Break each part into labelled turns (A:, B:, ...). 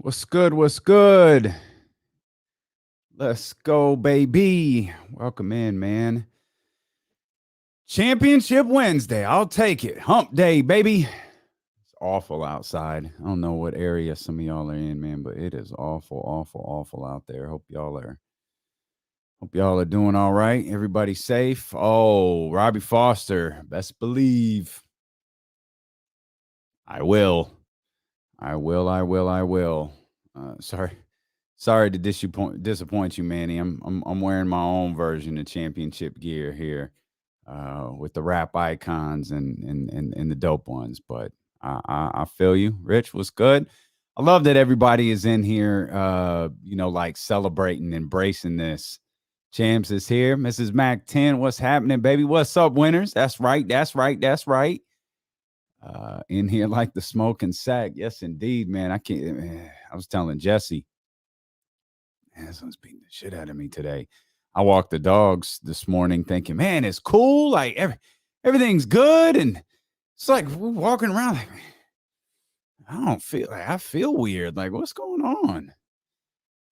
A: What's good? What's good? Let's go, baby. Welcome in, man. Championship Wednesday. I'll take it. Hump day, baby. It's awful outside. I don't know what area some of y'all are in, man, but it is awful out there. Hope y'all are doing all right. Everybody safe. Oh, Robbie Foster. Best believe. I will. Sorry to disappoint you, Manny. I'm wearing my own version of championship gear here, with the rap icons and the dope ones. But I feel you, Rich. What's good? I love that everybody is in here, like celebrating, embracing this. Champs is here. Mrs. Mac 10, what's happening, baby? What's up, winners? That's right. In here like the smoking sack. Yes, indeed, man. I was telling Jesse, man, someone's beating the shit out of me today. I walked the dogs this morning thinking, man, it's cool. Like everything's good. And it's like we're walking around like, I feel weird. Like, what's going on?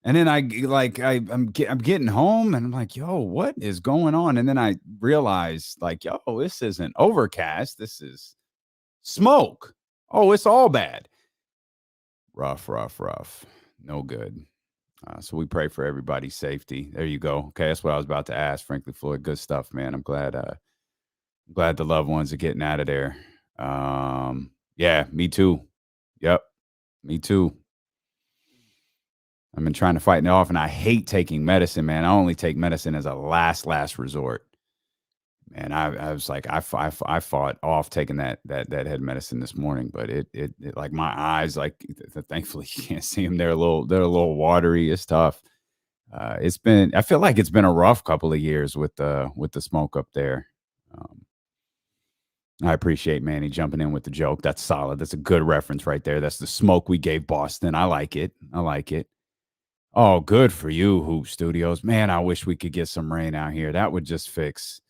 A: And then I'm getting home and I'm like, yo, what is going on? And then I realized, like, yo, this isn't overcast. This is smoke. Oh, it's all bad. Rough. No good. So we pray for everybody's safety. There you go. Okay, that's what I was about to ask. Frankly, Floyd, good stuff, man. I'm glad the loved ones are getting out of there. Yeah, me too. Yep, me too. I've been trying to fight it off, and I hate taking medicine, man. I only take medicine as a last resort. Man, I was like, I fought off taking that head medicine this morning, but it like my eyes, like thankfully you can't see them. They're a little watery. It's tough. I feel like it's been a rough couple of years with the smoke up there. I appreciate Manny jumping in with the joke. That's solid. That's a good reference right there. That's the smoke we gave Boston. I like it. Oh, good for you, Hoop Studios. Man, I wish we could get some rain out here. That would just fix.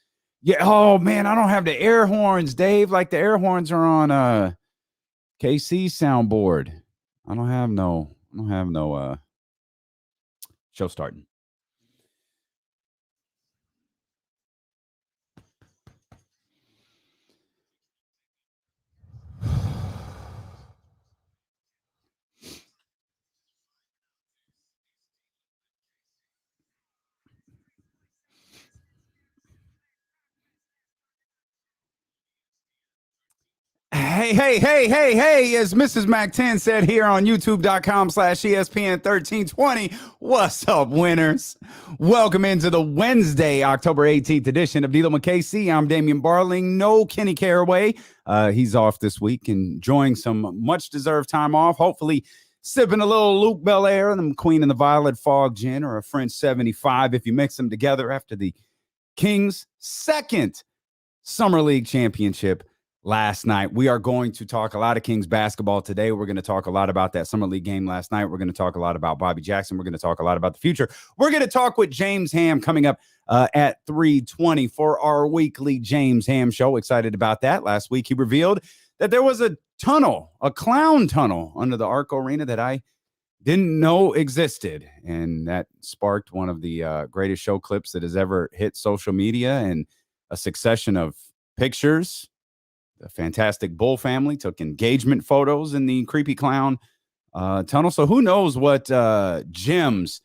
A: Yeah. Oh man, I don't have the air horns, Dave. Like the air horns are on KC soundboard. I don't have no show starting. Hey, as Mrs. Mac 10 said here on youtube.com/ESPN1320. What's up, winners? Welcome into the Wednesday, October 18th edition of Dealing with KC. I'm Damian Barling. No Kenny Caraway. He's off this week, enjoying some much-deserved time off. Hopefully sipping a little Luke Belair and the McQueen and the Violet Fog gin, or a French 75 if you mix them together after the Kings' second Summer League championship last night. We are going to talk a lot of Kings basketball today. We're going to talk a lot about that Summer League game last night. We're going to talk a lot about Bobby Jackson. We're going to talk a lot about the future. We're going to talk with James Ham coming up at 3:20 for our weekly James Ham show. Excited about that. Last week, he revealed that there was a clown tunnel under the Arco Arena that I didn't know existed. And that sparked one of the greatest show clips that has ever hit social media, and a succession of pictures. The Fantastic Bull family took engagement photos in the creepy clown tunnel. So who knows what gems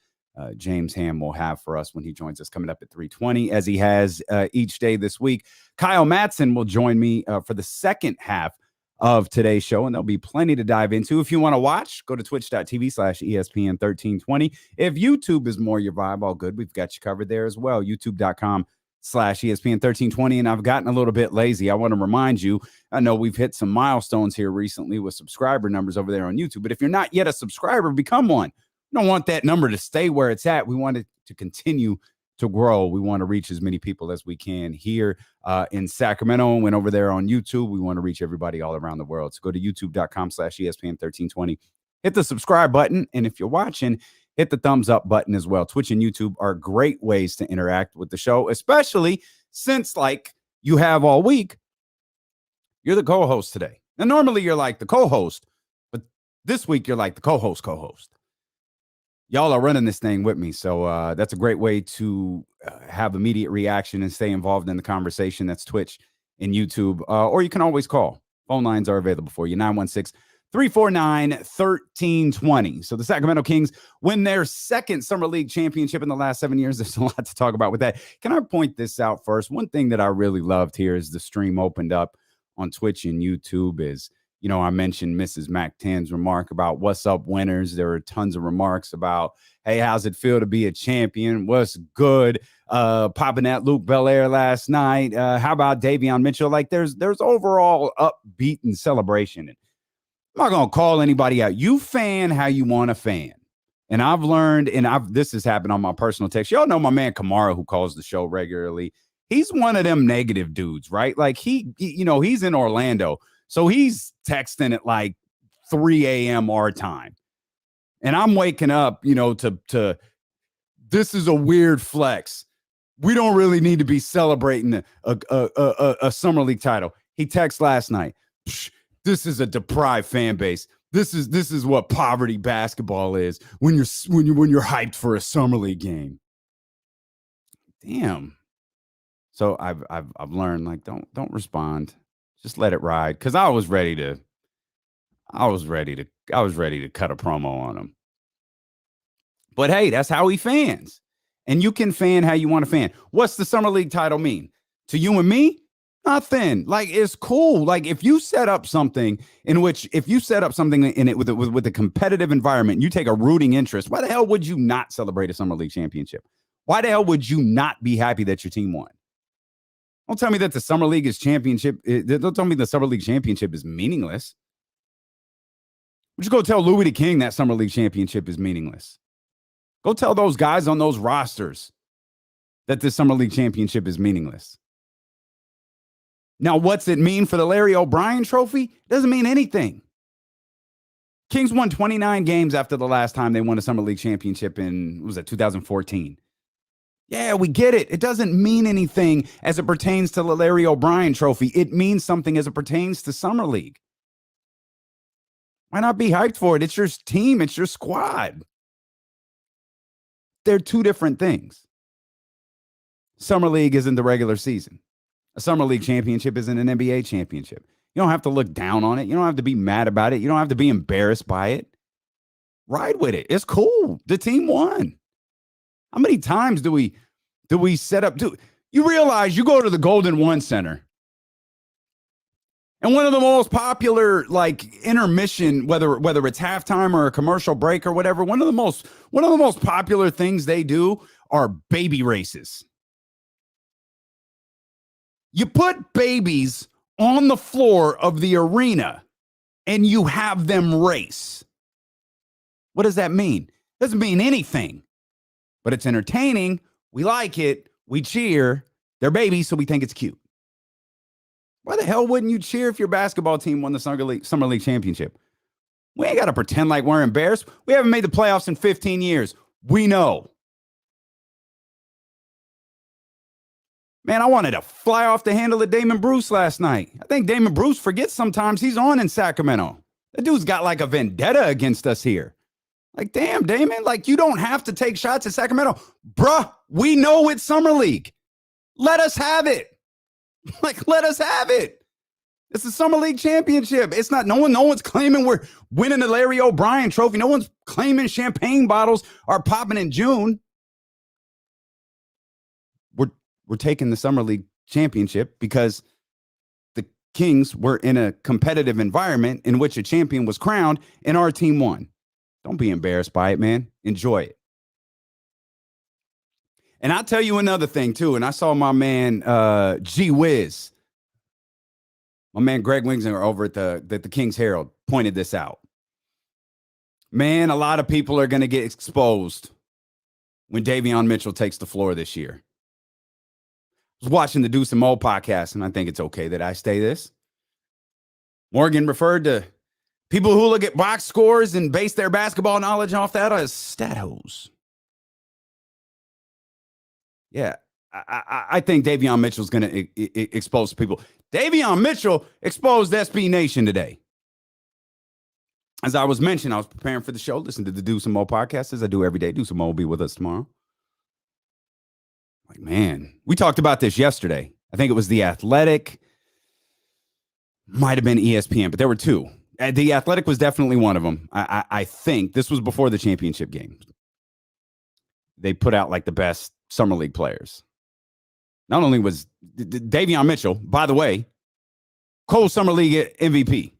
A: James Ham will have for us when he joins us coming up at 3:20, as he has each day this week. Kyle Matson will join me for the second half of today's show, and there'll be plenty to dive into. If you want to watch, go to twitch.tv/ESPN1320. If YouTube is more your vibe, all good. We've got you covered there as well. YouTube.com/ESPN1320. And I've gotten a little bit lazy. I want to remind you, I know we've hit some milestones here recently with subscriber numbers over there on YouTube, but if you're not yet a subscriber, become one. We don't want that number to stay where it's at. We want it to continue to grow. We want to reach as many people as we can here in Sacramento and over there on YouTube. We want to reach everybody all around the world. So go to youtube.com/ESPN1320, hit the subscribe button. And if you're watching, hit the thumbs up button as well. Twitch and YouTube are great ways to interact with the show, especially since, like you have all week, you're the co-host today. Now, normally you're like the co-host, but This week, you're like the co-host. Y'all are running this thing with me. So that's a great way to have immediate reaction and stay involved in the conversation. That's Twitch and YouTube. Or you can always call. Phone lines are available for you. 916-349-1320. So the Sacramento Kings win their second Summer League championship in the last 7 years. There's a lot to talk about with that. Can I point this out first? One thing that I really loved here is the stream opened up on Twitch and YouTube is, you know, I mentioned Mrs. Mac-10's remark about what's up, winners. There are tons of remarks about, hey, how's it feel to be a champion? What's good? Popping at Luke Belair last night. How about Daveon Mitchell? Like there's overall upbeat and celebration. I'm not going to call anybody out. You fan how you want to fan. And I've learned, and this has happened on my personal text. Y'all know my man Kamara, who calls the show regularly. He's one of them negative dudes, right? Like he you know, he's in Orlando. So he's texting at like 3 a.m. our time. And I'm waking up, you know, to this is a weird flex. We don't really need to be celebrating a Summer League title. He texted last night. This is a deprived fan base. This is what poverty basketball is when you're hyped for a Summer League game. Damn. So I've learned, like, don't respond. Just let it ride. Cause I was ready to cut a promo on him. But hey, that's how he fans. And you can fan how you want to fan. What's the Summer League title mean? To you and me? Nothing. Like, it's cool. Like, if you set up something in it with a competitive environment, you take a rooting interest, why the hell would you not celebrate a Summer League championship? Why the hell would you not be happy that your team won? Don't tell me that the Summer League don't tell me the Summer League championship is meaningless. Would you go tell Louie the King that Summer League championship is meaningless? Go tell those guys on those rosters that this Summer League championship is meaningless. Now, what's it mean for the Larry O'Brien trophy? It doesn't mean anything. Kings won 29 games after the last time they won a Summer League championship in, 2014? Yeah, we get it. It doesn't mean anything as it pertains to the Larry O'Brien trophy. It means something as it pertains to Summer League. Why not be hyped for it? It's your team. It's your squad. They're two different things. Summer League isn't the regular season. A Summer League championship isn't an NBA championship. You don't have to look down on it. You don't have to be mad about it. You don't have to be embarrassed by it. Ride with it. It's cool. The team won. How many times do we set up? You realize you go to the Golden One Center, and one of the most popular, like, intermission, whether it's halftime or a commercial break or whatever, one of the most popular things they do are baby races. You put babies on the floor of the arena and you have them race. What does that mean? It doesn't mean anything, but it's entertaining. We like it. We cheer. They're babies, so we think it's cute. Why the hell wouldn't you cheer if your basketball team won the Summer League championship? We ain't got to pretend like we're embarrassed. We haven't made the playoffs in 15 years. We know. Man, I wanted to fly off the handle of Damon Bruce last night. I think Damon Bruce forgets sometimes he's on in Sacramento. That dude's got like a vendetta against us here. Like, damn, Damon, like, you don't have to take shots at Sacramento. Bruh, we know it's Summer League. Let us have it. Like, let us have it. It's the Summer League championship. It's not, no one's claiming we're winning the Larry O'Brien trophy. No one's claiming champagne bottles are popping in June. We're taking the Summer League championship because the Kings were in a competitive environment in which a champion was crowned and our team won. Don't be embarrassed by it, man. Enjoy it. And I'll tell you another thing, too. And I saw my man, G Wiz, my man Greg Wingsinger over at the Kings Herald pointed this out. Man, a lot of people are going to get exposed when Davion Mitchell takes the floor this year. I was watching the Deuce and Mo podcast, and I think it's okay that I say this. Morgan referred to people who look at box scores and base their basketball knowledge off that as stat hoes. Yeah, I think Davion Mitchell's going to expose people. Davion Mitchell exposed SB Nation today. as I was mentioning, I was preparing for the show, listening to the Do Some Mo podcast, as I do every day. Do Some Mo will be with us tomorrow. Like, man, we talked about this yesterday. I think it was The Athletic. Might have been ESPN, but there were two. The Athletic was definitely one of them. I think this was before the championship game. They put out like the best summer league players. Not only was Daveon Mitchell, by the way, Cole Summer League MVP.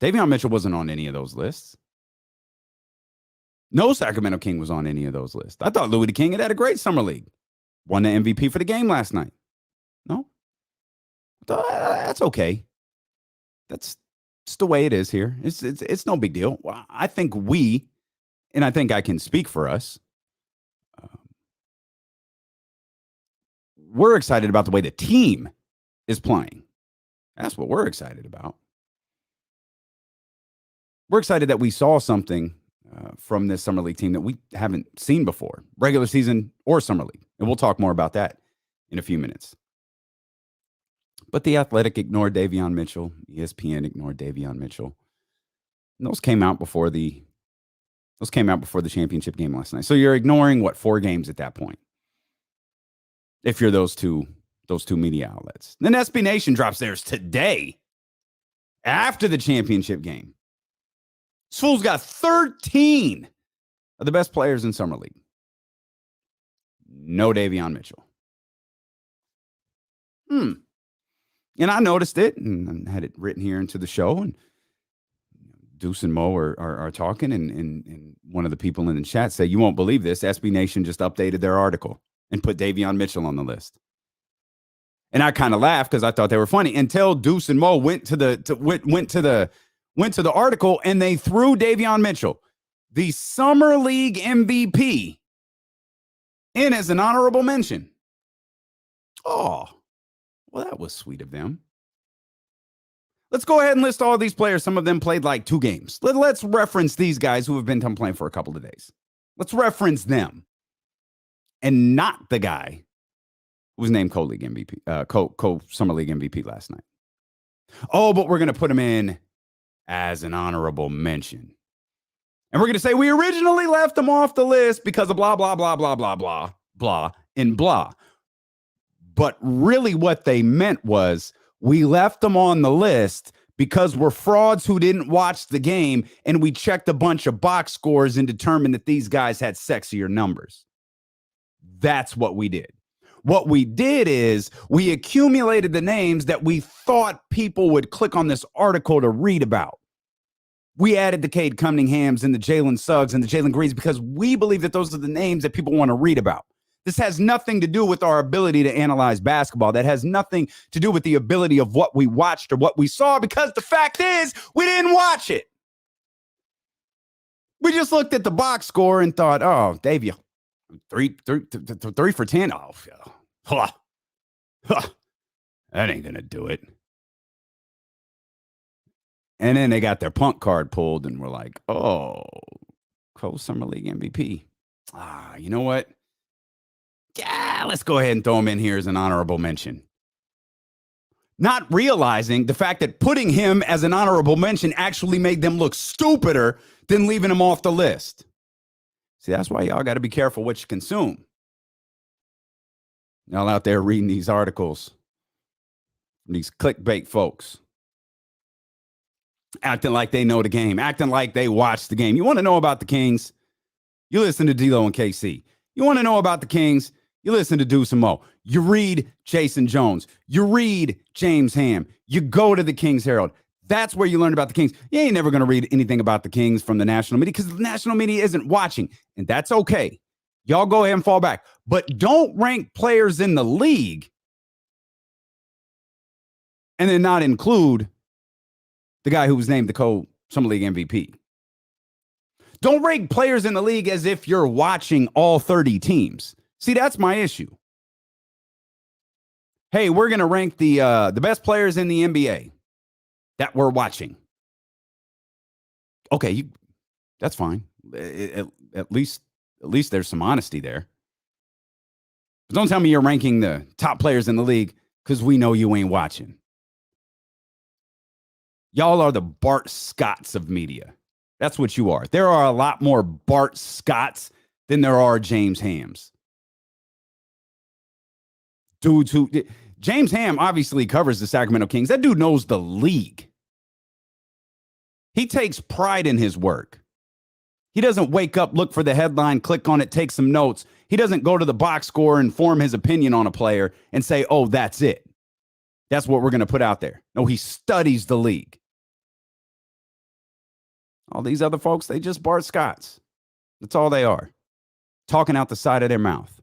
A: Daveon Mitchell wasn't on any of those lists. No Sacramento King was on any of those lists. I thought Louie The King had a great summer league. Won the MVP for the game last night. No? That's okay. That's just the way it is here. It's no big deal. Well, I think we, and I think I can speak for us, we're excited about the way the team is playing. That's what we're excited about. We're excited that we saw something from this summer league team that we haven't seen before, regular season or summer league. And we'll talk more about that in a few minutes. But the Athletic ignored Davion Mitchell. ESPN ignored Davion Mitchell. And those came out before the championship game last night. So you're ignoring 4 games at that point. If you're those two media outlets. Then SB Nation drops theirs today after the championship game. This fool's got 13 of the best players in summer league. No Davion Mitchell. And I noticed it and had it written here into the show. And Deuce and Mo are talking, and one of the people in the chat say, "You won't believe this. SB Nation just updated their article and put Davion Mitchell on the list." And I kind of laughed because I thought they were funny until Deuce and Mo went to the article and they threw Davion Mitchell, the summer league MVP, in as an honorable mention. Oh, well, that was sweet of them. Let's go ahead and list all these players. Some of them played like 2 games. Let's reference these guys who have been playing for a couple of days. Let's reference them. And not the guy who was named co-summer league MVP last night. Oh, but we're going to put him in as an honorable mention. And we're going to say we originally left him off the list because of blah, blah, blah, blah, blah, blah, blah, and blah. But really what they meant was we left them on the list because we're frauds who didn't watch the game, and we checked a bunch of box scores and determined that these guys had sexier numbers. That's what we did. What we did is we accumulated the names that we thought people would click on this article to read about. We added the Cade Cunninghams and the Jalen Suggs and the Jalen Greens because we believe that those are the names that people want to read about. This has nothing to do with our ability to analyze basketball. That has nothing to do with the ability of what we watched or what we saw, because the fact is we didn't watch it. We just looked at the box score and thought, oh, Daveon, 3 for 10. Oh, that ain't going to do it. And then they got their punk card pulled and we're like, oh, co-summer league MVP. You know what? Yeah, let's go ahead and throw him in here as an honorable mention. Not realizing the fact that putting him as an honorable mention actually made them look stupider than leaving him off the list. See, that's why y'all got to be careful what you consume. Y'all out there reading these articles, these clickbait folks, acting like they know the game, acting like they watch the game. You want to know about the Kings? You listen to D-Lo and KC. You want to know about the Kings? You listen to Deuce and Mo. You read Jason Jones. You read James Ham. You go to the Kings Herald. That's where you learn about the Kings. You ain't never going to read anything about the Kings from the national media because the national media isn't watching, and that's okay. Y'all go ahead and fall back. But don't rank players in the league and then not include the guy who was named the co-summer league MVP. Don't rank players in the league as if you're watching all 30 teams. See, that's my issue. Hey, we're going to rank the best players in the NBA that we're watching. Okay, that's fine. At least there's some honesty there. But don't tell me you're ranking the top players in the league because we know you ain't watching. Y'all are the Bart Scotts of media. That's what you are. There are a lot more Bart Scotts than there are James Hams. Dudes who James Ham obviously covers the Sacramento Kings. That dude knows the league. He takes pride in his work. He doesn't wake up, look for the headline, click on it, take some notes. He doesn't go to the box score and form his opinion on a player and say, oh, that's it. That's what we're going to put out there. No, he studies the league. All these other folks, they just Bart Scotts. That's all they are. Talking out the side of their mouth.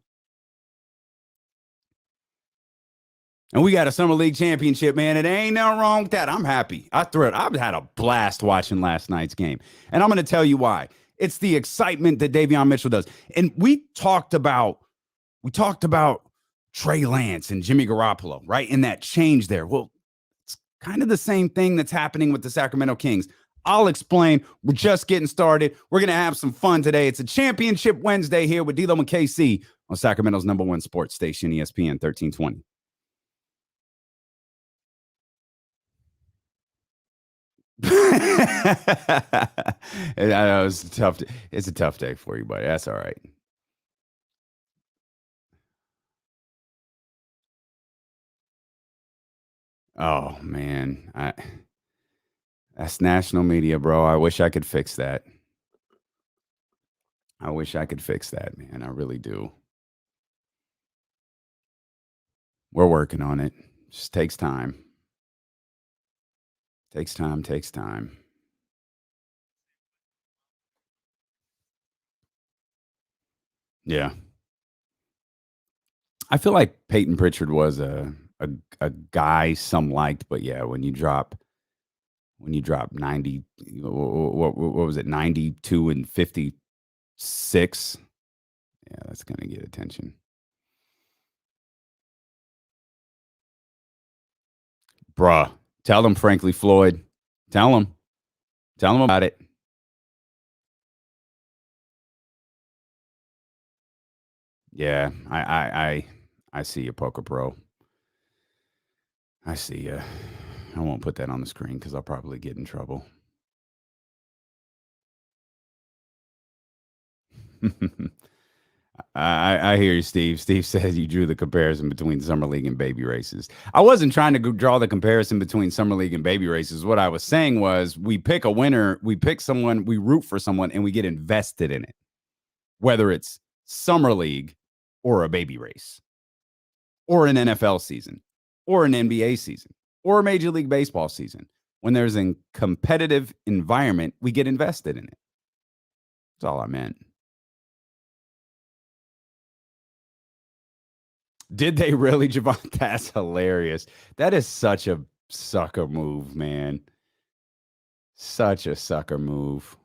A: And we got a Summer League championship, man. It ain't nothing wrong with that. I'm happy. I've had a blast watching last night's game. And I'm going to tell you why. It's the excitement that Daveon Mitchell does. And we talked about Trey Lance and Jimmy Garoppolo, right? And that change there. Well, it's kind of the same thing that's happening with the Sacramento Kings. I'll explain. We're just getting started. We're going to have some fun today. It's a championship Wednesday here with Demarcus and KC on Sacramento's #1 sports station, ESPN 1320. I know it's a tough day for you, buddy. That's all right. Oh man, that's national media, bro. I wish I could fix that. I wish I could fix that, man. I really do. We're working on it. Just takes time. Takes time. Yeah. I feel like Peyton Pritchard was a guy some liked, but yeah, when you drop 90, what was it, 92 and 56, yeah, that's gonna get attention. Bruh, tell them, frankly, Floyd. Tell them about it. Yeah, I see you, Poker Pro. I see you. I won't put that on the screen because I'll probably get in trouble. I hear you, Steve. Steve says you drew the comparison between Summer League and baby races. I wasn't trying to draw the comparison between Summer League and baby races. What I was saying was we pick a winner, we pick someone, we root for someone, and we get invested in it, whether it's Summer League or a baby race or an NFL season or an NBA season or a Major League Baseball season. When there's a competitive environment, we get invested in it. That's all I meant. Did they really, Javon? That's hilarious. That is such a sucker move, man. Such a sucker move.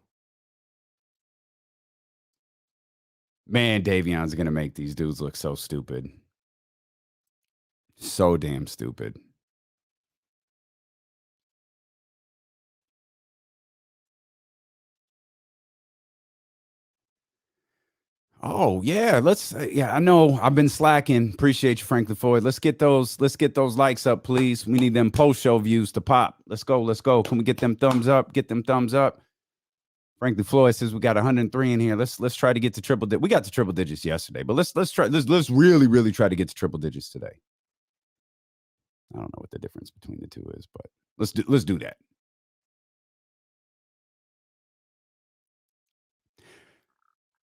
A: Man, Davion's going to make these dudes look so stupid. So damn stupid. Oh yeah, I know I've been slacking. Appreciate you, Franklin Floyd. Let's get those likes up, please. We need them post-show views to pop. Let's go. Can we get them thumbs up? Franklin Floyd says we got 103 in here. Let's try to get to triple digits. We got to triple digits yesterday, but let's really try to get to triple digits today. I don't know what the difference between the two is, but let's do that.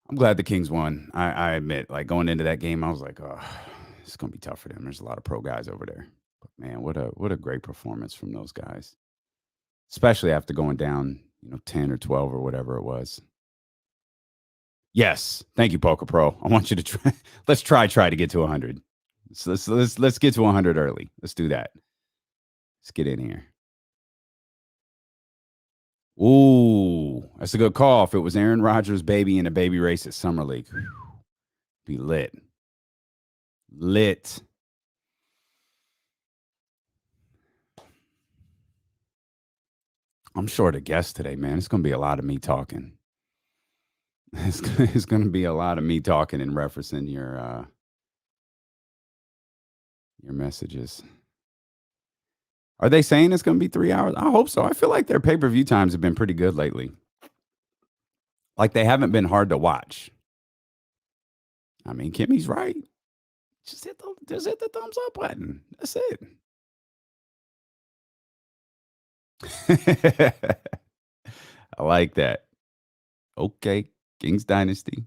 A: I'm glad the Kings won. I admit, like going into that game, I was like, oh, it's gonna be tough for them. There's a lot of pro guys over there. But man, what a great performance from those guys. Especially after going down, 10 or 12 or whatever it was. Yes. Thank you, Poker Pro. I want you to try. Let's try to get to 100. So let's get to 100 early. Let's do that. Let's get in here. Ooh, that's a good call. If it was Aaron Rodgers' baby in a baby race at Summer League, be lit. I'm short of guests today, man. It's going to be a lot of me talking. It's going to be a lot of me talking and referencing your messages. Are they saying it's going to be 3 hours? I hope so. I feel like their pay-per-view times have been pretty good lately. Like they haven't been hard to watch. I mean, Kimmy's right. Just hit the thumbs up button. That's it. I like that. Okay. Kings Dynasty.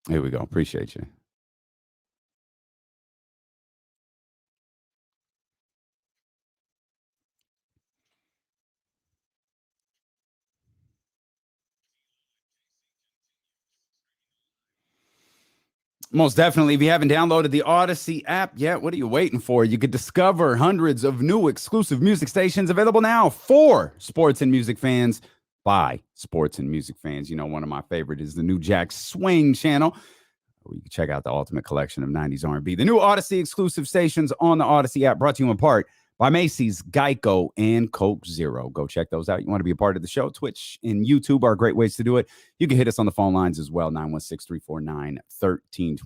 A: Here we go. Appreciate you. Most definitely. If you haven't downloaded the Odyssey app yet, what are you waiting for? You could discover hundreds of new exclusive music stations available now for sports and music fans by sports and music fans. You know, one of my favorite is the New Jack Swing channel, where you can check out the ultimate collection of 90s R&B. The new Odyssey exclusive stations on the Odyssey app, brought to you in part by Macy's, Geico, and Coke Zero. Go check those out. You want to be a part of the show? Twitch and YouTube are great ways to do it. You can hit us on the phone lines as well, 916-349-1320.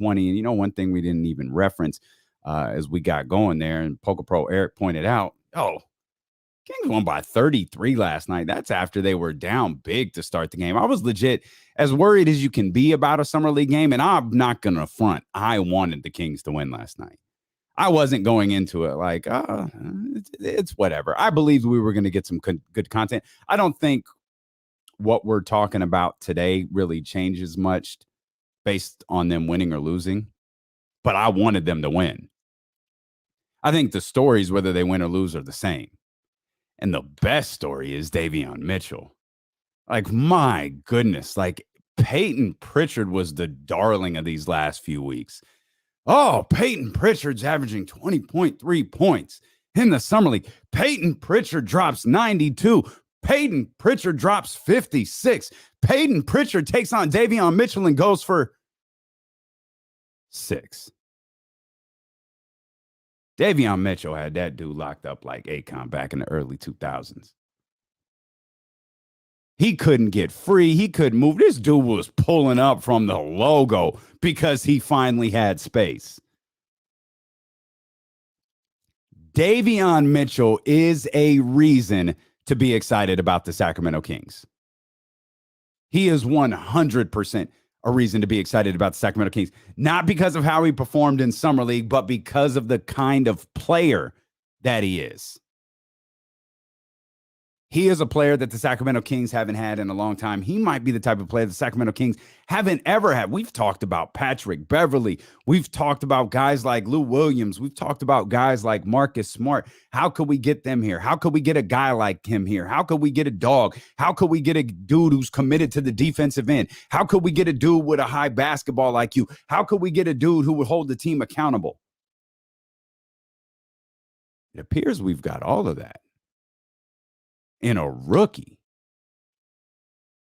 A: And you know, one thing we didn't even reference as we got going there, and Poker Pro Eric pointed out, Kings won by 33 last night. That's after they were down big to start the game. I was legit as worried as you can be about a Summer League game, and I'm not going to front. I wanted the Kings to win last night. I wasn't going into it like, it's whatever. I believed we were going to get some good content. I don't think what we're talking about today really changes much based on them winning or losing, but I wanted them to win. I think the stories, whether they win or lose, are the same. And the best story is Davion Mitchell. Like, my goodness, like Peyton Pritchard was the darling of these last few weeks. Oh, Peyton Pritchard's averaging 20.3 points in the Summer League. Peyton Pritchard drops 92. Peyton Pritchard drops 56. Peyton Pritchard takes on Davion Mitchell and goes for 6. Davion Mitchell had that dude locked up like Akon back in the early 2000s. He couldn't get free. He couldn't move. This dude was pulling up from the logo because he finally had space. Davion Mitchell is a reason to be excited about the Sacramento Kings. He is 100% a reason to be excited about the Sacramento Kings. Not because of how he performed in Summer League, but because of the kind of player that he is. He is a player that the Sacramento Kings haven't had in a long time. He might be the type of player the Sacramento Kings haven't ever had. We've talked about Patrick Beverley. We've talked about guys like Lou Williams. We've talked about guys like Marcus Smart. How could we get them here? How could we get a guy like him here? How could we get a dog? How could we get a dude who's committed to the defensive end? How could we get a dude with a high basketball IQ? How could we get a dude who would hold the team accountable? It appears we've got all of that in a rookie.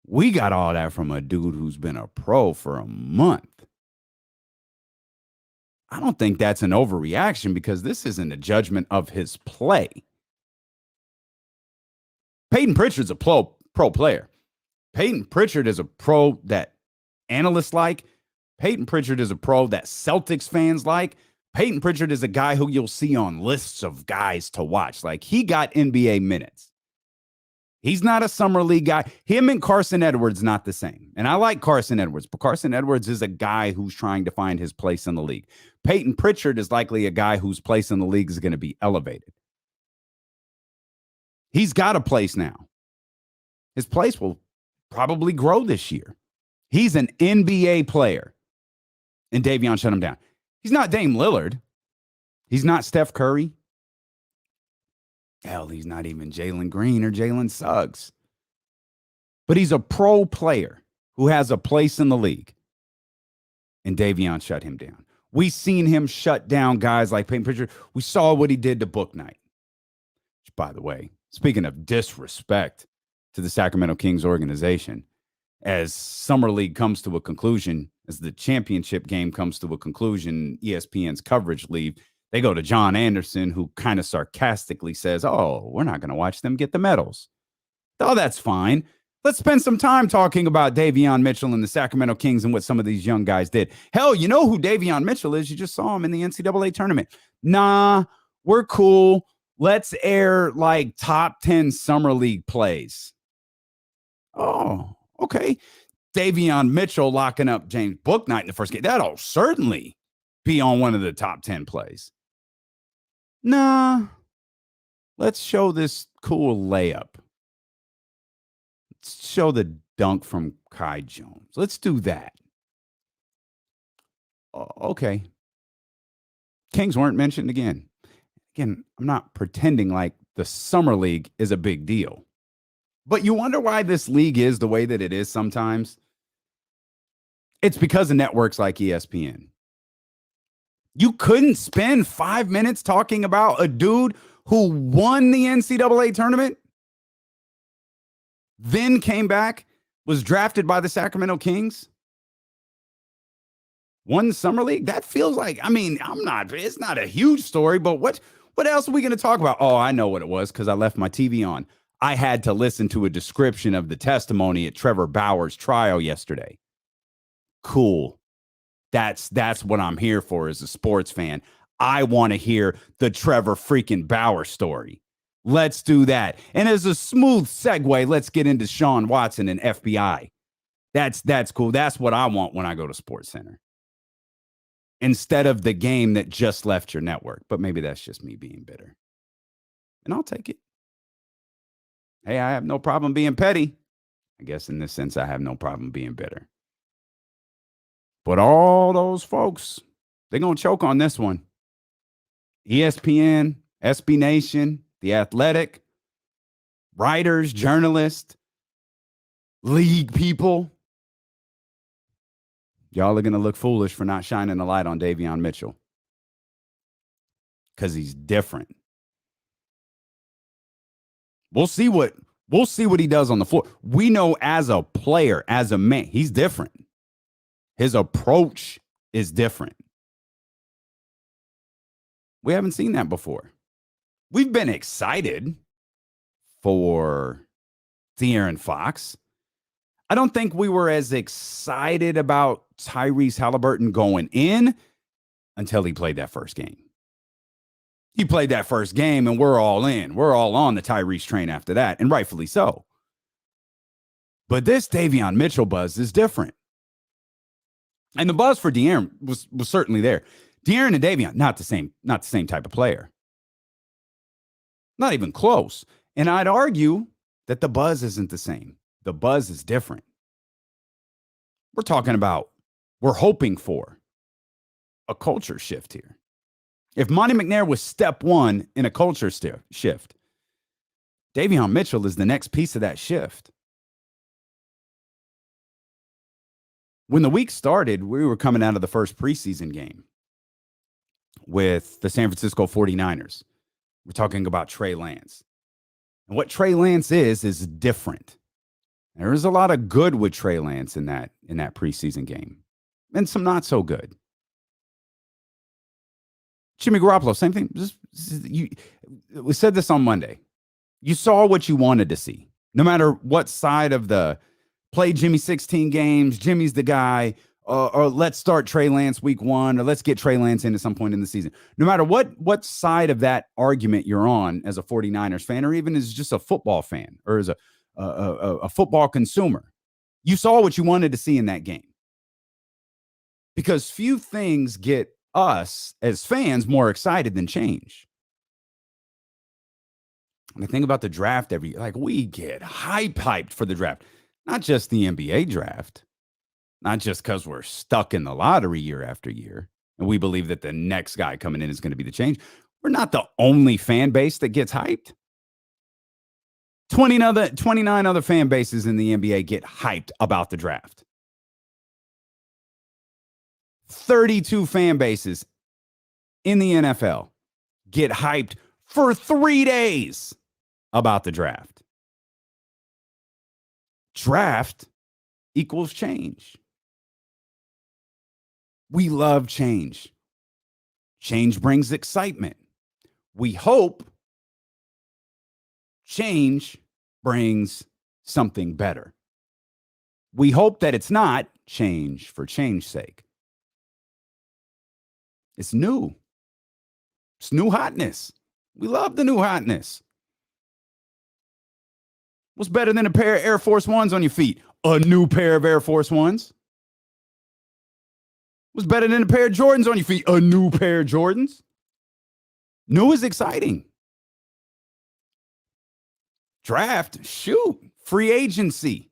A: We got all that from a dude who's been a pro for a month. I don't think that's an overreaction because this isn't a judgment of his play. Peyton Pritchard's a pro player. Peyton Pritchard is a pro that analysts like. Peyton Pritchard is a pro that Celtics fans like. Peyton Pritchard is a guy who you'll see on lists of guys to watch. Like, he got NBA minutes. He's not a Summer League guy. Him and Carson Edwards, not the same. And I like Carson Edwards, but Carson Edwards is a guy who's trying to find his place in the league. Peyton Pritchard is likely a guy whose place in the league is going to be elevated. He's got a place now. His place will probably grow this year. He's an NBA player. And Davion shut him down. He's not Dame Lillard. He's not Steph Curry. Hell, he's not even Jalen Green or Jalen Suggs. But he's a pro player who has a place in the league. And Davion shut him down. We've seen him shut down guys like Peyton Pritchard. We saw what he did to Book Knight. Which, by the way, speaking of disrespect to the Sacramento Kings organization, as Summer League comes to a conclusion, as the championship game comes to a conclusion, ESPN's coverage leave, they go to John Anderson, who kind of sarcastically says, oh, we're not going to watch them get the medals. Oh, that's fine. Let's spend some time talking about Davion Mitchell and the Sacramento Kings and what some of these young guys did. Hell, you know who Davion Mitchell is. You just saw him in the NCAA tournament. Nah, we're cool. Let's air like top 10 summer league plays. Oh, okay. Davion Mitchell locking up James Bouknight in the first game. That'll certainly be on one of the top 10 plays. Nah. Let's show this cool layup. Let's show the dunk from Kai Jones. Let's do that. Okay. Kings weren't mentioned again. Again, I'm not pretending like the summer league is a big deal. But you wonder why this league is the way that it is sometimes? It's because of networks like ESPN. You couldn't spend 5 minutes talking about a dude who won the NCAA tournament, then came back, was drafted by the Sacramento Kings, won the summer league. That feels like, it's not a huge story, but what else are we going to talk about? Oh, I know what it was because I left my TV on. I had to listen to a description of the testimony at Trevor Bauer's trial yesterday. Cool. That's what I'm here for as a sports fan. I want to hear the Trevor freaking Bauer story. Let's do that. And as a smooth segue, let's get into Sean Watson and FBI. That's cool. That's what I want when I go to SportsCenter. Instead of the game that just left your network. But maybe that's just me being bitter. And I'll take it. Hey, I have no problem being petty. I guess in this sense, I have no problem being bitter. But all those folks, they're going to choke on this one. ESPN, SB Nation, The Athletic, writers, journalists, league people. Y'all are going to look foolish for not shining a light on Davion Mitchell. Because he's different. We'll see what he does on the floor. We know as a player, as a man, he's different. His approach is different. We haven't seen that before. We've been excited for De'Aaron Fox. I don't think we were as excited about Tyrese Halliburton going in until he played that first game. He played that first game, and we're all in. We're all on the Tyrese train after that, and rightfully so. But this Davion Mitchell buzz is different. And the buzz for De'Aaron was certainly there. De'Aaron and Davion, not the same type of player. Not even close. And I'd argue that the buzz isn't the same. The buzz is different. We're hoping for a culture shift here. If Monty McNair was step one in a culture shift, Davion Mitchell is the next piece of that shift. When the week started, we were coming out of the first preseason game with the San Francisco 49ers. We're talking about Trey Lance. And what Trey Lance is different. There was a lot of good with Trey Lance in that preseason game. And some not so good. Jimmy Garoppolo, same thing. We said this on Monday. You saw what you wanted to see. No matter what side of the play Jimmy 16 games, Jimmy's the guy, or let's start Trey Lance week 1, or let's get Trey Lance in at some point in the season. No matter what side of that argument you're on as a 49ers fan, or even as just a football fan, or as a football consumer, you saw what you wanted to see in that game. Because few things get us as fans more excited than change. And I think about the draft we get hyped for the draft. Not just the NBA draft, not just because we're stuck in the lottery year after year, and we believe that the next guy coming in is going to be the change. We're not the only fan base that gets hyped. 29 other fan bases in the NBA get hyped about the draft. 32 fan bases in the NFL get hyped for 3 days about the draft. Draft equals change. We love change. Change brings excitement. We hope change brings something better. We hope that it's not change for change's sake. It's new. It's new hotness. We love the new hotness. What's better than a pair of Air Force Ones on your feet? A new pair of Air Force Ones. What's better than a pair of Jordans on your feet? A new pair of Jordans. New is exciting. Draft, shoot, free agency.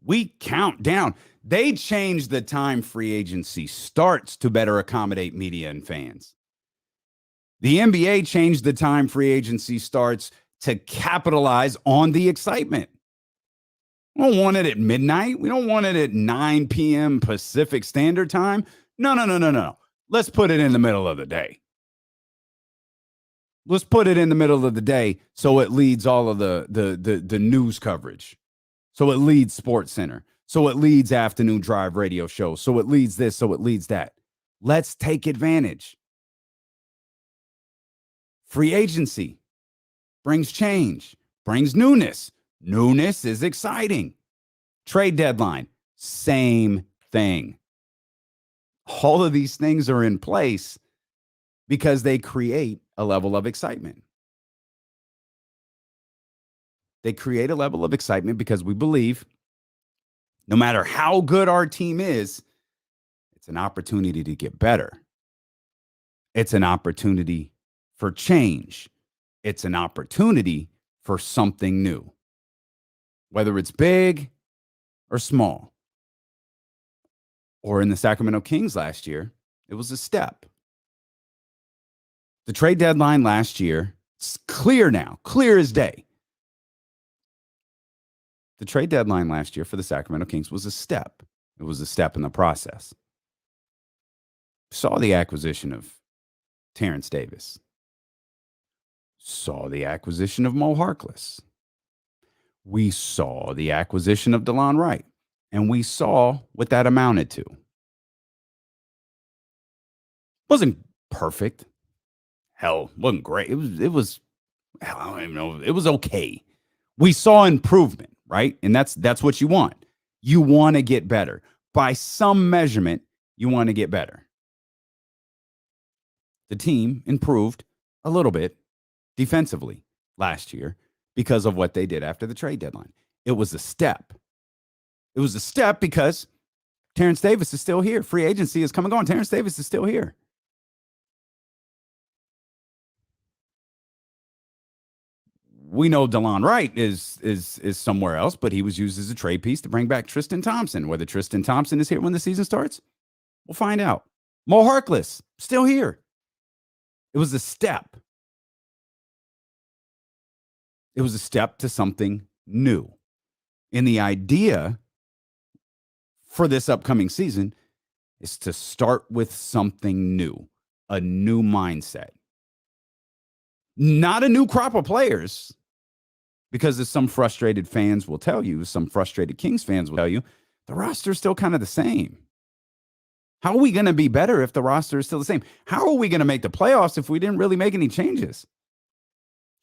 A: We count down. They changed the time free agency starts to better accommodate media and fans. The NBA changed the time free agency starts to capitalize on the excitement. We don't want it at midnight. We don't want it at 9 p.m. Pacific Standard Time. No. Let's put it in the middle of the day. Let's put it in the middle of the day so it leads all of the news coverage. So it leads Sports Center. So it leads afternoon drive radio shows. So it leads this. So it leads that. Let's take advantage. Free agency brings change, brings newness. Newness is exciting. Trade deadline, same thing. All of these things are in place because they create a level of excitement. They create a level of excitement because we believe no matter how good our team is, it's an opportunity to get better. It's an opportunity for change. It's an opportunity for something new, whether it's big or small. Or in the Sacramento Kings last year, it was a step. The trade deadline last year, it's clear now, clear as day. The trade deadline last year for the Sacramento Kings was a step. It was a step in the process. Saw the acquisition of Terrence Davis. Saw the acquisition of Mo Harkless. We saw the acquisition of DeLon Wright. And we saw what that amounted to. Wasn't perfect. Hell, wasn't great. It was hell, I don't even know. It was okay. We saw improvement, right? And that's what you want. You want to get better. By some measurement, you want to get better. The team improved a little bit defensively last year because of what they did after the trade deadline. It was a step. It was a step because Terrence Davis is still here. Free agency is coming on. Terrence Davis is still here. We know DeLon Wright is somewhere else, but he was used as a trade piece to bring back Tristan Thompson. Whether Tristan Thompson is here when the season starts, we'll find out. Mo Harkless, still here. It was a step. It was a step to something new. And the idea for this upcoming season is to start with something new, a new mindset. Not a new crop of players, because as some frustrated fans will tell you, some frustrated Kings fans will tell you, the roster is still kind of the same. How are we going to be better if the roster is still the same? How are we going to make the playoffs if we didn't really make any changes?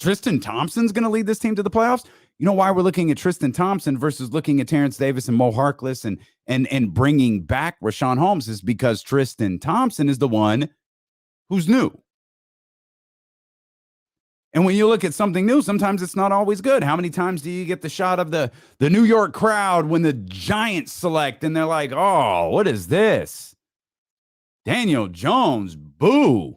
A: Tristan Thompson's going to lead this team to the playoffs. You know why we're looking at Tristan Thompson versus looking at Terrence Davis and Mo Harkless and bringing back Rashawn Holmes is because Tristan Thompson is the one who's new. And when you look at something new, sometimes it's not always good. How many times do you get the shot of the New York crowd when the Giants select and they're like, oh, what is this? Daniel Jones, boo.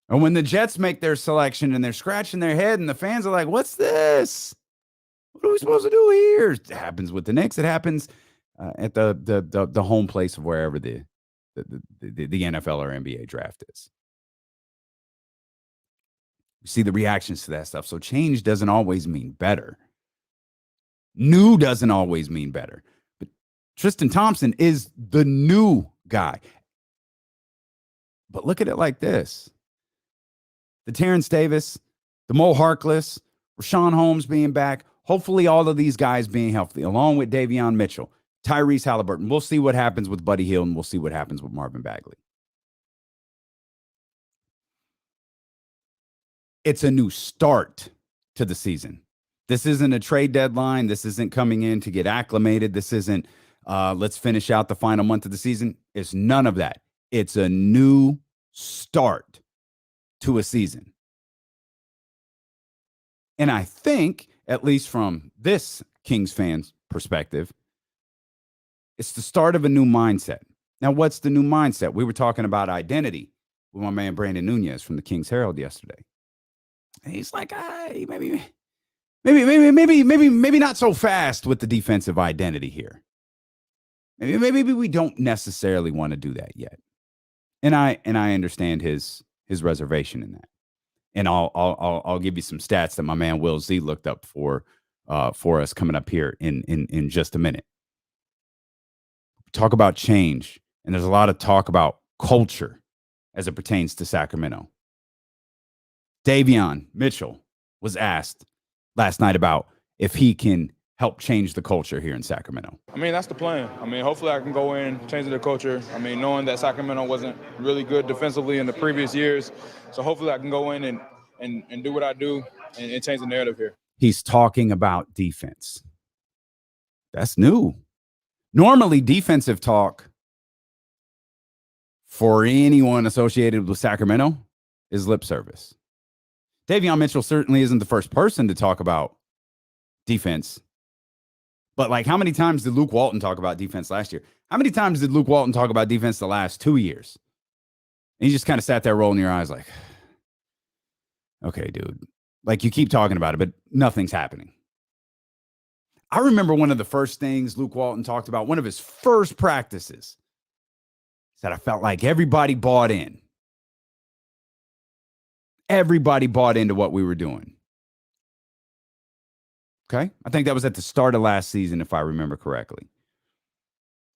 A: Or when the Jets make their selection and they're scratching their head and the fans are like, what's this? What are we supposed to do here? It happens with the Knicks. It happens at the home place of wherever the NFL or NBA draft is. You see the reactions to that stuff. So change doesn't always mean better. New doesn't always mean better. But Tristan Thompson is the new guy. But look at it like this. The Terrence Davis, the Mo Harkless, Rashawn Holmes being back, hopefully all of these guys being healthy, along with Daveon Mitchell, Tyrese Halliburton. We'll see what happens with Buddy Hield, and we'll see what happens with Marvin Bagley. It's a new start to the season. This isn't a trade deadline. This isn't coming in to get acclimated. This isn't let's finish out the final month of the season. It's none of that. It's a new start. to a season. And I think, at least from this Kings fan's perspective, it's the start of a new mindset. Now, what's the new mindset? We were talking about identity with my man Brandon Nunez from the Kings Herald yesterday. And he's like, maybe not so fast with the defensive identity here. Maybe we don't necessarily want to do that yet. And I understand his reservation in that. And I'll give you some stats that my man Will Z looked up for us coming up here in just a minute. Talk about change, and there's a lot of talk about culture as it pertains to Sacramento. Daveon Mitchell was asked last night about if he can help change the culture here in Sacramento.
B: I mean, that's the plan. I mean, hopefully I can go in, change the culture. I mean, knowing that Sacramento wasn't really good defensively in the previous years. So hopefully I can go in and do what I do and change the narrative here.
A: He's talking about defense. That's new. Normally, defensive talk for anyone associated with Sacramento is lip service. Davion Mitchell certainly isn't the first person to talk about defense. But, like, how many times did Luke Walton talk about defense last year? How many times did Luke Walton talk about defense the last 2 years? And you just kind of sat there rolling your eyes like, okay, dude. Like, you keep talking about it, but nothing's happening. I remember one of the first things Luke Walton talked about, one of his first practices, said, I felt like everybody bought in. Everybody bought into what we were doing. Okay? I think that was at the start of last season, if I remember correctly.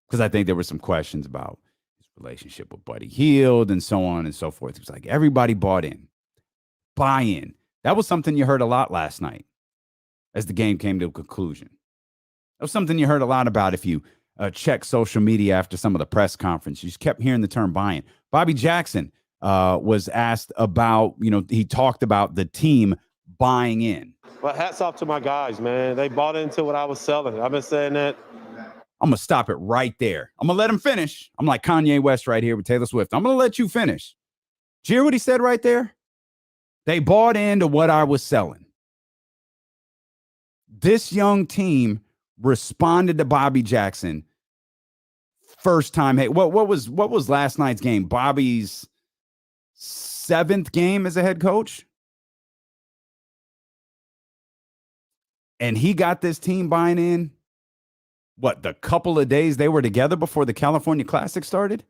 A: Because I think there were some questions about his relationship with Buddy Hield and so on and so forth. It was like everybody bought in. Buy-in. That was something you heard a lot last night as the game came to a conclusion. That was something you heard a lot about if you check social media after some of the press conference. You just kept hearing the term buy-in. Bobby Jackson was asked about, he talked about the team buying in.
C: Well, hats off to my guys, man. They bought into what I was selling. I've been saying that.
A: I'm going to stop it right there. I'm going to let him finish. I'm like Kanye West right here with Taylor Swift. I'm going to let you finish. Did you hear what he said right there? They bought into what I was selling. This young team responded to Bobby Jackson first time. Hey, what was last night's game? Bobby's 7th game as a head coach? And he got this team buying in, the couple of days they were together before the California Classic started?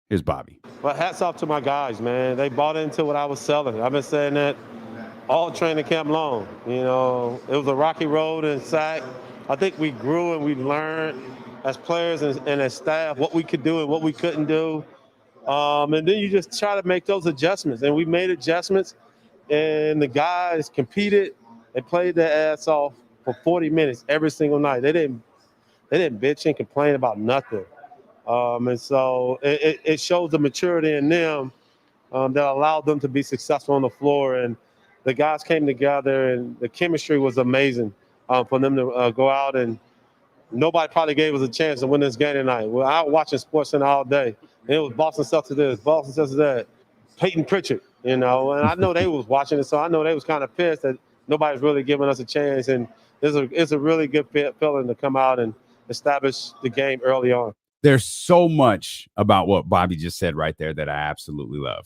A: Here's Bobby.
C: Well, hats off to my guys, man. They bought into what I was selling. I've been saying that all training camp long. It was a rocky road in Sac. I think we grew and we learned as players and as staff what we could do and what we couldn't do. And then you just try to make those adjustments. And we made adjustments, and the guys competed. They played their ass off for 40 minutes every single night. They didn't bitch and complain about nothing. And so it shows the maturity in them that allowed them to be successful on the floor. And the guys came together, and the chemistry was amazing for them to go out. And nobody probably gave us a chance to win this game tonight. Well, I was watching SportsCenter all day, and it was Boston Celtics this, Boston Celtics that. Peyton Pritchard, and I know they was watching it, so I know they was kind of pissed that nobody's really giving us a chance. And it's a really good feeling to come out and establish the game early on.
A: There's so much about what Bobby just said right there that I absolutely love.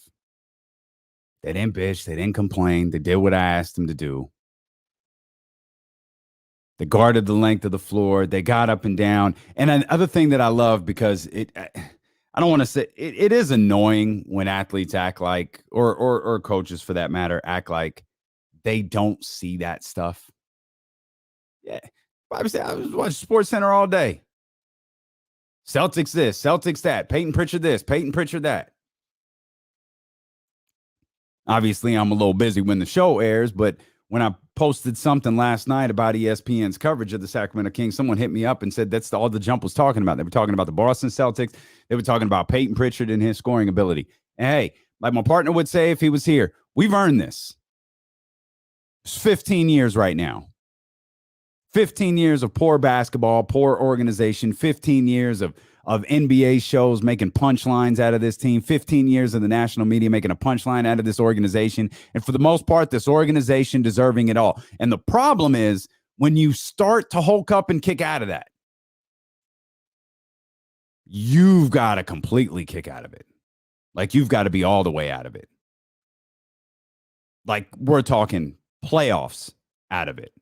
A: They didn't bitch. They didn't complain. They did what I asked them to do. They guarded the length of the floor. They got up and down. And another thing that I love, because I don't want to say it is annoying when athletes act like, or coaches for that matter, act like they don't see that stuff. Yeah. Bobby said, I was watching SportsCenter all day. Celtics this, Celtics that, Peyton Pritchard this, Peyton Pritchard that. Obviously, I'm a little busy when the show airs, but when I posted something last night about ESPN's coverage of the Sacramento Kings, someone hit me up and said that's all the Jump was talking about. They were talking about the Boston Celtics. They were talking about Peyton Pritchard and his scoring ability. And hey, like my partner would say if he was here, we've earned this. It's 15 years right now. 15 years of poor basketball, poor organization, 15 years of of NBA shows making punchlines out of this team, 15 years of the national media making a punchline out of this organization. And for the most part, this organization deserving it all. And the problem is when you start to hulk up and kick out of that, you've got to completely kick out of it. Like, you've got to be all the way out of it. Like, we're talking playoffs out of it.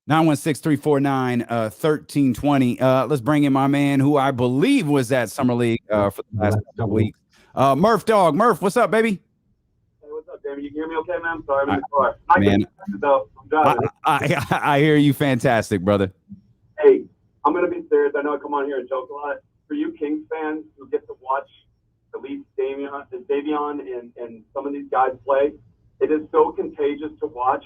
A: 916-349-1320. Let's bring in my man who I believe was at Summer League for the last couple of weeks. Murph Dog. Murph, what's up, baby?
D: Hey, what's up, David? You hear me okay, man? Sorry, I'm in the car.
A: I hear you fantastic, brother.
D: Hey, I'm going to be serious. I know I come on here and joke a lot. For you Kings fans who get to watch at least Daveon and some of these guys play, it is so contagious to watch.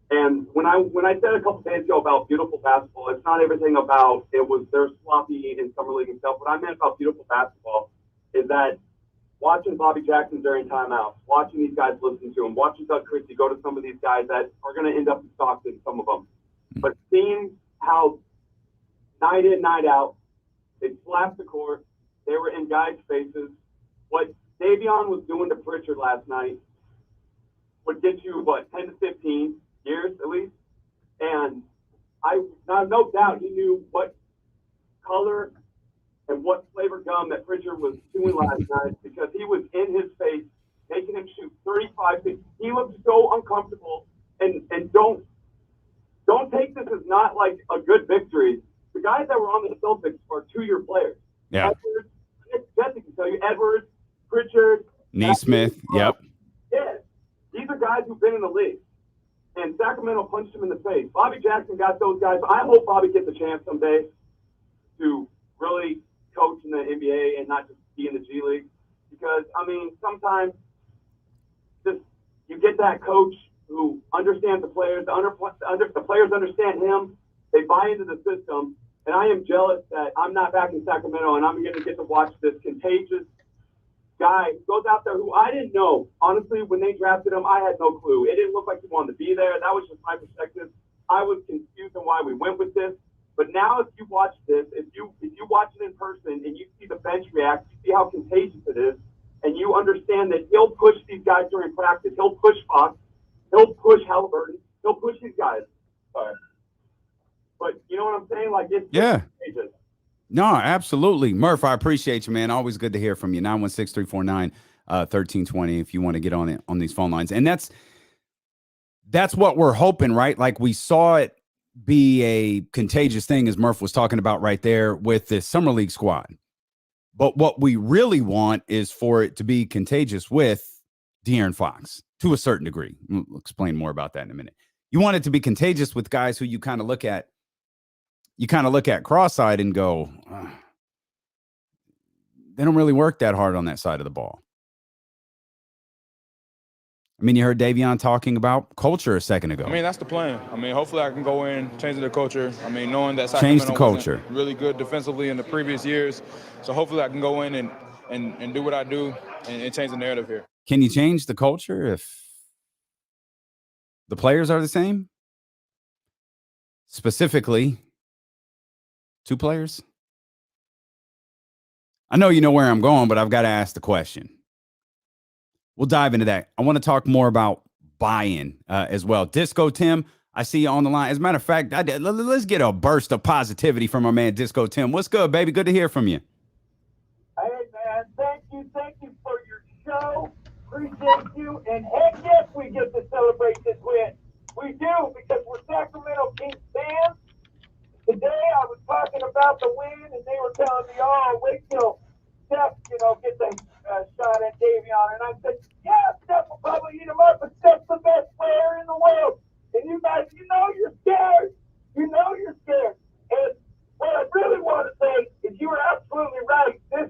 D: And when I said a couple days ago about beautiful basketball, it's not everything about they're sloppy in summer league and stuff. What I meant about beautiful basketball is that watching Bobby Jackson during timeouts, watching these guys listen to him, watching Doug Christie go to some of these guys that are going to end up in Stockton, some of them. But seeing how night in, night out, they slapped the court, they were in guys' faces. What Davion was doing to Pritchard last night would get you, 10 to 15 years at least. And no doubt he knew what color and what flavor gum that Pritchard was doing last night, because he was in his face, making him shoot 35 feet. He looked so uncomfortable. And don't take this as not like a good victory. The guys that were on the Celtics are 2-year players.
A: Yeah.
D: Edwards, Jesse can tell you, Edwards, Pritchard,
A: Neesmith, yep.
D: Yeah. These are guys who've been in the league. And Sacramento punched him in the face. Bobby Jackson got those guys. I hope Bobby gets a chance someday to really coach in the NBA and not just be in the G League. Because, I mean, sometimes you get that coach who understands the players. The players understand him. They buy into the system. And I am jealous that I'm not back in Sacramento and I'm going to get to watch this contagious guy goes out there who I didn't know. Honestly, when they drafted him, I had no clue. It didn't look like he wanted to be there. That was just my perspective. I was confused on why we went with this. But now if you watch this, if you watch it in person and you see the bench react, you see how contagious it is, and you understand that he'll push these guys during practice. He'll push Fox. He'll push Halliburton. He'll push these guys. But you know what I'm saying? Like, it's contagious.
A: No, absolutely. Murph, I appreciate you, man. Always good to hear from you. 916-349-1320 if you want to get on these phone lines. And that's what we're hoping, right? Like, we saw it be a contagious thing, as Murph was talking about right there with this Summer League squad. But what we really want is for it to be contagious with De'Aaron Fox to a certain degree. We'll explain more about that in a minute. You want it to be contagious with guys who you kind of look at cross-eyed and go, they don't really work that hard on that side of the ball. I mean, you heard Daveon talking about culture a second ago.
B: I mean, that's the plan. I mean, hopefully I can go in, change the culture. I mean, knowing that Sacramento wasn't really good defensively in the previous years. So hopefully I can go in and do what I do and change the narrative here.
A: Can you change the culture if the players are the same? Specifically, 2 players? I know you know where I'm going, but I've got to ask the question. We'll dive into that. I want to talk more about buy-in as well. Disco Tim, I see you on the line. As a matter of fact, let's get a burst of positivity from our man Disco Tim. What's good, baby? Good to hear from you.
D: Hey, man. Thank you for your show. Appreciate you. And heck yes, we get to celebrate this win. We do, because we're Sacramento Kings fans. Today I was talking about the win, and they were telling me, oh, wait till Steph, get the shot at Daveon. And I said, yeah, Steph will probably eat him up, but Steph's the best player in the world. And you guys, you're scared. You're scared. And what I really want to say is you were absolutely right. This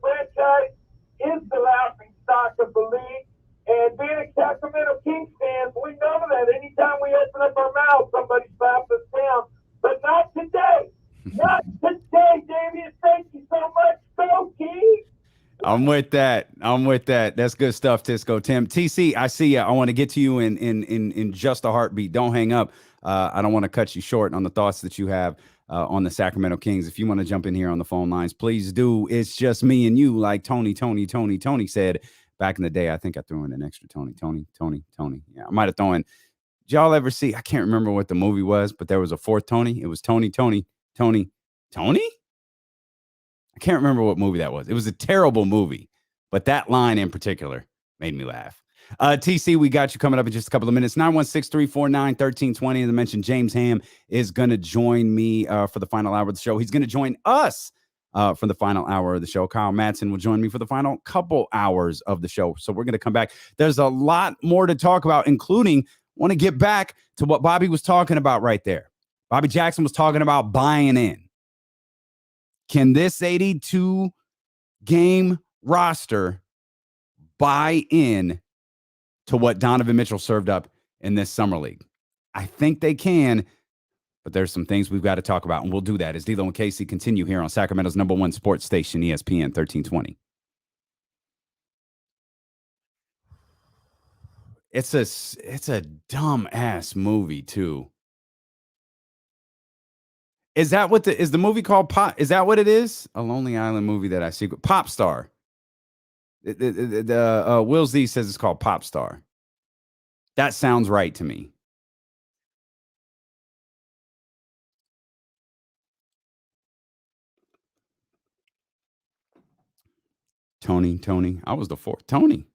D: franchise is the laughing stock of the league. And being a Sacramento Kings fans, we know that anytime we open up our mouth, somebody slaps us down. But not today. Not today, Davion. Thank you so much. Go Kings.
A: I'm with that. That's good stuff, Tisco Tim. TC, I see you. I want to get to you in just a heartbeat. Don't hang up. I don't want to cut you short on the thoughts that you have. on the Sacramento Kings. If you want to jump in here on the phone lines, please do. It's just me and you, like Tony said back in the day. I think I threw in an extra Tony. Yeah, I might have thrown. Did y'all ever see? I can't remember what the movie was, but there was a fourth Tony. It was Tony. I can't remember what movie that was. It was a terrible movie, but that line in particular made me laugh. TC, we got you coming up in just a couple of minutes. 916-349-1320. As I mentioned, James Ham is going to join me for the final hour of the show. He's going to join us for the final hour of the show. Kyle Madsen will join me for the final couple hours of the show. So we're going to come back. There's a lot more to talk about, including want to get back to what Bobby was talking about right there. Bobby Jackson was talking about buying in. Can this 82-game roster buy in to what Donovan Mitchell served up in this summer league? I think they can, but there's some things we've got to talk about, and we'll do that as D'Lo and Casey continue here on Sacramento's #1 sports station, ESPN 1320. It's a dumb ass movie too. Is that what is the movie called Pop? Is that what it is? A Lonely Island movie that I see. Pop Star. Will Z says it's called Pop Star. That sounds right to me. Tony. I was the fourth. Tony.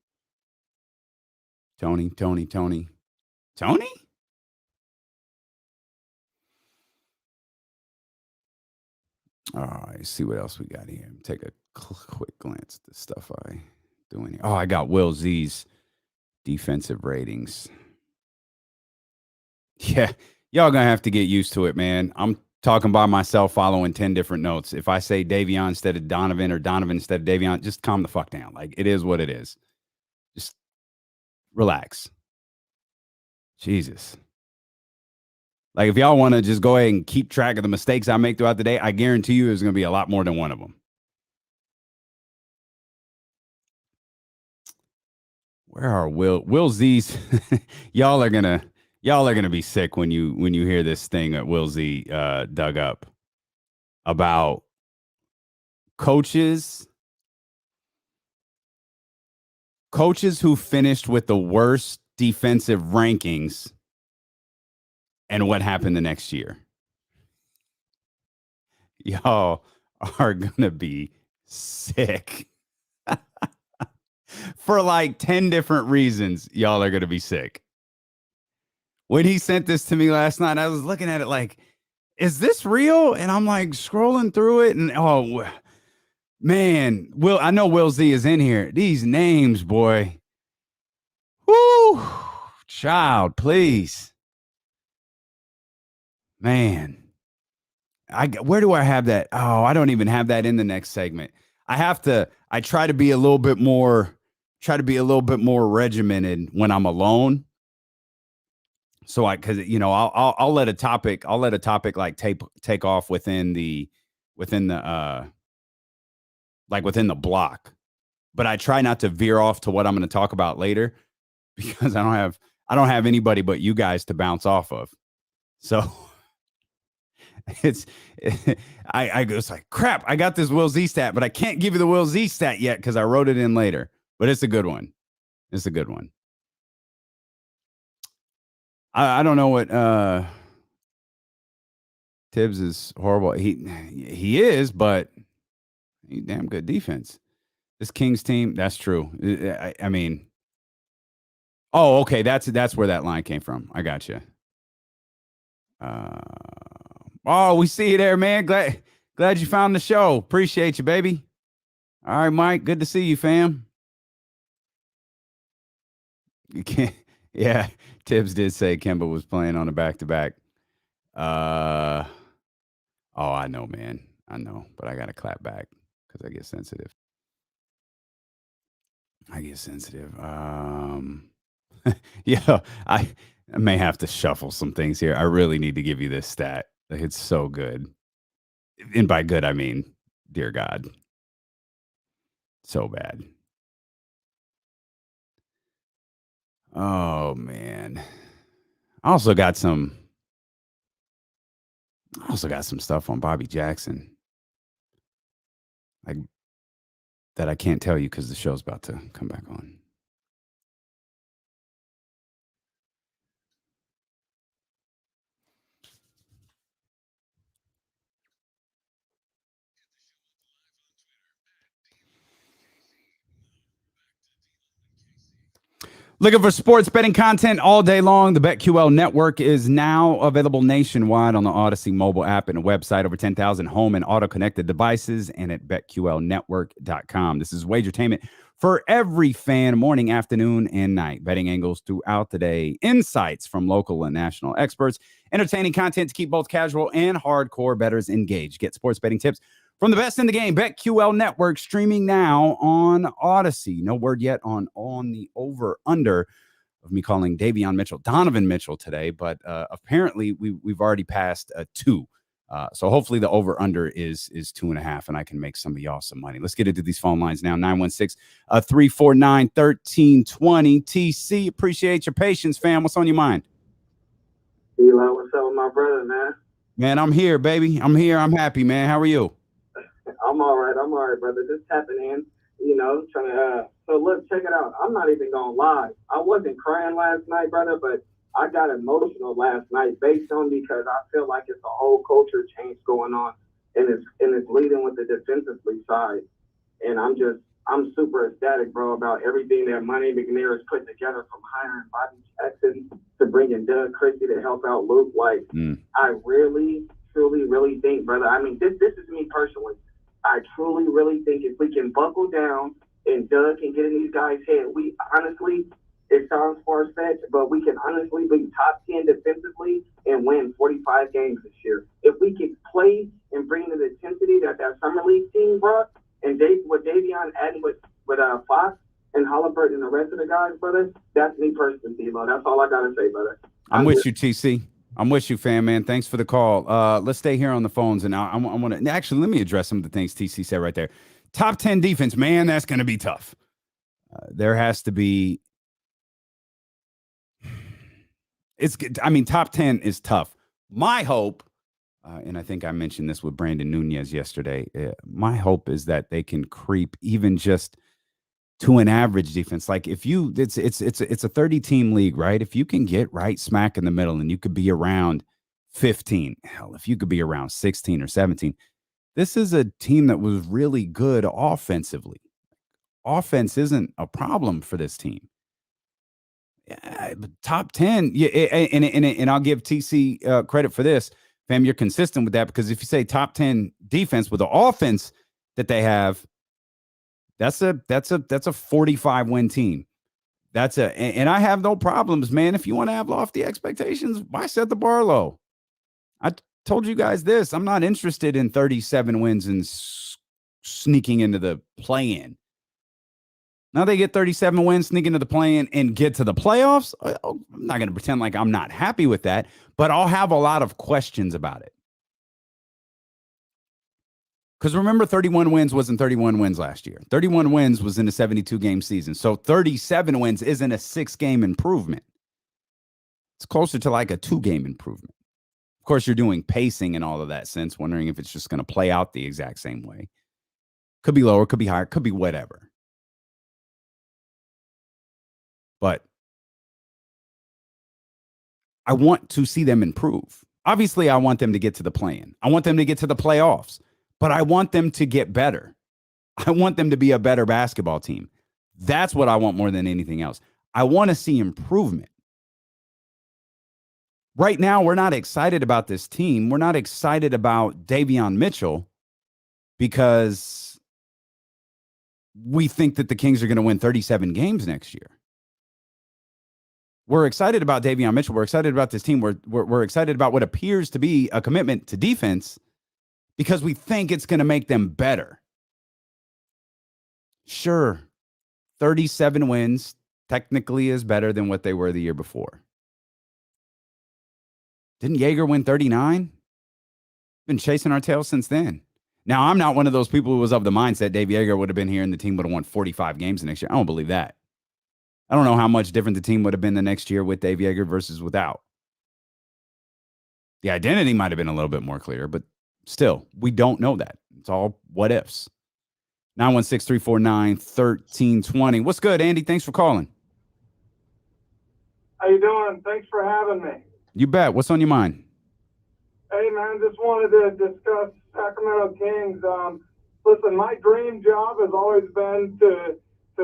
A: All right, see what else we got here. Take a quick glance at the stuff I doing here. Oh, I got Will Z's defensive ratings. Yeah, y'all gonna have to get used to it, man. I'm talking by myself, following 10 different notes. If I say Daveon instead of Donovan or Donovan instead of Daveon, just calm the fuck down. Like, it is what it is. Just relax. Jesus. Like, if y'all want to just go ahead and keep track of the mistakes I make throughout the day, I guarantee you there's going to be a lot more than one of them. Where are Will Z's? y'all are gonna be sick when you hear this thing that Will Z dug up about coaches who finished with the worst defensive rankings and what happened the next year. Y'all are gonna be sick. For like 10 different reasons, y'all are going to be sick. When he sent this to me last night, I was looking at it like, is this real? And I'm like scrolling through it, and oh, man, I know Will Z is in here. These names, boy. Woo! Child, please. Man. Where do I have that? Oh, I don't even have that in the next segment. I try to be a little bit more regimented when I'm alone. So cause I'll let a topic like take off within the block, but I try not to veer off to what I'm going to talk about later, because I don't have anybody but you guys to bounce off of. So it's like, crap, I got this Will Z stat, but I can't give you the Will Z stat yet because I wrote it in later. But it's a good one. I don't know what Tibbs is horrible. He is, but he's damn good defense. This Kings team, that's true. I mean, oh, okay, that's where that line came from. I got you. Oh, we see you there, man. Glad you found the show. Appreciate you, baby. All right, Mike. Good to see you, fam. You can't. Yeah, Tibbs did say Kemba was playing on a back-to-back. Oh, I know, man. I know, but I gotta clap back because I get sensitive. Yeah, I may have to shuffle some things here. I really need to give you this stat. It's so good. And by good, I mean, dear God. So bad. Oh, man. I also got some I also got some stuff on Bobby Jackson that I can't tell you because the show's about to come back on. Looking for sports betting content all day long? The BetQL network is now available nationwide on the Odyssey mobile app and a website, over 10,000 home and auto-connected devices, and at BetQLnetwork.com. This is Wagertainment for every fan, morning, afternoon, and night. Betting angles throughout the day, insights from local and national experts, entertaining content to keep both casual and hardcore bettors engaged. Get sports betting tips from the best in the game. BetQL Network streaming now on Odyssey. No word yet on the over-under of me calling Daveon Mitchell Donovan Mitchell today, but apparently we've already passed 2. So hopefully the over-under is 2.5, and I can make some of y'all some money. Let's get into these phone lines now. 916-349-1320. TC, appreciate your patience, fam. What's on your mind?
E: Eli, what's up with my brother, man?
A: Man, I'm here, baby. I'm here. I'm happy, man. How are you?
E: I'm all right, brother. Just tapping in, trying to, so look, check it out. I'm not even going to lie. I wasn't crying last night, brother, but I got emotional last night based on because I feel like it's a whole culture change going on, and it's leading with the defensively side. And I'm super ecstatic, bro, about everything that Money McNair has put together, from hiring Bobby Jackson to bringing Doug Christie to help out Luke. Like, I really, truly, really think, brother, I mean, this is me personally. I truly, really think if we can buckle down and Doug can get in these guys' head, we honestly, it sounds far-fetched, but we can honestly be top 10 defensively and win 45 games this year. If we can play and bring the intensity that Summer League team brought, and what Daveon adding with Fox and Halliburton and the rest of the guys, brother, that's me personally, D-Lo. That's all I got to say, brother.
A: I'm with you, TC. I'm with you, fam, man. Thanks for the call. Let's stay here on the phones, and I want to actually let me address some of the things TC said right there. Top 10 defense, man, that's going to be tough. There has to be. Top 10 is tough. My hope, and I think I mentioned this with Brandon Nunez yesterday. My hope is that they can creep even just to an average defense. Like if you, it's a 30-team league, right? If you can get right smack in the middle and you could be around 15, hell, if you could be around 16 or 17, this is a team that was really good offensively. Offense isn't a problem for this team. Yeah, top 10, yeah, and I'll give TC credit for this, fam. You're consistent with that, because if you say top 10 defense with the offense that they have, that's a 45 win team. And I have no problems, man. If you want to have lofty expectations, why set the bar low? I told you guys this. I'm not interested in 37 wins and sneaking into the play-in. Now they get 37 wins, sneak into the play-in, and get to the playoffs. I'm not going to pretend like I'm not happy with that, but I'll have a lot of questions about it. Because remember, 31 wins wasn't 31 wins last year. 31 wins was in a 72-game season. So 37 wins isn't a 6-game improvement. It's closer to like a 2-game improvement. Of course, you're doing pacing and all of that sense, wondering if it's just going to play out the exact same way. Could be lower, could be higher, could be whatever. But I want to see them improve. Obviously, I want them to get to the play-in. I want them to get to the playoffs. But I want them to get better. I want them to be a better basketball team. That's what I want more than anything else. I want to see improvement. Right now, we're not excited about this team. We're not excited about Davion Mitchell because we think that the Kings are going to win 37 games next year. We're excited about Davion Mitchell. We're excited about this team. We're excited about what appears to be a commitment to defense, because we think it's going to make them better. Sure, 37 wins technically is better than what they were the year before. Didn't Jaeger win 39? Been chasing our tails since then. Now, I'm not one of those people who was of the mindset Dave Jaeger would have been here and the team would have won 45 games the next year. I don't believe that. I don't know how much different the team would have been the next year with Dave Jaeger versus without. The identity might have been a little bit more clear, but still, we don't know that. It's all what ifs. 916-349-1320. What's good, Andy? Thanks for calling.
F: How you doing? Thanks for having me.
A: You bet. What's on your mind?
F: Hey, man, just wanted to discuss Sacramento Kings. Listen, my dream job has always been to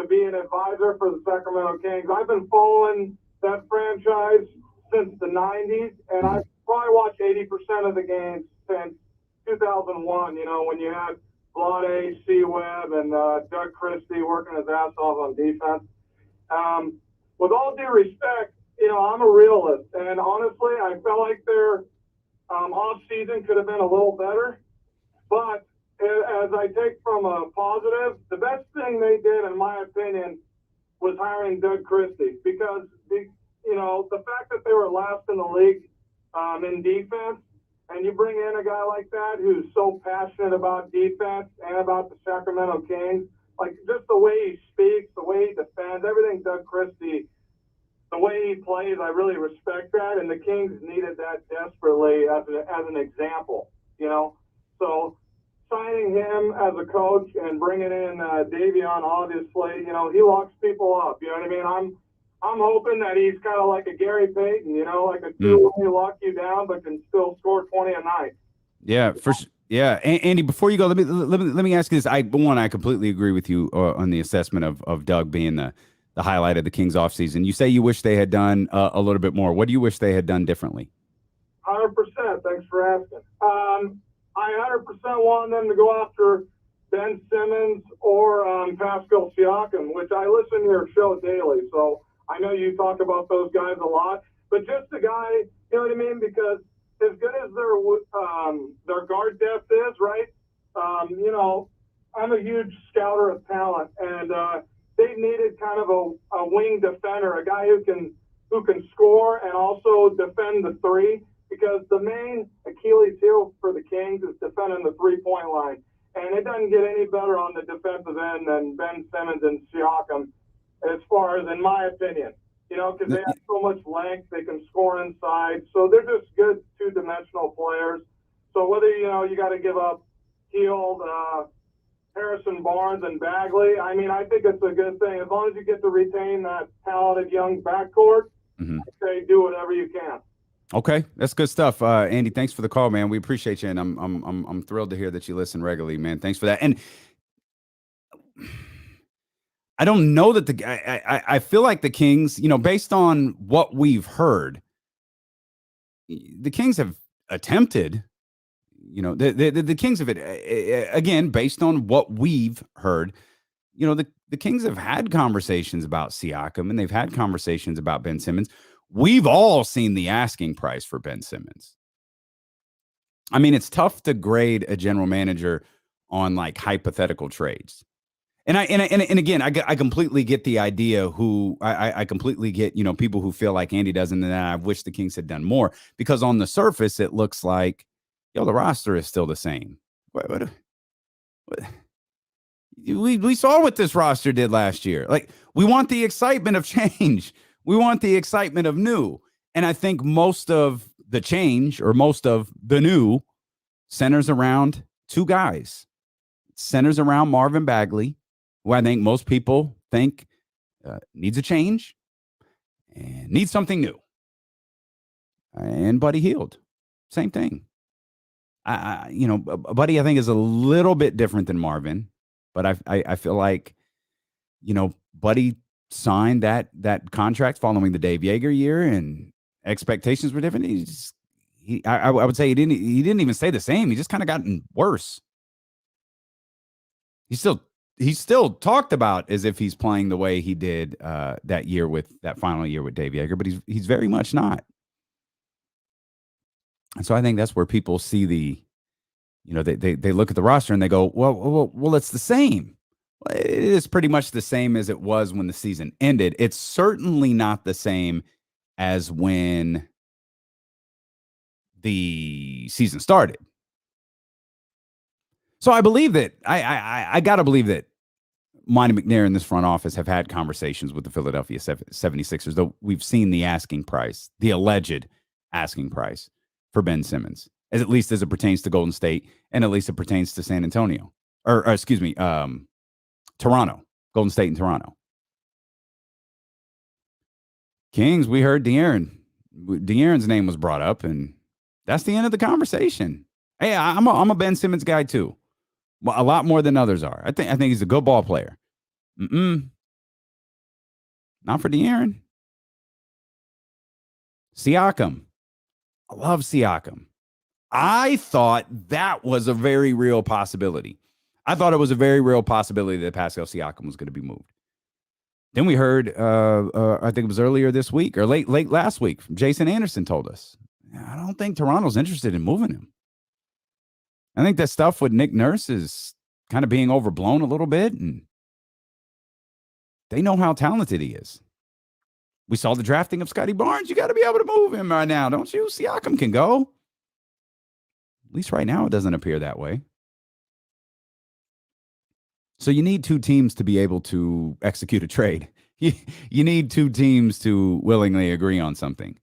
F: be an advisor for the Sacramento Kings. I've been following that franchise since the 90s, and I've probably watched 80% of the games since 2001, when you had Vlade, C-Webb, and Doug Christie working his ass off on defense. With all due respect, I'm a realist, and honestly, I felt like their off-season could have been a little better. But as I take from a positive, the best thing they did, in my opinion, was hiring Doug Christie, because the fact that they were last in the league in defense, and you bring in a guy like that who's so passionate about defense and about the Sacramento Kings, like just the way he speaks, the way he defends, everything Doug Christie, the way he plays, I really respect that, and the Kings needed that desperately as an example, So signing him as a coach and bringing in Daveon, obviously, he locks people up. You know what I mean? I'm hoping that he's kind of like a Gary Payton, like a two-way lock you down, but can still score 20 a night.
A: Yeah, Andy, before you go, let me ask you this. I completely agree with you on the assessment of Doug being the highlight of the Kings offseason. You say you wish they had done a little bit more. What do you wish they had done differently?
F: 100%. Thanks for asking. I 100% want them to go after Ben Simmons or Pascal Siakam, which I listen to your show daily, so I know you talk about those guys a lot. But just a guy, you know what I mean? Because as good as their guard depth is, right? I'm a huge scouter of talent, and they needed kind of a wing defender, a guy who can score and also defend the three, because the main Achilles heel for the Kings is defending the three-point line. And it doesn't get any better on the defensive end than Ben Simmons and Siakam, as far as, in my opinion, because they have so much length, they can score inside. So they're just good two-dimensional players. So whether, you got to give up Hield, Harrison Barnes, and Bagley, I mean, I think it's a good thing. As long as you get to retain that talented young backcourt, I say do whatever you can.
A: Okay, that's good stuff, Andy. Thanks for the call, man. We appreciate you, and I'm thrilled to hear that you listen regularly, man. Thanks for that. And I don't know that I feel like the Kings, based on what we've heard, the Kings have attempted. The Kings have, again, based on what we've heard, the Kings have had conversations about Siakam, and they've had conversations about Ben Simmons. We've all seen the asking price for Ben Simmons. I mean, it's tough to grade a general manager on like hypothetical trades. And again, I completely get the idea I completely get, people who feel like Andy doesn't, and I wish the Kings had done more, because on the surface, it looks like, the roster is still the same. What? We saw what this roster did last year. Like, we want the excitement of change. We want the excitement of new. And I think most of the change, or most of the new, centers around two guys. Centers around Marvin Bagley, who I think most people think needs a change and needs something new. And Buddy Hield, same thing. Buddy, I think, is a little bit different than Marvin, but I feel like, Buddy signed that contract following the Dave Yeager year, and expectations were different. I would say he didn't even stay the same. He just kind of gotten worse. He's still talked about as if he's playing the way he did that final year with Dave Yeager, but he's very much not. And so I think that's where people see they look at the roster and they go, well, it's the same. It is pretty much the same as it was when the season ended. It's certainly not the same as when the season started. So I believe that I got to believe that Monty McNair and this front office have had conversations with the Philadelphia 76ers, though we've seen the asking price, the alleged asking price. for Ben Simmons, at least as it pertains to Golden State, and at least it pertains to San Antonio, or excuse me, Toronto, Golden State and Toronto. Kings, we heard De'Aaron. De'Aaron's name was brought up, and that's the end of the conversation. Hey, I'm a Ben Simmons guy too, a lot more than others are. I think he's a good ball player. Not for De'Aaron. Siakam. I love Siakam. I thought that was a very real possibility. I thought it was a very real possibility that Pascal Siakam was going to be moved. Then we heard, I think it was earlier this week or late last week, from Jason Anderson told us, I don't think Toronto's interested in moving him. I think that stuff with Nick Nurse is kind of being overblown a little bit, and they know how talented he is. We saw the drafting of Scotty Barnes. You got to be able to move him right now, don't you? Siakam can go. At least right now, it doesn't appear that way. So you need two teams to be able to execute a trade. You need two teams to willingly agree on something.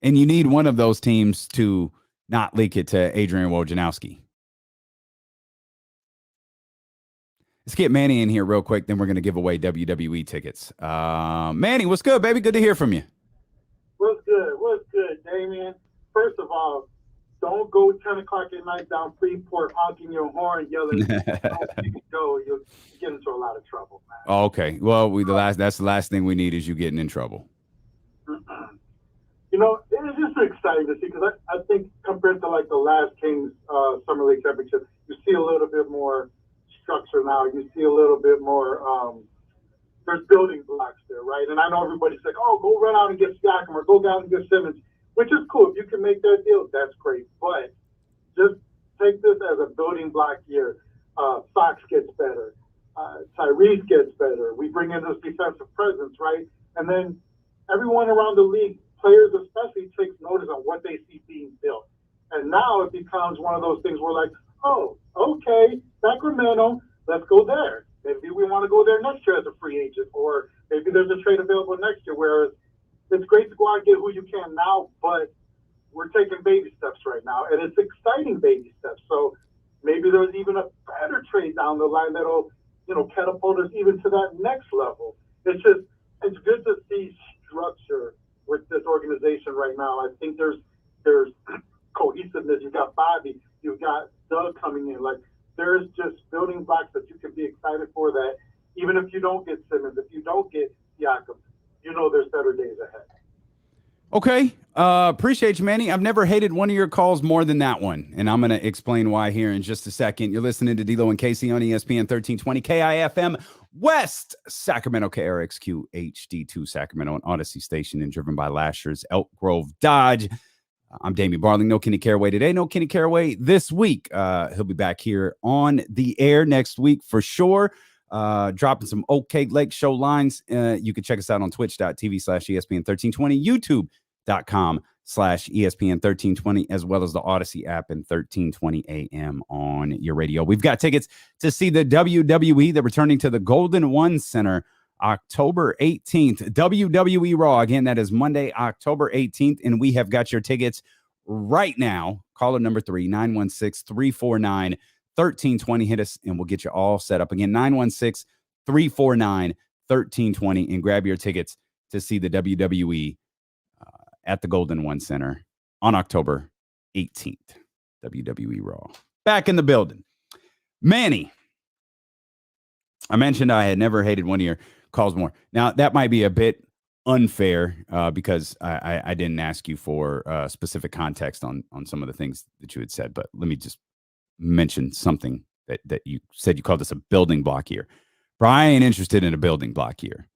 A: And you need one of those teams to not leak it to Adrian Wojnarowski. Let's get Manny in here real quick. Then we're going to give away WWE tickets. Manny, what's good, baby? Good to hear from you.
F: What's good, Damien? First of all, don't go 10 o'clock at night down Freeport honking your horn, yelling, don't go. You'll get into a lot of trouble, man.
A: Oh, okay. Well, that's the last thing we need is you getting in trouble.
F: You know, it's just exciting to see because I think compared to like the last Kings Summer League Championship, you see a little bit more structure now. You see a little bit more, there's building blocks there, right? And I know everybody's like, oh, go run out and get Siakam or go down and get Simmons, which is cool. If you can make that deal, that's great. But just take this as a building block year. Fox gets better. Tyrese gets better. We bring in this defensive presence, right? And then everyone around the league, players especially, takes notice on what they see being built. And now it becomes one of those things where like, oh, okay, Sacramento, let's go there. Maybe we want to go there next year as a free agent, or maybe there's a trade available next year, whereas it's great to go out and get who you can now, but we're taking baby steps right now, and it's exciting baby steps. So maybe there's even a better trade down the line that'll, catapult us even to that next level. It's good to see structure with this organization right now. I think there's cohesiveness. You've got Bobby, you've got Doug coming in. Like, there's just building blocks that you can be excited for, that even if you don't get Simmons, if you don't get Siakam, there's better days ahead.
A: Okay. Appreciate you, Manny. I've never hated one of your calls more than that one, and I'm going to explain why here in just a second. You're listening to D-Lo and Casey on ESPN 1320 KIFM West Sacramento, KRXQ HD2 Sacramento, an Odyssey station, and driven by Lashers, Elk Grove Dodge. I'm Dameon Barling. No Kenny Caraway today. No Kenny Caraway this week. He'll be back here on the air next week for sure. Dropping some OK Lake Show lines. You can check us out on twitch.tv/ESPN1320, youtube.com/ESPN1320, as well as the Odyssey app and 1320 AM on your radio. We've got tickets to see the WWE. They're returning to the Golden One Center October 18th. WWE Raw. Again, that is Monday, October 18th. And we have got your tickets right now. Caller number 3-916-349-1320. Hit us and we'll get you all set up. Again, 916-349-1320, and grab your tickets to see the WWE at the Golden One Center on October 18th. WWE Raw. Back in the building. Manny, I mentioned I had never hated one of your calls more. Now, that might be a bit unfair because I didn't ask you for specific context on some of the things that you had said, but let me just mention something that you said. You called this a building block year. Bro, I ain't interested in a building block year.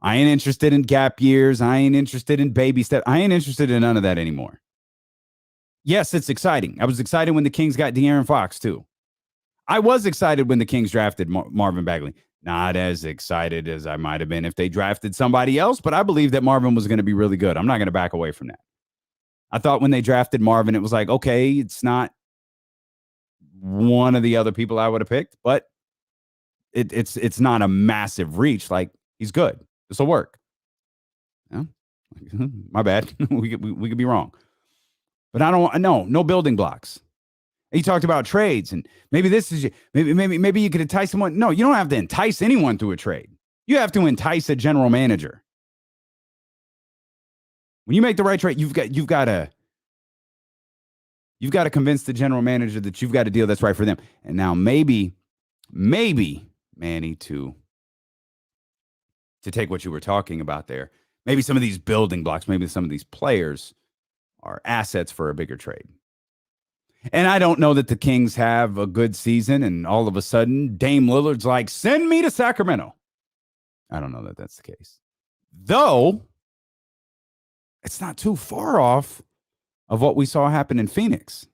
A: I ain't interested in gap years. I ain't interested in baby steps. I ain't interested in none of that anymore. Yes, it's exciting. I was excited when the Kings got De'Aaron Fox too. I was excited when the Kings drafted Marvin Bagley. Not as excited as I might have been if they drafted somebody else, but I believe that Marvin was going to be really good. I'm not going to back away from that. I thought when they drafted Marvin, it was like, okay, it's not one of the other people I would have picked, but it's not a massive reach. Like, he's good. This will work. Yeah? My bad. we could be wrong. But I don't know. No building blocks. He talked about trades, and maybe this is maybe you could entice someone. No, you don't have to entice anyone through a trade. You have to entice a general manager. When you make the right trade, you've got to convince the general manager that you've got a deal that's right for them. And now maybe Manny to take what you were talking about there. Maybe some of these building blocks, maybe some of these players are assets for a bigger trade. And I don't know that the Kings have a good season and all of a sudden Dame Lillard's like, send me to Sacramento. I don't know that that's the case. Though, it's not too far off of what we saw happen in Phoenix.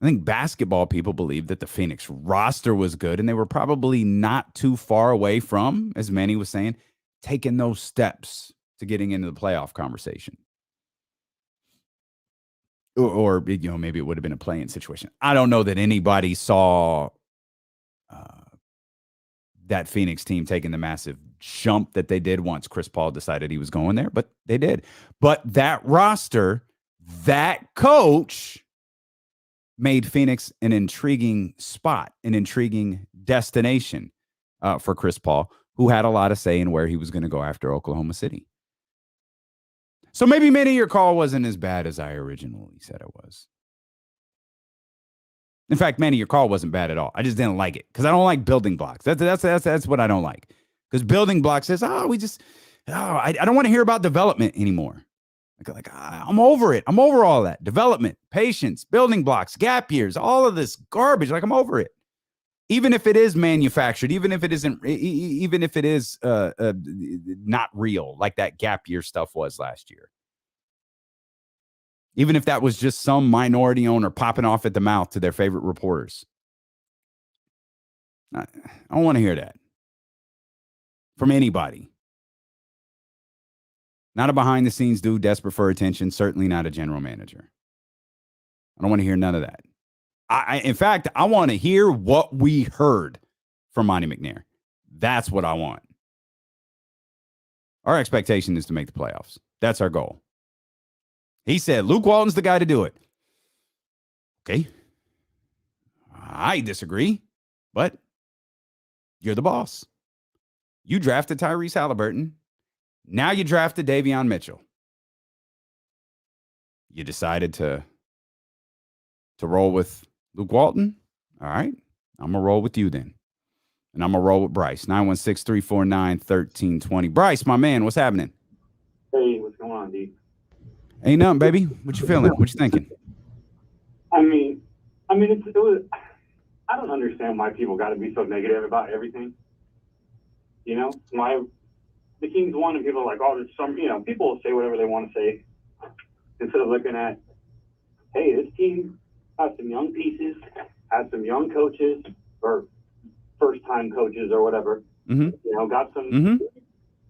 A: I think basketball people believe that the Phoenix roster was good, and they were probably not too far away from, as Manny was saying, taking those steps to getting into the playoff conversation. Or maybe it would have been a play-in situation. I don't know that anybody saw that Phoenix team taking the massive jump that they did once Chris Paul decided he was going there, but they did. But that roster, that coach made Phoenix an intriguing spot, an intriguing destination for Chris Paul, who had a lot of say in where he was going to go after Oklahoma City. So maybe your call wasn't as bad as I originally said it was. In fact, your call wasn't bad at all. I just didn't like it because I don't like building blocks. That's what I don't like. Because building blocks says, I don't want to hear about development anymore. I'm over it. I'm over all that. Development, patience, building blocks, gap years, all of this garbage. I'm over it. Even if it is manufactured, even if it isn't, even if it is not real, like that gap year stuff was last year. Even if that was just some minority owner popping off at the mouth to their favorite reporters. I don't want to hear that from anybody. Not a behind-the-scenes dude desperate for attention. Certainly not a general manager. I don't want to hear none of that. In fact, I want to hear what we heard from Monty McNair. That's what I want. Our expectation is to make the playoffs. That's our goal. He said Luke Walton's the guy to do it. Okay. I disagree, but you're the boss. You drafted Tyrese Halliburton. Now you drafted Davion Mitchell. You decided to roll with Luke Walton? All right. I'm going to roll with you then. And I'm going to roll with Bryce. 916-349-1320. Bryce, my man, what's happening?
E: Hey, what's going on, D?
A: Ain't nothing, baby. What you feeling? What you thinking?
E: I mean, it was. I don't understand why people got to be so negative about everything. You know, the Kings won, and people are like, "Oh, there's some." You know, people will say whatever they want to say instead of looking at, "Hey, this team has some young pieces, has some young coaches or first-time coaches or whatever.
A: Mm-hmm.
E: You know, got some.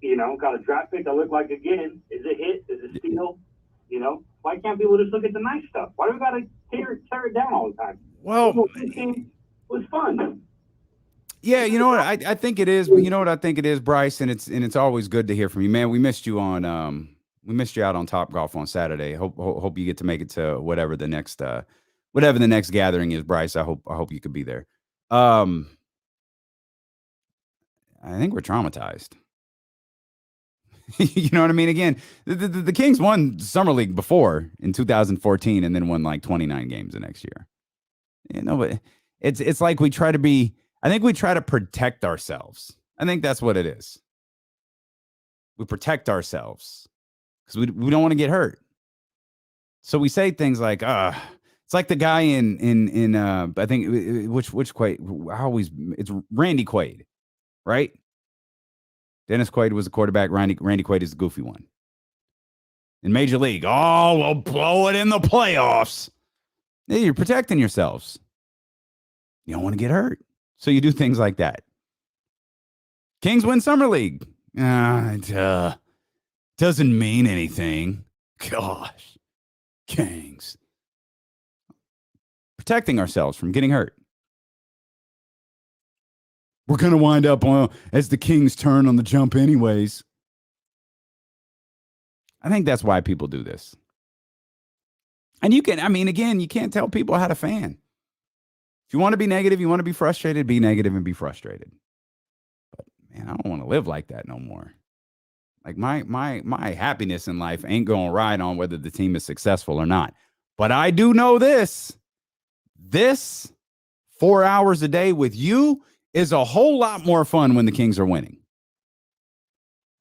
E: You know, got a draft pick that looked like again. Is it hit? Is it steal? You know, why can't people just look at the nice stuff? Why do we got to tear it down all the time?
A: Well,
E: this game was fun.
A: Yeah, you know what I think it is. You know what I think it is, Bryce, and it's always good to hear from you, man. We missed you out on Top Golf on Saturday. Hope you get to make it to whatever the next gathering is, Bryce. I hope you could be there. I think we're traumatized. You know what I mean? Again, the Kings won Summer League before in 2014 and then won like 29 games the next year. You know, but it's like we try to protect ourselves. I think that's what it is. We protect ourselves because we don't want to get hurt. So we say things like, it's like the guy in I think which Quaid, it's Randy Quaid, right? Dennis Quaid was the quarterback. Randy Quaid is the goofy one. In Major League, we'll blow it in the playoffs. Yeah, you're protecting yourselves. You don't want to get hurt. So you do things like that. Kings win Summer League. It doesn't mean anything. Gosh. Kings. Protecting ourselves from getting hurt. We're going to wind up as the Kings turn on the jump anyways. I think that's why people do this. And you can, I mean, again, you can't tell people how to fan. If you want to be negative, you want to be frustrated, be negative and be frustrated. But man, I don't want to live like that no more. Like my happiness in life ain't going to ride on whether the team is successful or not. But I do know this 4 hours a day with you is a whole lot more fun when the Kings are winning.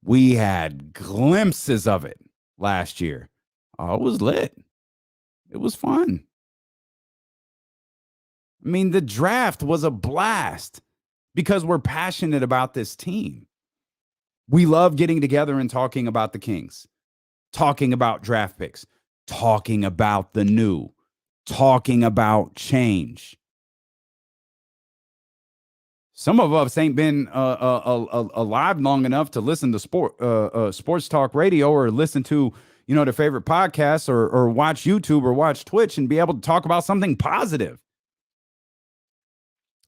A: We had glimpses of it last year. Oh, it was lit. It was fun. I mean, the draft was a blast because we're passionate about this team. We love getting together and talking about the Kings, talking about draft picks, talking about the new, talking about change. Some of us ain't been alive long enough to listen to sports talk radio or listen to, their favorite podcasts or watch YouTube or watch Twitch and be able to talk about something positive.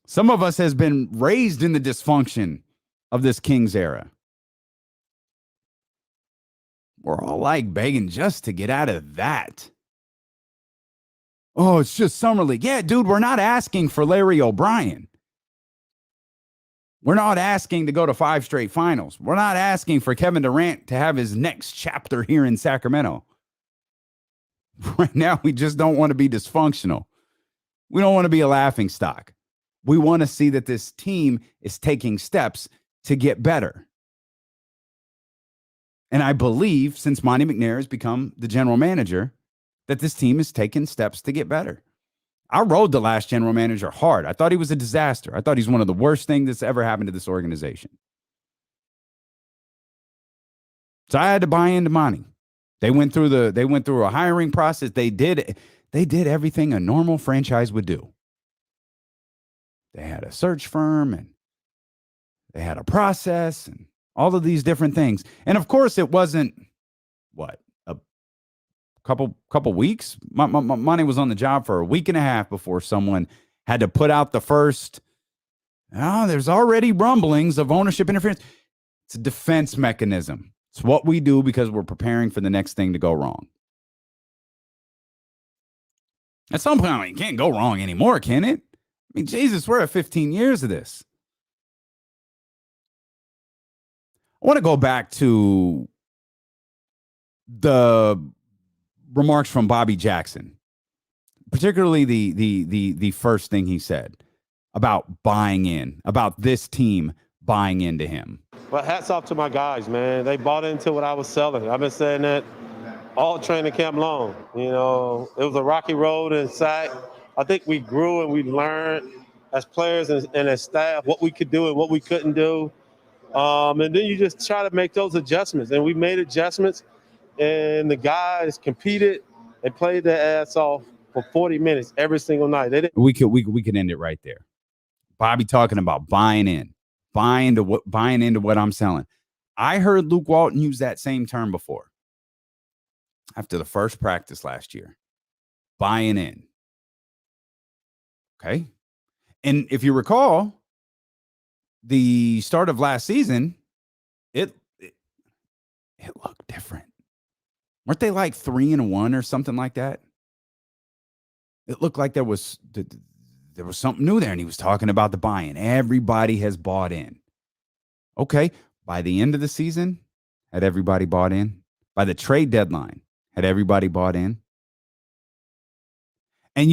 A: Some of us has been raised in the dysfunction of this Kings era. We're all like begging just to get out of that. Oh, it's just summer league. Yeah, dude, we're not asking for Larry O'Brien. We're not asking to go to 5 straight finals. We're not asking for Kevin Durant to have his next chapter here in Sacramento. Right now, we just don't want to be dysfunctional. We don't want to be a laughingstock. We want to see that this team is taking steps to get better. And I believe since Monty McNair has become the general manager, that this team is taking steps to get better. I rode the last general manager hard. I thought he was a disaster. I thought he's one of the worst things that's ever happened to this organization. So I had to buy into Monty. They went through a hiring process. They did everything a normal franchise would do. They had a search firm and they had a process and all of these different things. And of course it wasn't a couple weeks. Monty was on the job for a week and a half before someone had to put out the first. Oh, there's already rumblings of ownership interference. It's a defense mechanism. It's what we do because we're preparing for the next thing to go wrong. At some point, it can't go wrong anymore, can it? I mean, Jesus, we're at 15 years of this. I want to go back to the remarks from Bobby Jackson, particularly the first thing he said about buying in, about this team buying into him.
C: But hats off to my guys, man. They bought into what I was selling. I've been saying that all training camp long. It was a rocky road in SAC. I think we grew and we learned as players and as staff what we could do and what we couldn't do. And then you just try to make those adjustments. And we made adjustments, and the guys competed and played their ass off for 40 minutes every single night.
A: We could end it right there. Bobby talking about buying into what I'm selling. I heard Luke Walton use that same term before. After the first practice last year, buying in. Okay. And if you recall, the start of last season, it looked different. Weren't they like 3-1 or something like that? It looked like there was something new there, and he was talking about the buy-in. Everybody has bought in. Okay, by the end of the season, had everybody bought in? By the trade deadline, had everybody bought in? And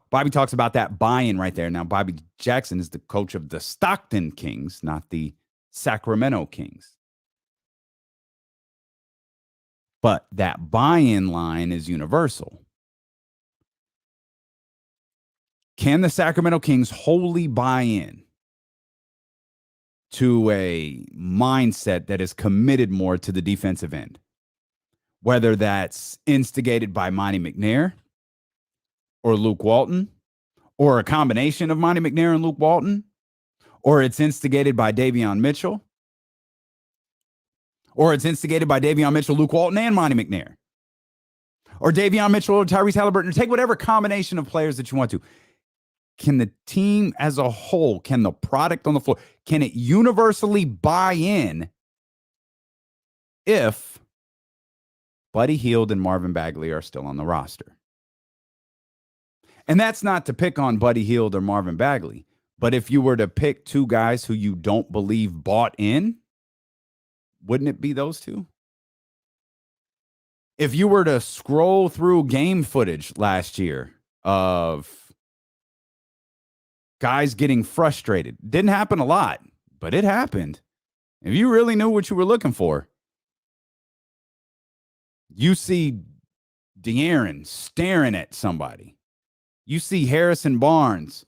A: Bobby talks about that buy-in right there. Now, Bobby Jackson is the coach of the Stockton Kings, not the Sacramento Kings. But that buy-in line is universal. Can the Sacramento Kings wholly buy in to a mindset that is committed more to the defensive end? Whether that's instigated by Monty McNair or Luke Walton, or a combination of Monty McNair and Luke Walton, or it's instigated by Davion Mitchell, or it's instigated by Davion Mitchell, Luke Walton, and Monty McNair, or Davion Mitchell or Tyrese Halliburton, or take whatever combination of players that you want to. Can the team as a whole, can the product on the floor, can it universally buy in if Buddy Hield and Marvin Bagley are still on the roster? And that's not to pick on Buddy Hield or Marvin Bagley. But if you were to pick two guys who you don't believe bought in, wouldn't it be those two? If you were to scroll through game footage last year of guys getting frustrated, didn't happen a lot, but it happened. If you really knew what you were looking for, you see De'Aaron staring at somebody. You see Harrison Barnes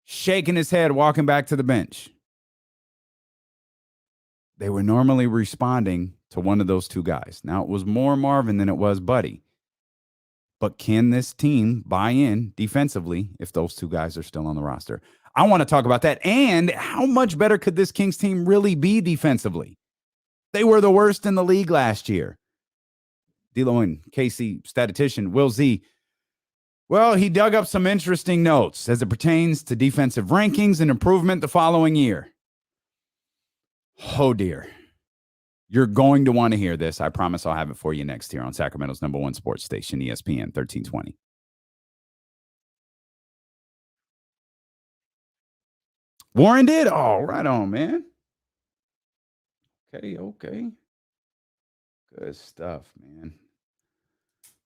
A: shaking his head, walking back to the bench. They were normally responding to one of those two guys. Now, it was more Marvin than it was Buddy. But can this team buy in defensively if those two guys are still on the roster? I want to talk about that. And how much better could this Kings team really be defensively? They were the worst in the league last year. D'Lo and KC statistician Will Z, well, he dug up some interesting notes as it pertains to defensive rankings and improvement the following year. Oh, dear. You're going to want to hear this. I promise I'll have it for you next here on Sacramento's #1 sports station, ESPN 1320. Warren did? Oh, right on, man. Okay. Good stuff, man.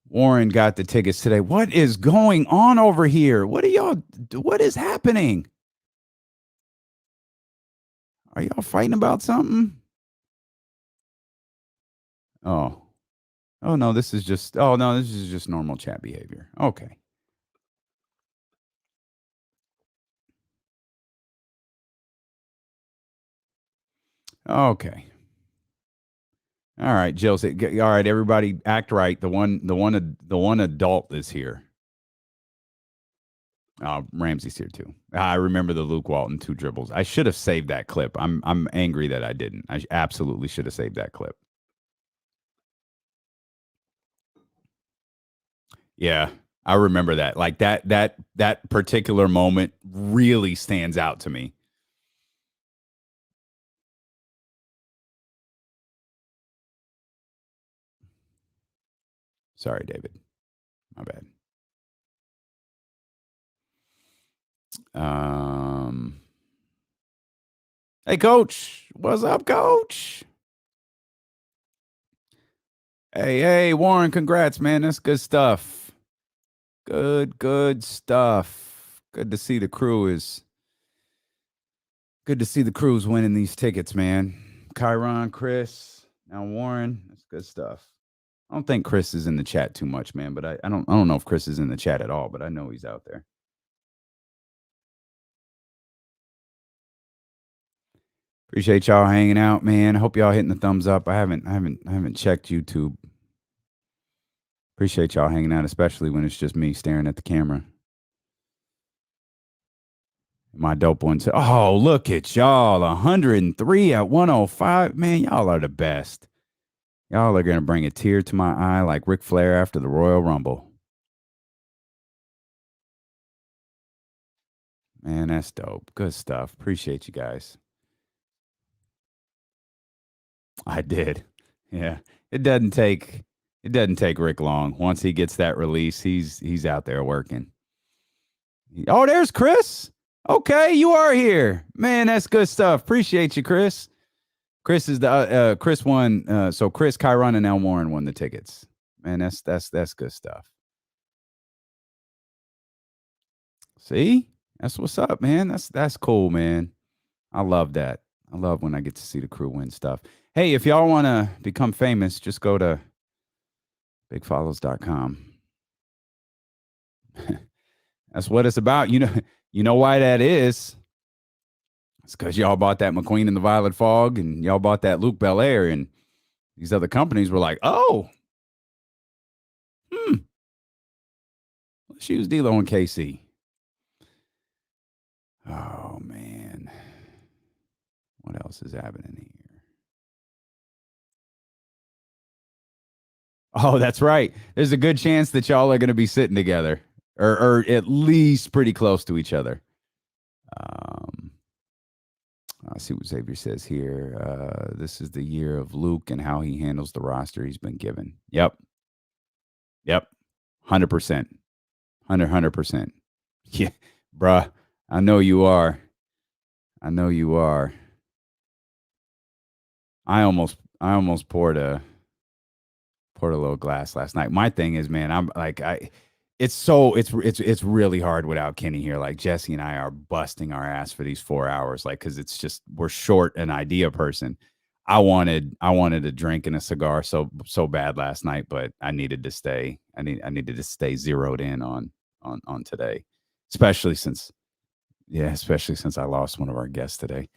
A: Warren got the tickets today. What is going on over here? What is happening? Are y'all fighting about something? Oh no, this is just normal chat behavior. Okay. Okay. All right, Jill. All right, everybody, act right. The one adult is here. Ramsey's here too. I remember the Luke Walton 2 dribbles. I should have saved that clip. I'm angry that I didn't. I absolutely should have saved that clip. Yeah, I remember that. Like that particular moment really stands out to me. Sorry, David. My bad. Hey, Coach. What's up, Coach? Hey, Warren, congrats, man. That's good stuff. Good stuff. Good to see the crew's winning these tickets, man. Kyron, Chris, now Warren. That's good stuff. I don't think Chris is in the chat too much, man, but I don't know if Chris is in the chat at all, but I know he's out there. Appreciate y'all hanging out, man. I hope y'all hitting the thumbs up. I haven't checked YouTube. Appreciate y'all hanging out, especially when it's just me staring at the camera. My dope one said, "Oh, look at y'all, 103 at 105. Man, y'all are the best. Y'all are gonna bring a tear to my eye like Ric Flair after the Royal Rumble." Man, that's dope. Good stuff. Appreciate you guys. I did. Yeah. It doesn't take Rick long. Once he gets that release, he's out there working. Oh, there's Chris. Okay, you are here. Man, that's good stuff. Appreciate you, Chris. Chris is the Chris won. So Chris, Kyron, and Al Warren won the tickets. Man, that's good stuff. See? That's what's up, man. That's cool, man. I love that. I love when I get to see the crew win stuff. Hey, if y'all want to become famous, just go to bigfollows.com. That's what it's about. You know why that is. It's because y'all bought that McQueen and the Violet Fog, and y'all bought that Luke Belair, and these other companies were like, oh, let's use D'Lo and KC. Oh, man. What else is happening here? Oh, that's right. There's a good chance that y'all are going to be sitting together, or at least pretty close to each other. I'll see what Xavier says here. This is the year of Luke and how he handles the roster he's been given. Yep. 100%. 100%. Yeah, bruh. I know you are. I know you are. I almost poured a little glass last night. My thing is, man, I'm like it's really hard without Kenny here. Like Jesse and I are busting our ass for these 4 hours, like because it's just we're short an idea person. I wanted a drink and a cigar so bad last night, but I needed to stay. I needed to stay zeroed in on today, especially since I lost one of our guests today.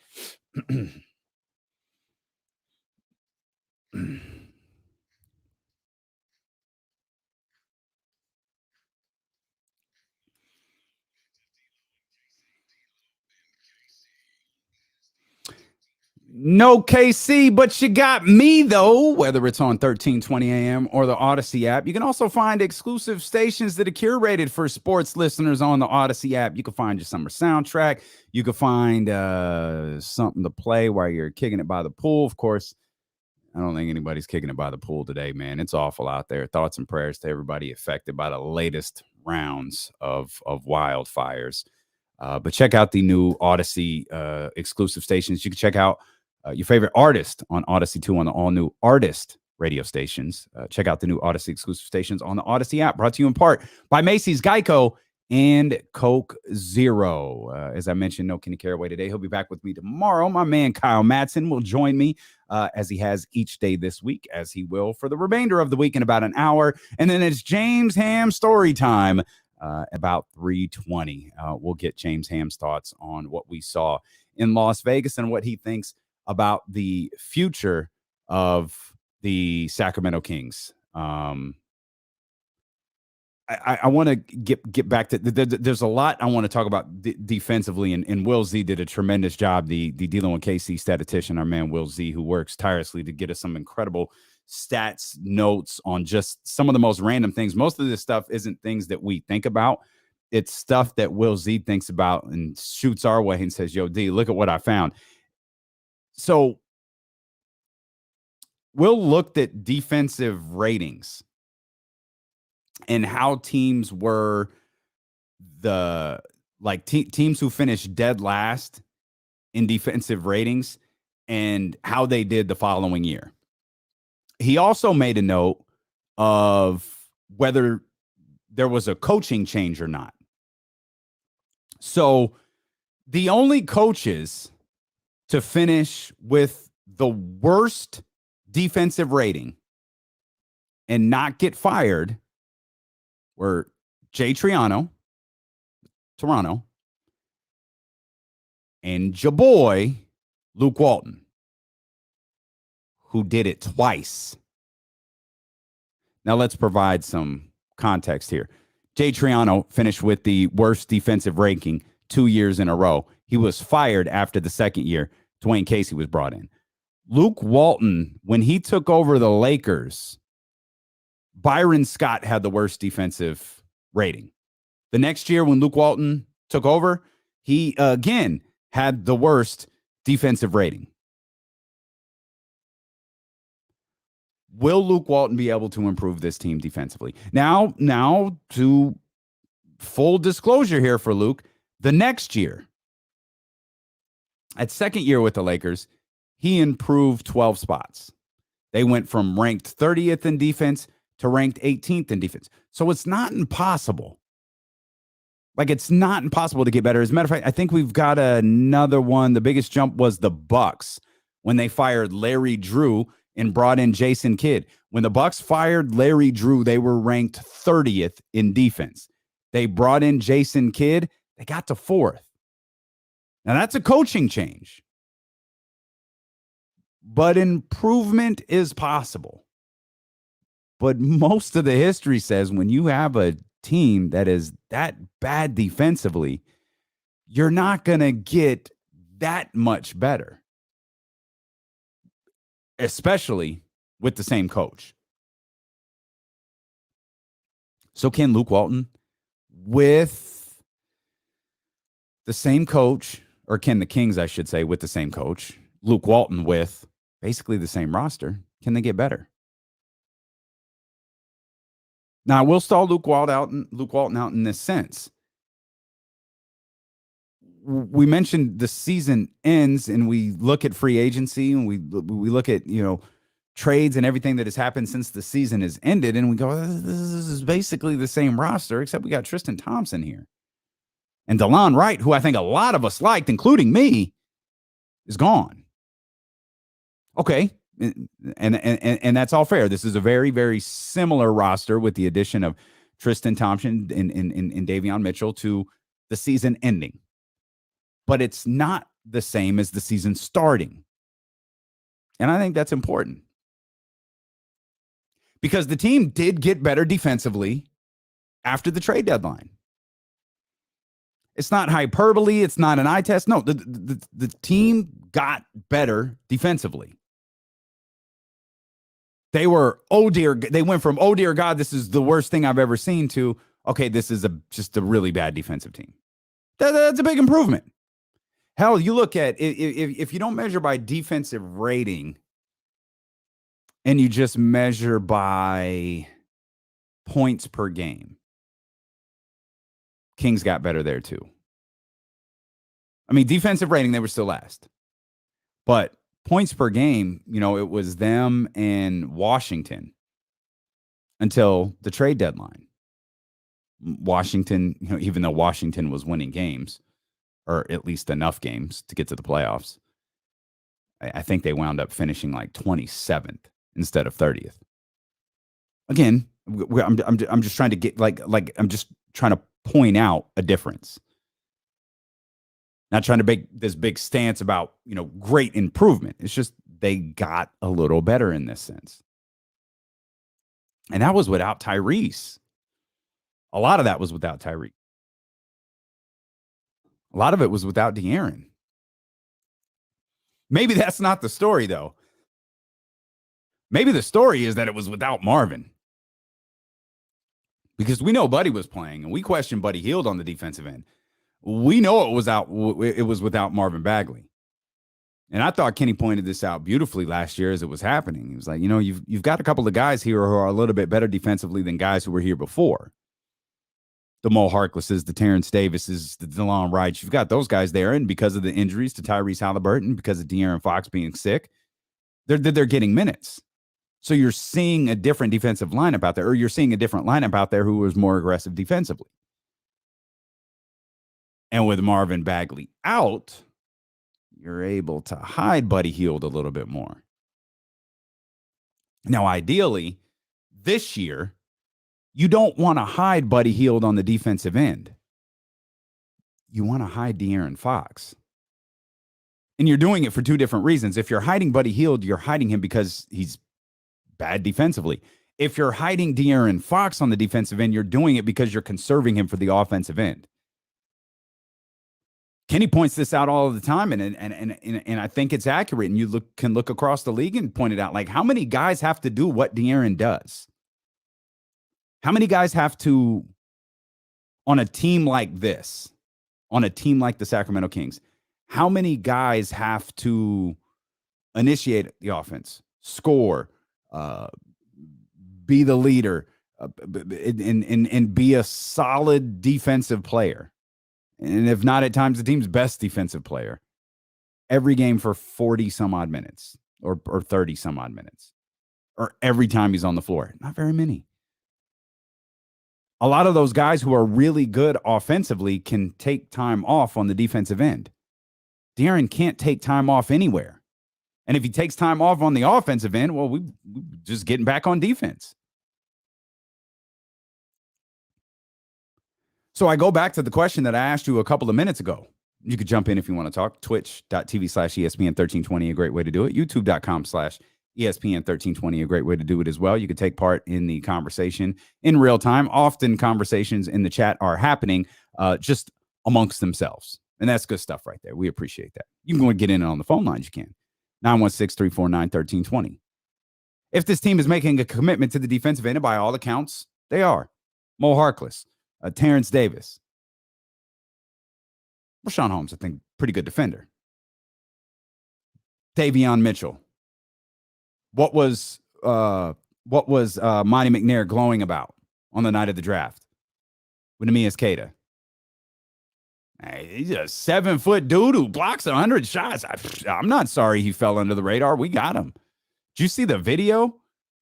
A: No KC, but you got me, though, whether it's on 1320 AM or the Odyssey app. You can also find exclusive stations that are curated for sports listeners on the Odyssey app. You can find your summer soundtrack. You can find something to play while you're kicking it by the pool. Of course, I don't think anybody's kicking it by the pool today, man. It's awful out there. Thoughts and prayers to everybody affected by the latest rounds of wildfires. But check out the new Odyssey exclusive stations. You can check out your favorite artist on Odyssey 2 on the all-new Artist radio stations. Check out the new Odyssey exclusive stations on the Odyssey app, brought to you in part by Macy's, Geico, and Coke Zero. As I mentioned, no Kenny Caraway today. He'll be back with me tomorrow. My man Kyle Madsen will join me as he has each day this week, as he will for the remainder of the week in about an hour. And then it's James Ham story time about 3:20. We'll get James Ham's thoughts on what we saw in Las Vegas and what he thinks about the future of the Sacramento Kings. I want to get back to there's a lot I want to talk about defensively, and Will Z did a tremendous job. The Dealing with KC statistician, our man Will Z, who works tirelessly to get us some incredible stats notes on just some of the most random things. Most of this stuff isn't things that we think about. It's stuff that Will Z thinks about and shoots our way and says, yo, D, look at what I found. So Will looked at defensive ratings and how teams were teams who finished dead last in defensive ratings and how they did the following year. He also made a note of whether there was a coaching change or not. So the only coaches to finish with the worst defensive rating and not get fired were Jay Triano, Toronto, and your boy, Luke Walton, who did it twice. Now let's provide some context here. Jay Triano finished with the worst defensive ranking 2 years in a row. He was fired after the second year. Dwayne Casey was brought in. Luke Walton, when he took over the Lakers, Byron Scott had the worst defensive rating. The next year when Luke Walton took over, he again had the worst defensive rating. Will Luke Walton be able to improve this team defensively? Now, to full disclosure here for Luke, the next year, at second year with the Lakers, he improved 12 spots. They went from ranked 30th in defense to ranked 18th in defense. So it's not impossible. Like, it's not impossible to get better. As a matter of fact, I think we've got another one. The biggest jump was the Bucks when they fired Larry Drew and brought in Jason Kidd. When the Bucks fired Larry Drew, they were ranked 30th in defense. They brought in Jason Kidd. They got to 4th. Now, that's a coaching change. But improvement is possible. But most of the history says when you have a team that is that bad defensively, you're not going to get that much better, especially with the same coach. So can Luke Walton, with the same coach, or can the Kings, I should say, with the same coach, Luke Walton with basically the same roster, can they get better? Now, I will stall Luke Walton out in this sense. we mentioned the season ends and we look at free agency and we look at, trades and everything that has happened since the season has ended. And we go, this is basically the same roster, except we got Tristan Thompson here. And DeLon Wright, who I think a lot of us liked, including me, is gone. Okay. And that's all fair. This is a very, very similar roster with the addition of Tristan Thompson and Davion Mitchell to the season ending. But it's not the same as the season starting. And I think that's important. Because the team did get better defensively after the trade deadline. It's not hyperbole. It's not an eye test. No, the team got better defensively. They were, oh dear, they went from, oh dear God, this is the worst thing I've ever seen to, okay, this is just a really bad defensive team. That's a big improvement. Hell, you look at, if you don't measure by defensive rating and you just measure by points per game, Kings got better there too. I mean, defensive rating, they were still last. But points per game, it was them and Washington until the trade deadline. Washington, even though Washington was winning games, or at least enough games to get to the playoffs, I think they wound up finishing like 27th instead of 30th. Again, I'm just trying to get I'm just trying to point out a difference. Not trying to make this big stance about, great improvement. It's just they got a little better in this sense. And that was without Tyrese. A lot of that was without Tyrese. A lot of it was without De'Aaron. Maybe that's not the story, though. Maybe the story is that it was without Marvin. Because we know Buddy was playing, and we questioned Buddy Hield on the defensive end. We know it was without Marvin Bagley. And I thought Kenny pointed this out beautifully last year as it was happening. He was like, you've got a couple of guys here who are a little bit better defensively than guys who were here before. The Mo Harklesses, the Terrence Davises, the DeLon Wrights. You've got those guys there, and because of the injuries to Tyrese Halliburton, because of De'Aaron Fox being sick, they're getting minutes. So you're seeing a different defensive lineup out there, or you're seeing a different lineup out there who was more aggressive defensively. And with Marvin Bagley out, you're able to hide Buddy Hield a little bit more. Now, ideally, this year, you don't want to hide Buddy Hield on the defensive end. You want to hide De'Aaron Fox. And you're doing it for two different reasons. If you're hiding Buddy Hield, you're hiding him because he's bad defensively. If you're hiding De'Aaron Fox on the defensive end, you're doing it because you're conserving him for the offensive end. Kenny points this out all the time, and I think it's accurate. And you can look across the league and point it out. Like, how many guys have to do what De'Aaron does? How many guys have to, on a team like this, on a team like the Sacramento Kings, how many guys have to initiate the offense, score, be the leader, and be a solid defensive player? And if not, at times, the team's best defensive player every game for 40 some odd minutes or 30 some odd minutes, or every time he's on the floor. Not very many. A lot of those guys who are really good offensively can take time off on the defensive end. De'Aaron can't take time off anywhere. And if he takes time off on the offensive end, well, we just getting back on defense. So I go back to the question that I asked you a couple of minutes ago. You could jump in if you want to talk. Twitch.tv/ESPN1320, a great way to do it. YouTube.com/ESPN1320, a great way to do it as well. You could take part in the conversation in real time. Often conversations in the chat are happening just amongst themselves. And that's good stuff right there. We appreciate that. You can go and get in on the phone lines. You can. 916-349-1320. If this team is making a commitment to the defensive end, by all accounts, they are. Mo Harkless, Terrence Davis. Rashawn Holmes, I think, pretty good defender. Daveon Mitchell. What was Monty McNair glowing about on the night of the draft? With Nehemias Queta. Hey, he's a 7-foot dude who blocks 100 shots. I'm not sorry he fell under the radar. We got him. Did you see the video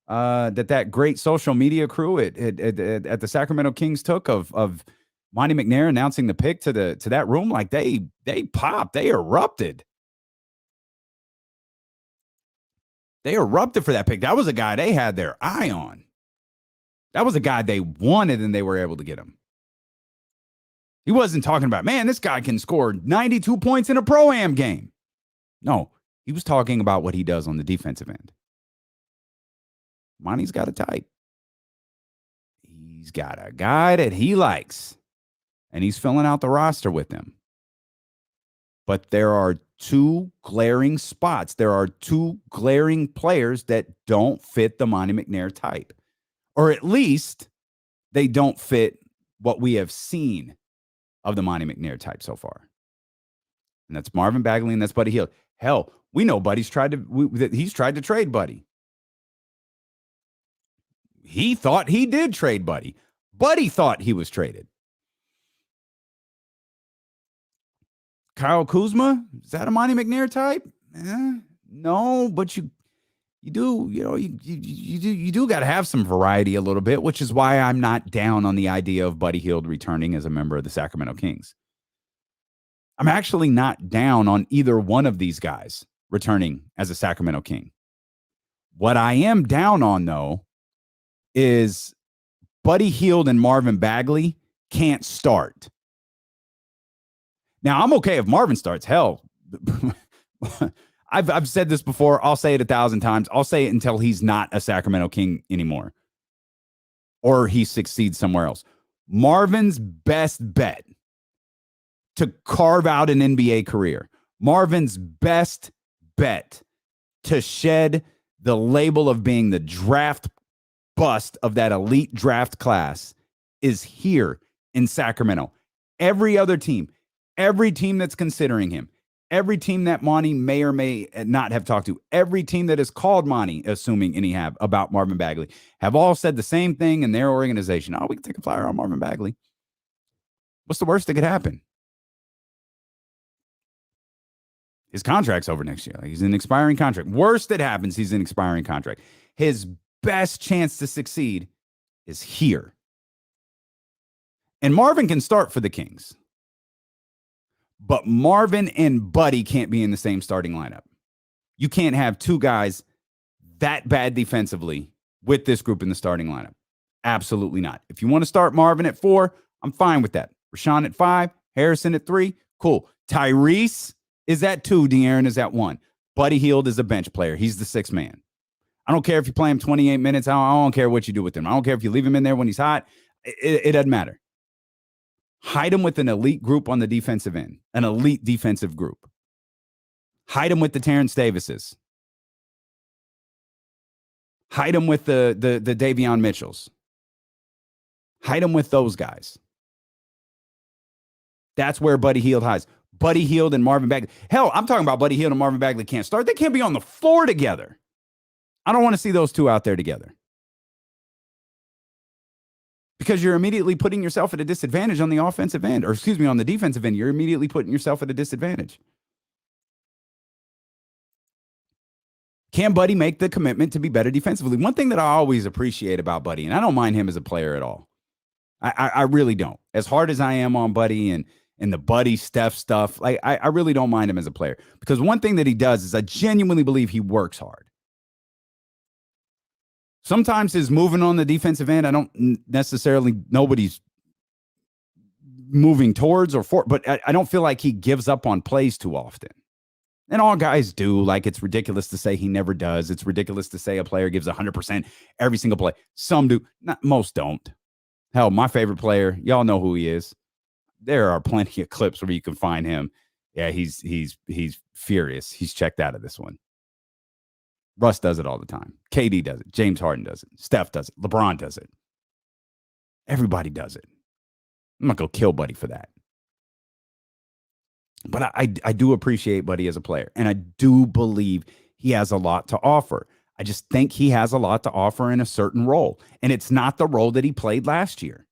A: that great social media crew at the Sacramento Kings took of Monty McNair announcing the pick to that room? Like they popped, they erupted. They erupted for that pick. That was a guy they had their eye on. That was a guy they wanted, and they were able to get him. He wasn't talking about, man, this guy can score 92 points in a Pro-Am game. No, he was talking about what he does on the defensive end. Monty's got a type. He's got a guy that he likes, and he's filling out the roster with them. But there are two glaring spots. There are two glaring players that don't fit the Monty McNair type. Or at least they don't fit what we have seen of the Monty McNair type so far. And that's Marvin Bagley and that's Buddy Hield. Hell, we know Buddy's tried to trade Buddy. He thought he did trade Buddy. Buddy thought he was traded. Kyle Kuzma, is that a Monty McNair type? No, but you do got to have some variety a little bit, which is why I'm not down on the idea of Buddy Hield returning as a member of the Sacramento Kings. I'm actually not down on either one of these guys returning as a Sacramento King. What I am down on, though, is Buddy Hield and Marvin Bagley can't start. Now, I'm okay if Marvin starts. Hell, I've said this before. I'll say it 1,000 times. I'll say it until he's not a Sacramento King anymore or he succeeds somewhere else. Marvin's best bet to carve out an NBA career, Marvin's best bet to shed the label of being the draft bust of that elite draft class is here in Sacramento. Every other team, every team that's considering him, every team that Monty may or may not have talked to, every team that has called Monty, assuming any have, about Marvin Bagley, have all said the same thing in their organization. Oh, we can take a flyer on Marvin Bagley. What's the worst that could happen? His contract's over next year. Like, he's an expiring contract. Worst that happens, he's an expiring contract. His best chance to succeed is here. And Marvin can start for the Kings. But Marvin and Buddy can't be in the same starting lineup. You can't have two guys that bad defensively with this group in the starting lineup. Absolutely not. If you want to start Marvin at 4, I'm fine with that. Rashawn at 5, Harrison at 3, cool. Tyrese is at 2, De'Aaron is at 1. Buddy Hield is a bench player. He's the 6th man. I don't care if you play him 28 minutes. I don't care what you do with him. I don't care if you leave him in there when he's hot. It doesn't matter. Hide him with an elite group on the defensive end, an elite defensive group. Hide him with the Terrence Davises. Hide him with the Daveon Mitchells. Hide him with those guys. That's where Buddy Hield hides. Buddy Hield and Marvin Bagley. Hell, I'm talking about Buddy Hield and Marvin Bagley can't start. They can't be on the floor together. I don't want to see those two out there together. Because you're immediately putting yourself at a disadvantage on the offensive end, or excuse me, on the defensive end. You're immediately putting yourself at a disadvantage. Can Buddy make the commitment to be better defensively? One thing that I always appreciate about Buddy, and I don't mind him as a player at all. I really don't. As hard as I am on Buddy and the Buddy Steph stuff, like I really don't mind him as a player. Because one thing that he does is I genuinely believe he works hard. Sometimes his moving on the defensive end, I don't necessarily know what he's moving towards or for, but I don't feel like he gives up on plays too often. And all guys do. Like, it's ridiculous to say he never does. It's ridiculous to say a player gives 100% every single play. Some do. Most don't. Hell, my favorite player, y'all know who he is. There are plenty of clips where you can find him. Yeah, he's furious. He's checked out of this one. Russ does it all the time. KD does it. James Harden does it. Steph does it. LeBron does it. Everybody does it. I'm not going to kill Buddy for that. But I do appreciate Buddy as a player. And I do believe he has a lot to offer. I just think he has a lot to offer in a certain role. And it's not the role that he played last year.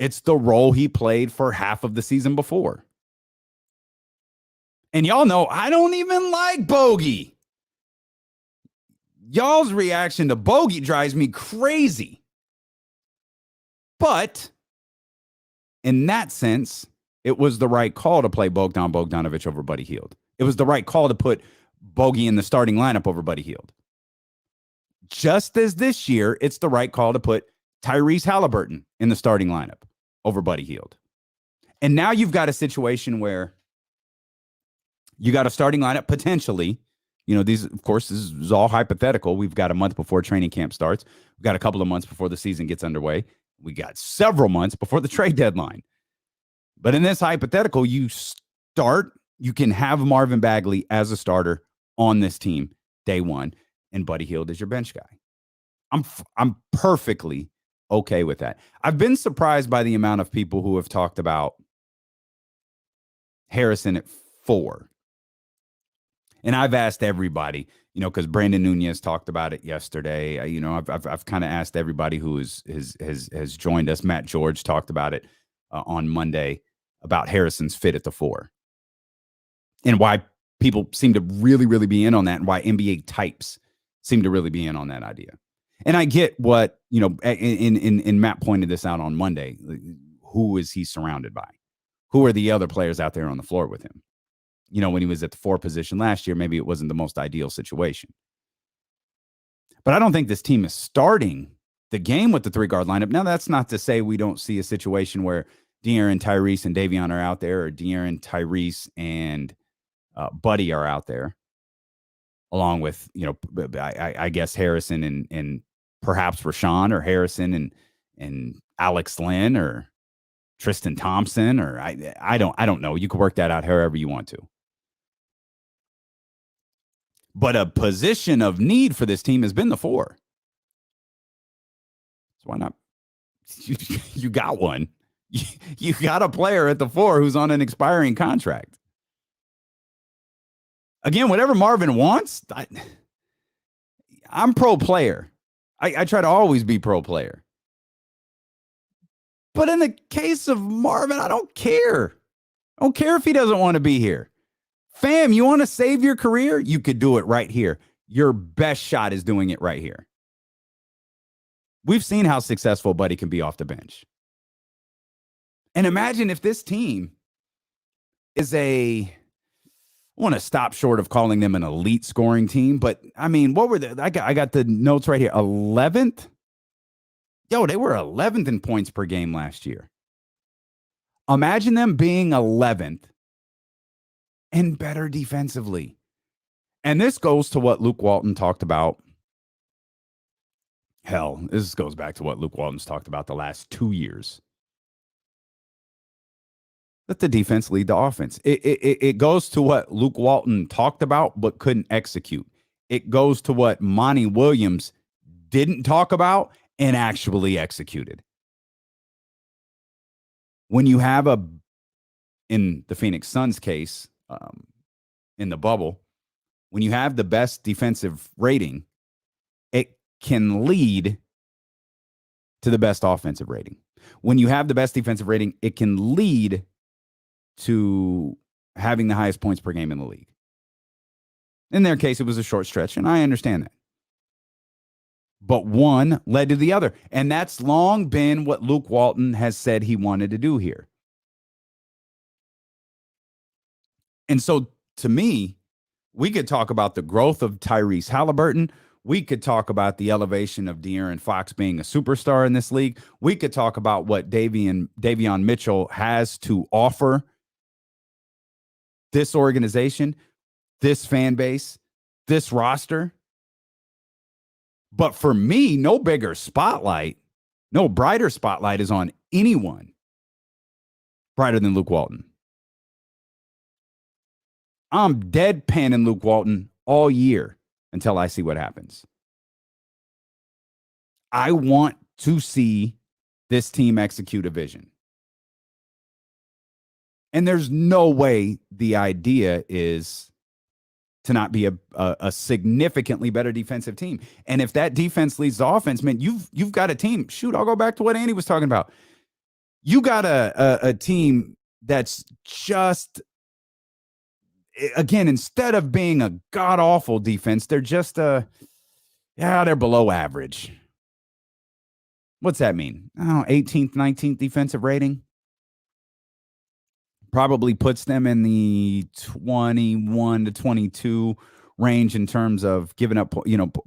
A: It's the role he played for half of the season before. And y'all know I don't even like Bogey. Y'all's reaction to Bogey drives me crazy. But in that sense, it was the right call to play Bogdan Bogdanović over Buddy Hield. It was the right call to put Bogey in the starting lineup over Buddy Hield. Just as this year, it's the right call to put Tyrese Halliburton in the starting lineup over Buddy Hield. And now you've got a situation where you got a starting lineup potentially. You know, these, of course, this is all hypothetical. We've got a month before training camp starts. We've got a couple of months before the season gets underway. We got several months before the trade deadline. But in this hypothetical, you can have Marvin Bagley as a starter on this team day one, and Buddy Hield is your bench guy. I'm perfectly okay with that. I've been surprised by the amount of people who have talked about Harrison at 4. And I've asked everybody, you know, because Brandon Nunez talked about it yesterday. You know, I've kind of asked everybody who has joined us. Matt George talked about it on Monday about Harrison's fit at the 4 and why people seem to really, really be in on that, and why NBA types seem to really be in on that idea. And I get what, you know, and Matt pointed this out on Monday. Who is he surrounded by? Who are the other players out there on the floor with him? You know, when he was at the 4 position last year, maybe it wasn't the most ideal situation. But I don't think this team is starting the game with the 3-guard lineup. Now, that's not to say we don't see a situation where De'Aaron, Tyrese, and Davion are out there, or De'Aaron, Tyrese, and Buddy are out there, along with, you know, I guess Harrison and perhaps Rashawn, or Harrison and Alex Lynn, or Tristan Thompson, or I don't know. You can work that out however you want to. But a position of need for this team has been the 4. So why not? You got one. You got a player at the 4 who's on an expiring contract. Again, whatever Marvin wants, I'm pro player. I try to always be pro player. But in the case of Marvin, I don't care. I don't care if he doesn't want to be here. Fam, you want to save your career? You could do it right here. Your best shot is doing it right here. We've seen how successful Buddy can be off the bench. And imagine if this team is I want to stop short of calling them an elite scoring team, but I mean, what were they? I got the notes right here. 11th? Yo, they were 11th in points per game last year. Imagine them being 11th and better defensively. And this goes to what Luke Walton talked about. Hell, this goes back to what Luke Walton's talked about the last 2 years. Let the defense lead the offense. It goes to what Luke Walton talked about but couldn't execute. It goes to what Monty Williams didn't talk about and actually executed. When you have in the Phoenix Suns case, in the bubble, when you have the best defensive rating, it can lead to the best offensive rating. When you have the best defensive rating, it can lead to having the highest points per game in the league. In their case, it was a short stretch, and I understand that. But one led to the other, and that's long been what Luke Walton has said he wanted to do here. And so, to me, we could talk about the growth of Tyrese Halliburton. We could talk about the elevation of De'Aaron Fox being a superstar in this league. We could talk about what Davion Mitchell has to offer this organization, this fan base, this roster. But for me, no bigger spotlight, no brighter spotlight is on anyone brighter than Luke Walton. I'm deadpanning Luke Walton all year until I see what happens. I want to see this team execute a vision. And there's no way the idea is to not be a significantly better defensive team. And if that defense leads the offense, man, you've got a team. Shoot, I'll go back to what Andy was talking about. You got a team that's just, again, instead of being a god-awful defense, they're just they're below average. What's that mean? 18th, 19th defensive rating. Probably puts them in the 21 to 22 range in terms of giving up,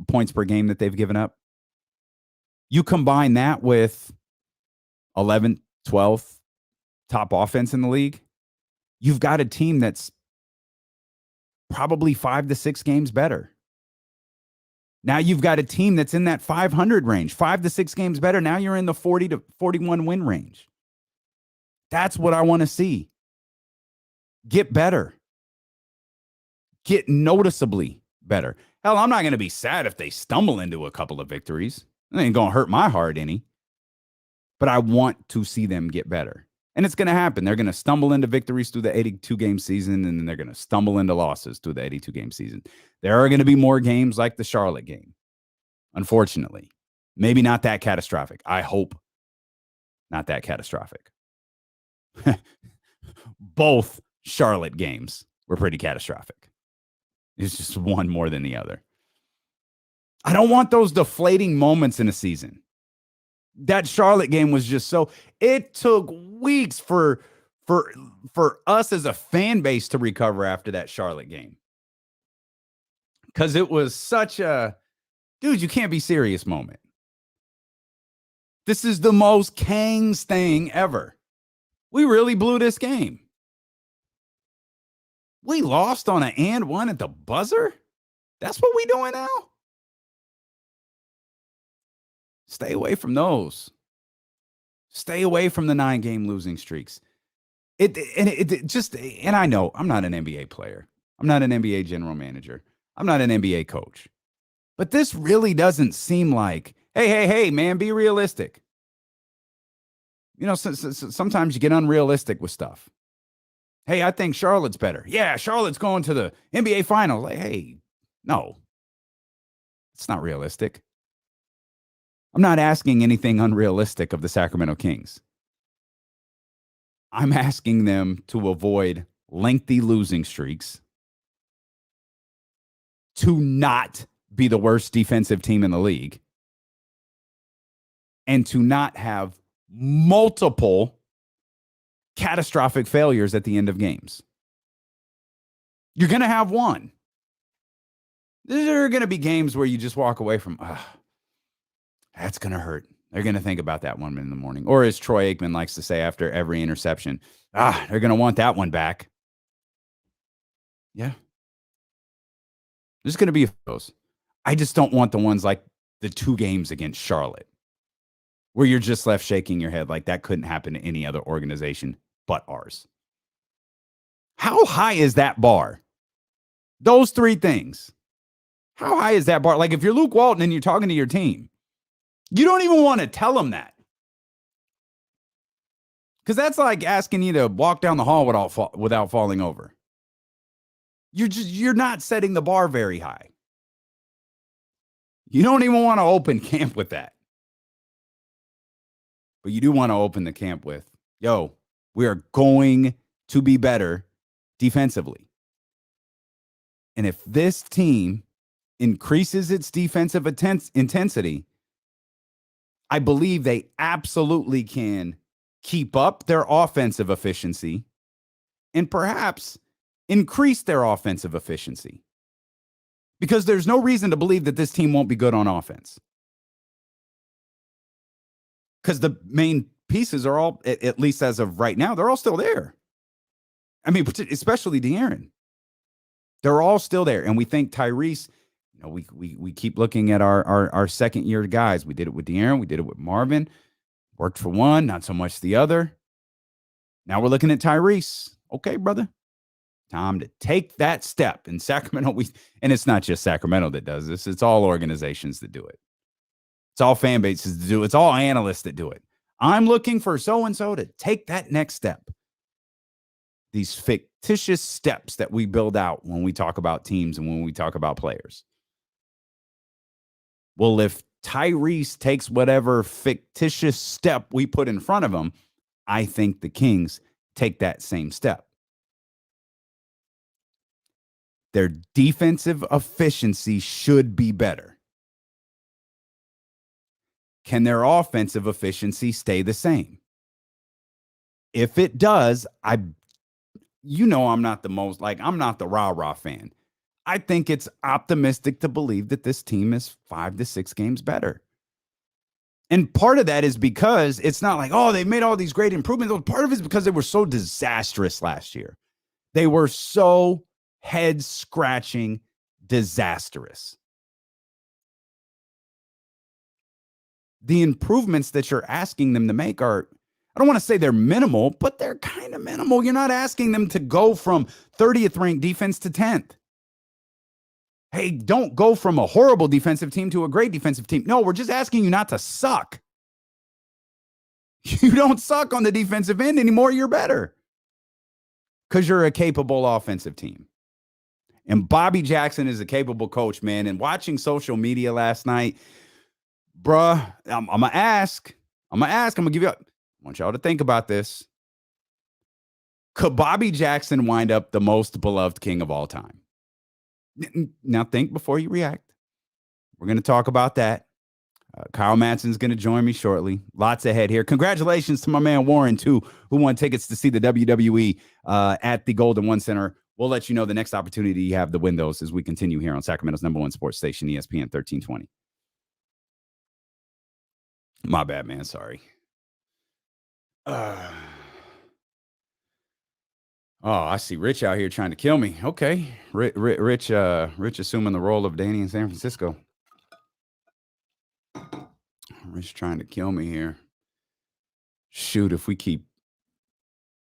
A: points per game that they've given up. You combine that with 11th, 12th top offense in the league, you've got a team that's probably 5 to 6 games better. Now you've got a team that's in that 500 range, 5 to 6 games better. Now you're in the 40 to 41 win range. That's what I want to see. Get better. Get noticeably better. Hell, I'm not going to be sad if they stumble into a couple of victories. It ain't going to hurt my heart any. But I want to see them get better. And it's going to happen. They're going to stumble into victories through the 82-game season, and then they're going to stumble into losses through the 82-game season. There are going to be more games like the Charlotte game, unfortunately. Maybe not that catastrophic. I hope not that catastrophic. Both Charlotte games were pretty catastrophic. It's just one more than the other. I don't want those deflating moments in a season. That Charlotte game was just so, it took weeks for us as a fan base to recover after that Charlotte game. Because it was such a, dude, you can't be serious moment. This is the most Kings thing ever. We really blew this game. We lost on an and one at the buzzer? That's what we doing now? Stay away from those. Stay away from the 9-game losing streaks. And I know I'm not an NBA player. I'm not an NBA general manager. I'm not an NBA coach. But this really doesn't seem like, hey, man, be realistic. Sometimes you get unrealistic with stuff. Hey, I think Charlotte's better. Yeah, Charlotte's going to the NBA Finals. Like, hey, no. It's not realistic. I'm not asking anything unrealistic of the Sacramento Kings. I'm asking them to avoid lengthy losing streaks, to not be the worst defensive team in the league, and to not have multiple catastrophic failures at the end of games. You're going to have one. There are going to be games where you just walk away from, that's going to hurt. They're going to think about that one in the morning. Or as Troy Aikman likes to say after every interception, they're going to want that one back. Yeah. There's going to be those. I just don't want the ones like the 2 games against Charlotte, where you're just left shaking your head like that couldn't happen to any other organization but ours. How high is that bar? Those 3 things. How high is that bar? Like if you're Luke Walton and you're talking to your team, you don't even want to tell them that. Because that's like asking you to walk down the hall without falling over. You're not setting the bar very high. You don't even want to open camp with that. But you do want to open the camp with, we are going to be better defensively. And if this team increases its defensive intensity, I believe they absolutely can keep up their offensive efficiency and perhaps increase their offensive efficiency. Because there's no reason to believe that this team won't be good on offense. Because the main pieces are all, at least as of right now, they're all still there. I mean, especially De'Aaron. They're all still there. And we think Tyrese, we keep looking at our second-year guys. We did it with De'Aaron. We did it with Marvin. Worked for one, not so much the other. Now we're looking at Tyrese. Okay, brother. Time to take that step. In Sacramento, and it's not just Sacramento that does this. It's all organizations that do it. It's all fan bases that do it. It's all analysts that do it. I'm looking for so-and-so to take that next step. These fictitious steps that we build out when we talk about teams and when we talk about players. Well, if Tyrese takes whatever fictitious step we put in front of him, I think the Kings take that same step. Their defensive efficiency should be better. Can their offensive efficiency stay the same? If it does, I'm not I'm not the rah-rah fan. I think it's optimistic to believe that this team is 5 to 6 games better. And part of that is because it's not like, oh, they've made all these great improvements. Part of it is because they were so disastrous last year. They were so head-scratching disastrous. The improvements that you're asking them to make are, I don't want to say they're minimal, but they're kind of minimal. You're not asking them to go from 30th ranked defense to 10th. Hey, don't go from a horrible defensive team to a great defensive team. No, we're just asking you not to suck. You don't suck on the defensive end anymore. You're better because you're a capable offensive team. And Bobby Jackson is a capable coach, man. And watching social media last night, bruh, I'm going to ask. I'm going to give you I want y'all to think about this. Could Bobby Jackson wind up the most beloved king of all time? Now think before you react. We're going to talk about that. Kyle Matson's going to join me shortly. Lots ahead here. Congratulations to my man Warren, too, who won tickets to see the WWE at the Golden One Center. We'll let you know the next opportunity you have to win those as we continue here on Sacramento's #1 sports station, ESPN 1320. My bad, man. Sorry. Oh, I see Rich out here trying to kill me. Okay. Rich assuming the role of Danny in San Francisco. Rich trying to kill me here. Shoot, if we keep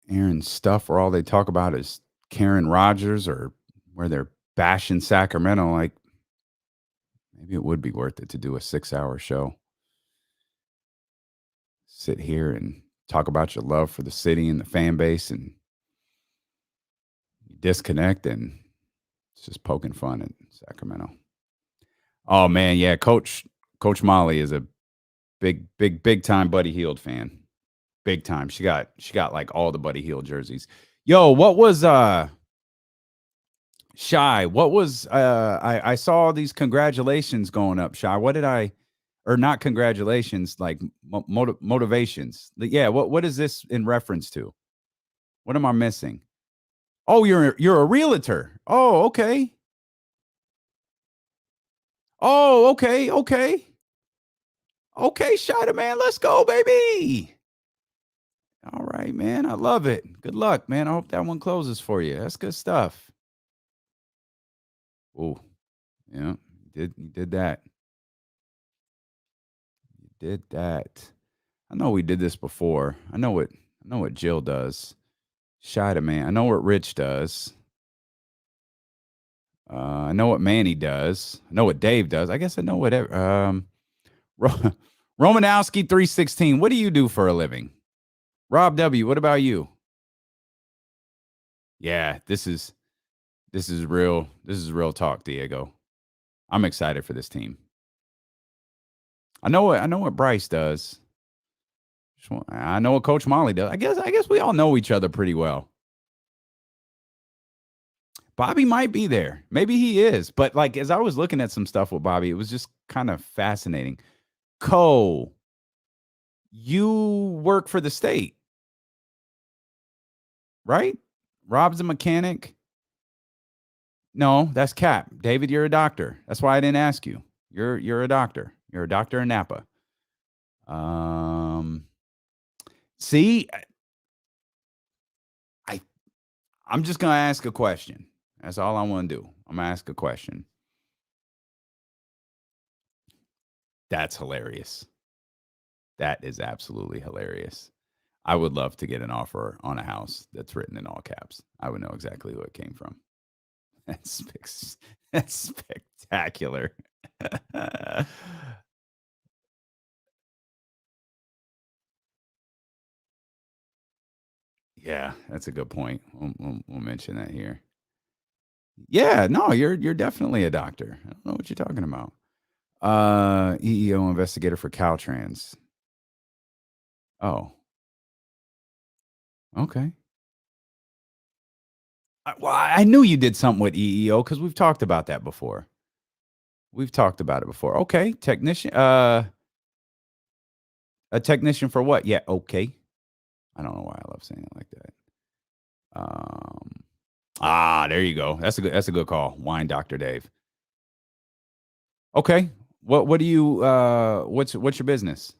A: airing stuff where all they talk about is Karen Rogers or where they're bashing Sacramento, like maybe it would be worth it to do a 6-hour show. Sit here and talk about your love for the city and the fan base and disconnect, and it's just poking fun at Sacramento. Oh man, yeah, Coach Molly is a big time Buddy Hield fan. Big time. She got like all the Buddy Hield jerseys. Yo, what was Shy? What was I saw these congratulations going up, Shy. What did or not congratulations, like motivations. Yeah, what is this in reference to? What am I missing? Oh, you're a realtor. Oh, okay. Oh, okay. Okay, Shida, man. Let's go, baby. All right, man. I love it. Good luck, man. I hope that one closes for you. That's good stuff. Oh, yeah. You did that. You did that. I know we did this before. I know what Jill does. Shida, man. I know what Rich does. I know what Manny does. I know what Dave does. I guess I know whatever. Romanowski 316. What do you do for a living? Rob W. What about you? Yeah, this is real. This is real talk, Diego. I'm excited for this team. I know what Bryce does. I know what Coach Molly does. I guess we all know each other pretty well. Bobby might be there. Maybe he is. But like as I was looking at some stuff with Bobby, it was just kind of fascinating. You work for the state, right? Rob's a mechanic. No, that's Cap. David, you're a doctor. That's why I didn't ask you. You're a doctor. You're a doctor in Napa. See, I'm just gonna ask a question. That's all I want to do. I'm gonna ask a question. That's hilarious. That is absolutely hilarious. I would love to get an offer on a house that's written in all caps. I would know exactly who it came from. That's spectacular. Yeah, that's a good point. We'll mention that here. Yeah, no, you're definitely a doctor. I don't know what you're talking about. EEO investigator for Caltrans. Oh. Okay. I knew you did something with EEO because we've talked about that before. We've talked about it before. Okay, technician. A technician for what? Yeah, okay. I don't know why I love saying it like that. There you go. That's a good call. Wine Dr. Dave. Okay. What do you what's your business?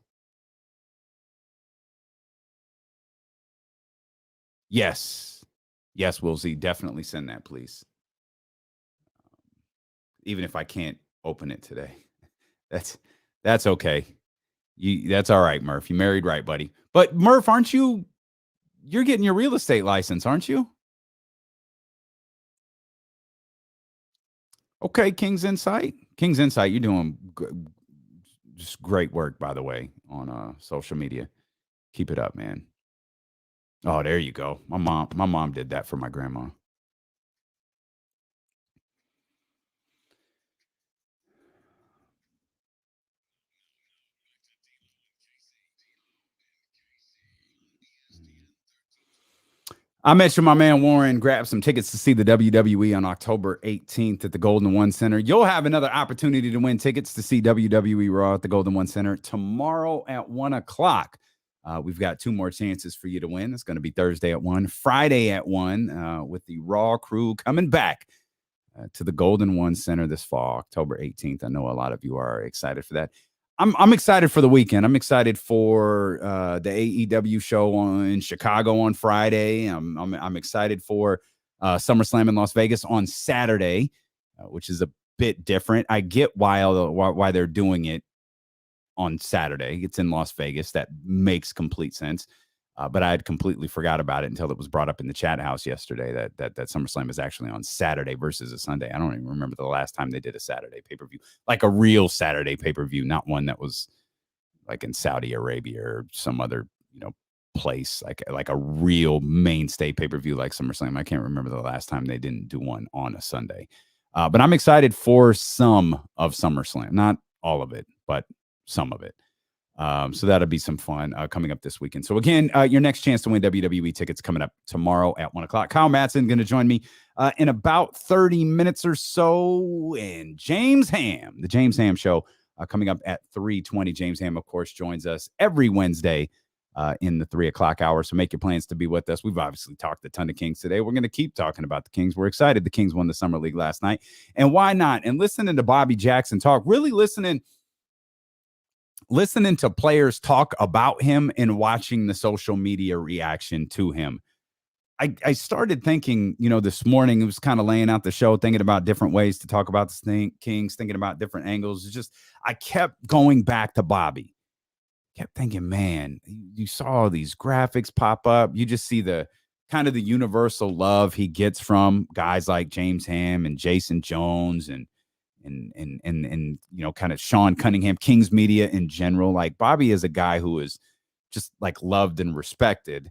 A: Yes. Yes, Will Z. Definitely send that, please. Even if I can't open it today. That's okay. That's all right, Murph. You married right, buddy. But Murph, you're getting your real estate license, aren't you? Okay, King's Insight. King's Insight, you're doing just great work, by the way, on social media. Keep it up, man. Oh, there you go. My mom did that for my grandma. I mentioned my man Warren grabbed some tickets to see the WWE on October 18th at the Golden One Center. You'll have another opportunity to win tickets to see WWE Raw at the Golden One Center tomorrow at 1 o'clock. We've got 2 more chances for you to win. It's going to be Thursday at 1, Friday at 1, with the Raw crew coming back to the Golden One Center this fall, October 18th. I know a lot of you are excited for that. I'm excited for the weekend. I'm excited for the AEW show in Chicago on Friday. I'm excited for SummerSlam in Las Vegas on Saturday, which is a bit different. I get why they're doing it on Saturday. It's in Las Vegas. That makes complete sense. But I had completely forgot about it until it was brought up in the chat house yesterday that SummerSlam is actually on Saturday versus a Sunday. I don't even remember the last time they did a Saturday pay-per-view, like a real Saturday pay-per-view, not one that was like in Saudi Arabia or some other, place, like a real mainstay pay-per-view like SummerSlam. I can't remember the last time they didn't do one on a Sunday. But I'm excited for some of SummerSlam, not all of it, but some of it. So that'll be some fun coming up this weekend. So again, your next chance to win WWE tickets coming up tomorrow at 1 o'clock. Kyle Madsen going to join me in about 30 minutes or so. And James Ham, the James Ham Show, coming up at 3:20. James Ham, of course, joins us every Wednesday in the 3 o'clock hour. So make your plans to be with us. We've obviously talked a ton of Kings today. We're going to keep talking about the Kings. We're excited. The Kings won the Summer League last night. And why not? And listening to Bobby Jackson talk, really listening to players talk about him and watching the social media reaction to him. I started thinking, this morning, it was kind of laying out the show, thinking about different ways to talk about the Kings, thinking about different angles. It's just, I kept going back to Bobby. Kept thinking, man, you saw all these graphics pop up. You just see the kind of the universal love he gets from guys like James Ham and Jason Jones and kind of Sean Cunningham, Kings media in general. Like Bobby is a guy who is just like loved and respected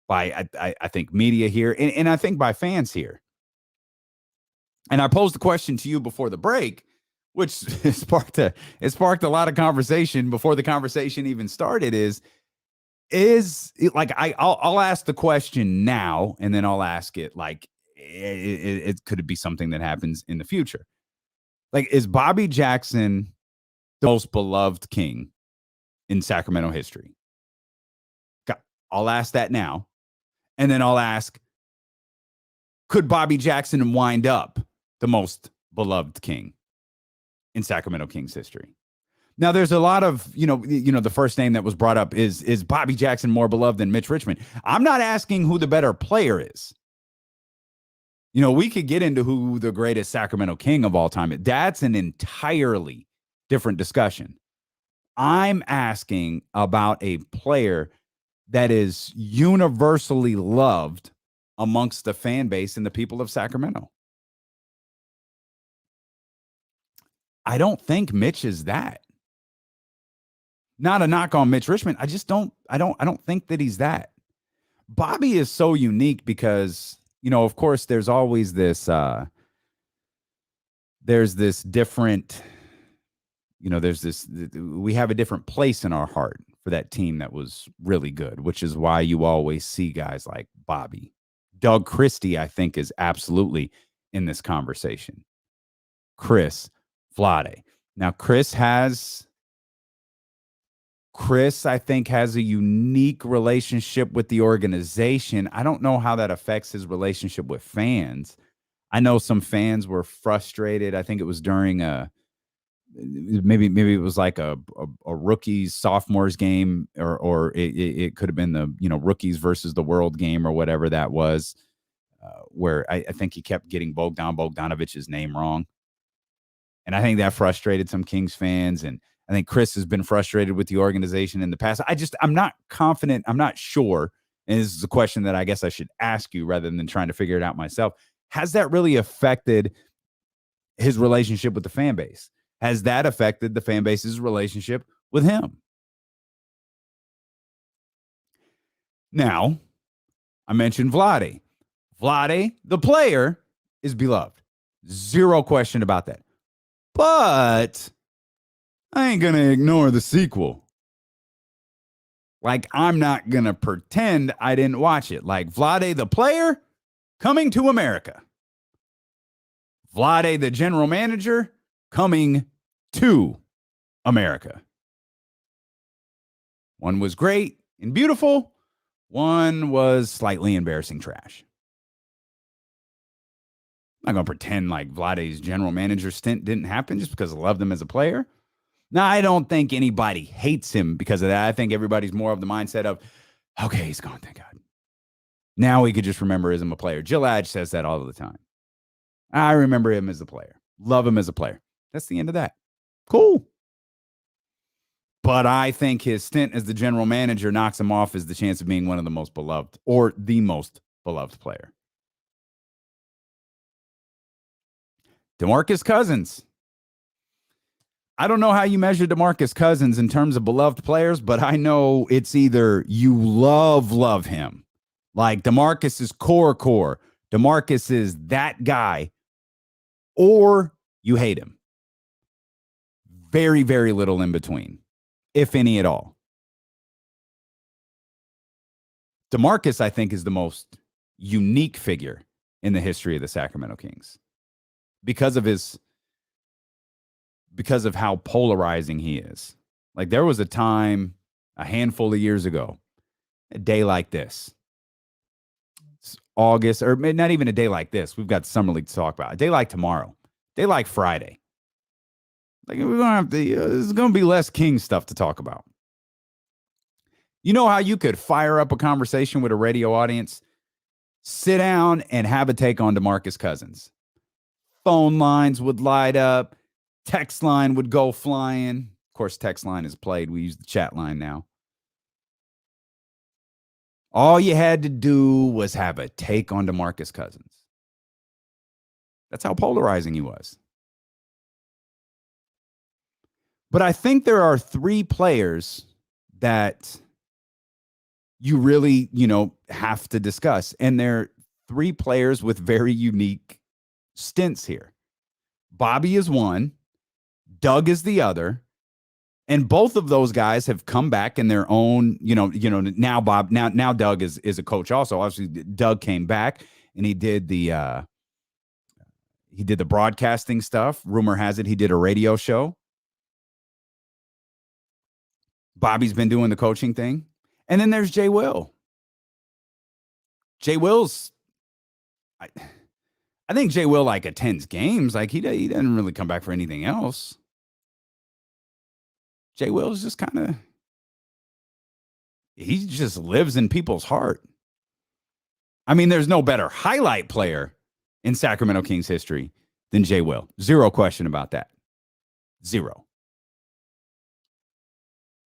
A: by I think media here and I think by fans here. And I posed the question to you before the break, which sparked a lot of conversation before the conversation even started. Is it like I'll ask the question now and then I'll ask it like it could be something that happens in the future. Like, is Bobby Jackson the most beloved King in Sacramento history? I'll ask that now. And then I'll ask, could Bobby Jackson wind up the most beloved King in Sacramento Kings history? Now, there's a lot of, the first name that was brought up is Bobby Jackson more beloved than Mitch Richmond? I'm not asking who the better player is. We could get into who the greatest Sacramento King of all time is. That's an entirely different discussion. I'm asking about a player that is universally loved amongst the fan base and the people of Sacramento. I don't think Mitch is that. Not a knock on Mitch Richmond. I don't think that he's that. Bobby is so unique because, of course, there's always this, there's this different, we have a different place in our heart for that team that was really good, which is why you always see guys like Bobby. Doug Christie, I think, is absolutely in this conversation. Chris, Vlade. Now, Chris, I think, has a unique relationship with the organization. I don't know how that affects his relationship with fans. I know some fans were frustrated. I think it was during maybe it was like a rookies sophomores game, or it could have been the rookies versus the world game or whatever that was, where I think he kept getting Bogdanovich's name wrong, and I think that frustrated some Kings fans. And I think Chris has been frustrated with the organization in the past. I'm not confident. I'm not sure. And this is a question that I guess I should ask you rather than trying to figure it out myself. Has that really affected his relationship with the fan base? Has that affected the fan base's relationship with him? Now, I mentioned Vlade. Vlade, the player, is beloved. Zero question about that. But I ain't going to ignore the sequel. Like, I'm not going to pretend I didn't watch it. Like, Vlade, the player, coming to America. Vlade, the general manager, coming to America. One was great and beautiful. One was slightly embarrassing trash. I'm not going to pretend like Vlade's general manager stint didn't happen just because I loved him as a player. Now, I don't think anybody hates him because of that. I think everybody's more of the mindset of, okay, he's gone, thank God. Now we could just remember him a player. Jill Adge says that all the time. I remember him as a player. Love him as a player. That's the end of that. Cool. But I think his stint as the general manager knocks him off as the chance of being one of the most beloved or the most beloved player. Demarcus Cousins. I don't know how you measure Demarcus Cousins in terms of beloved players, but I know it's either you love him, like Demarcus is core. Demarcus is that guy, or you hate him. Very, very little in between, if any at all. Demarcus, I think, is the most unique figure in the history of the Sacramento Kings because of how polarizing he is. Like, there was a time a handful of years ago, a day like this. It's August, or not even a day like this. We've got Summer League to talk about. A day like tomorrow. A day like Friday. Like, we're going to have to, there's going to be less King stuff to talk about. You know how you could fire up a conversation with a radio audience? Sit down and have a take on Demarcus Cousins. Phone lines would light up. Text line would go flying. Of course, text line is played. We use the chat line now. All you had to do was have a take on Demarcus Cousins. That's how polarizing he was. But I think there are three players that you really, have to discuss. And they're three players with very unique stints here. Bobby is one. Doug is the other. And both of those guys have come back in their own, now Doug is a coach also. Obviously, Doug came back and he did the broadcasting stuff. Rumor has it he did a radio show. Bobby's been doing the coaching thing. And then there's Jay Will. Jay Will's, I think Jay Will attends games. Like he doesn't really come back for anything else. Jay Will's just he just lives in people's heart. I mean, there's no better highlight player in Sacramento Kings history than Jay Will. Zero question about that. Zero.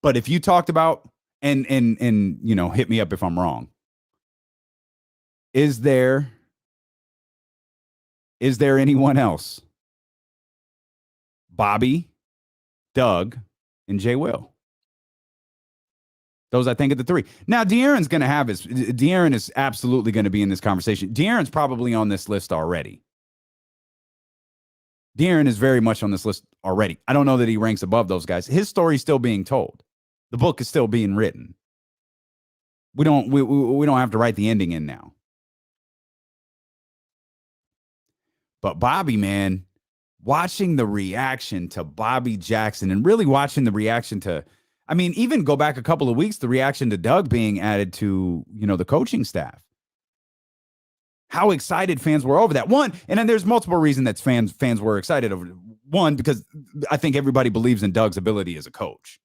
A: But if you talked about, and hit me up if I'm wrong. Is there anyone else? Bobby, Doug, and Jay Will. Those, I think, are the three. Now, De'Aaron is absolutely going to be in this conversation. De'Aaron's probably on this list already. De'Aaron is very much on this list already. I don't know that he ranks above those guys. His story's still being told. The book is still being written. We don't have to write the ending in now. But Bobby, man, watching the reaction to Bobby Jackson and really watching the reaction to, I mean, even go back a couple of weeks, the reaction to Doug being added to, the coaching staff. How excited fans were over that. One, and then there's multiple reasons that fans were excited over. One, because I think everybody believes in Doug's ability as a coach.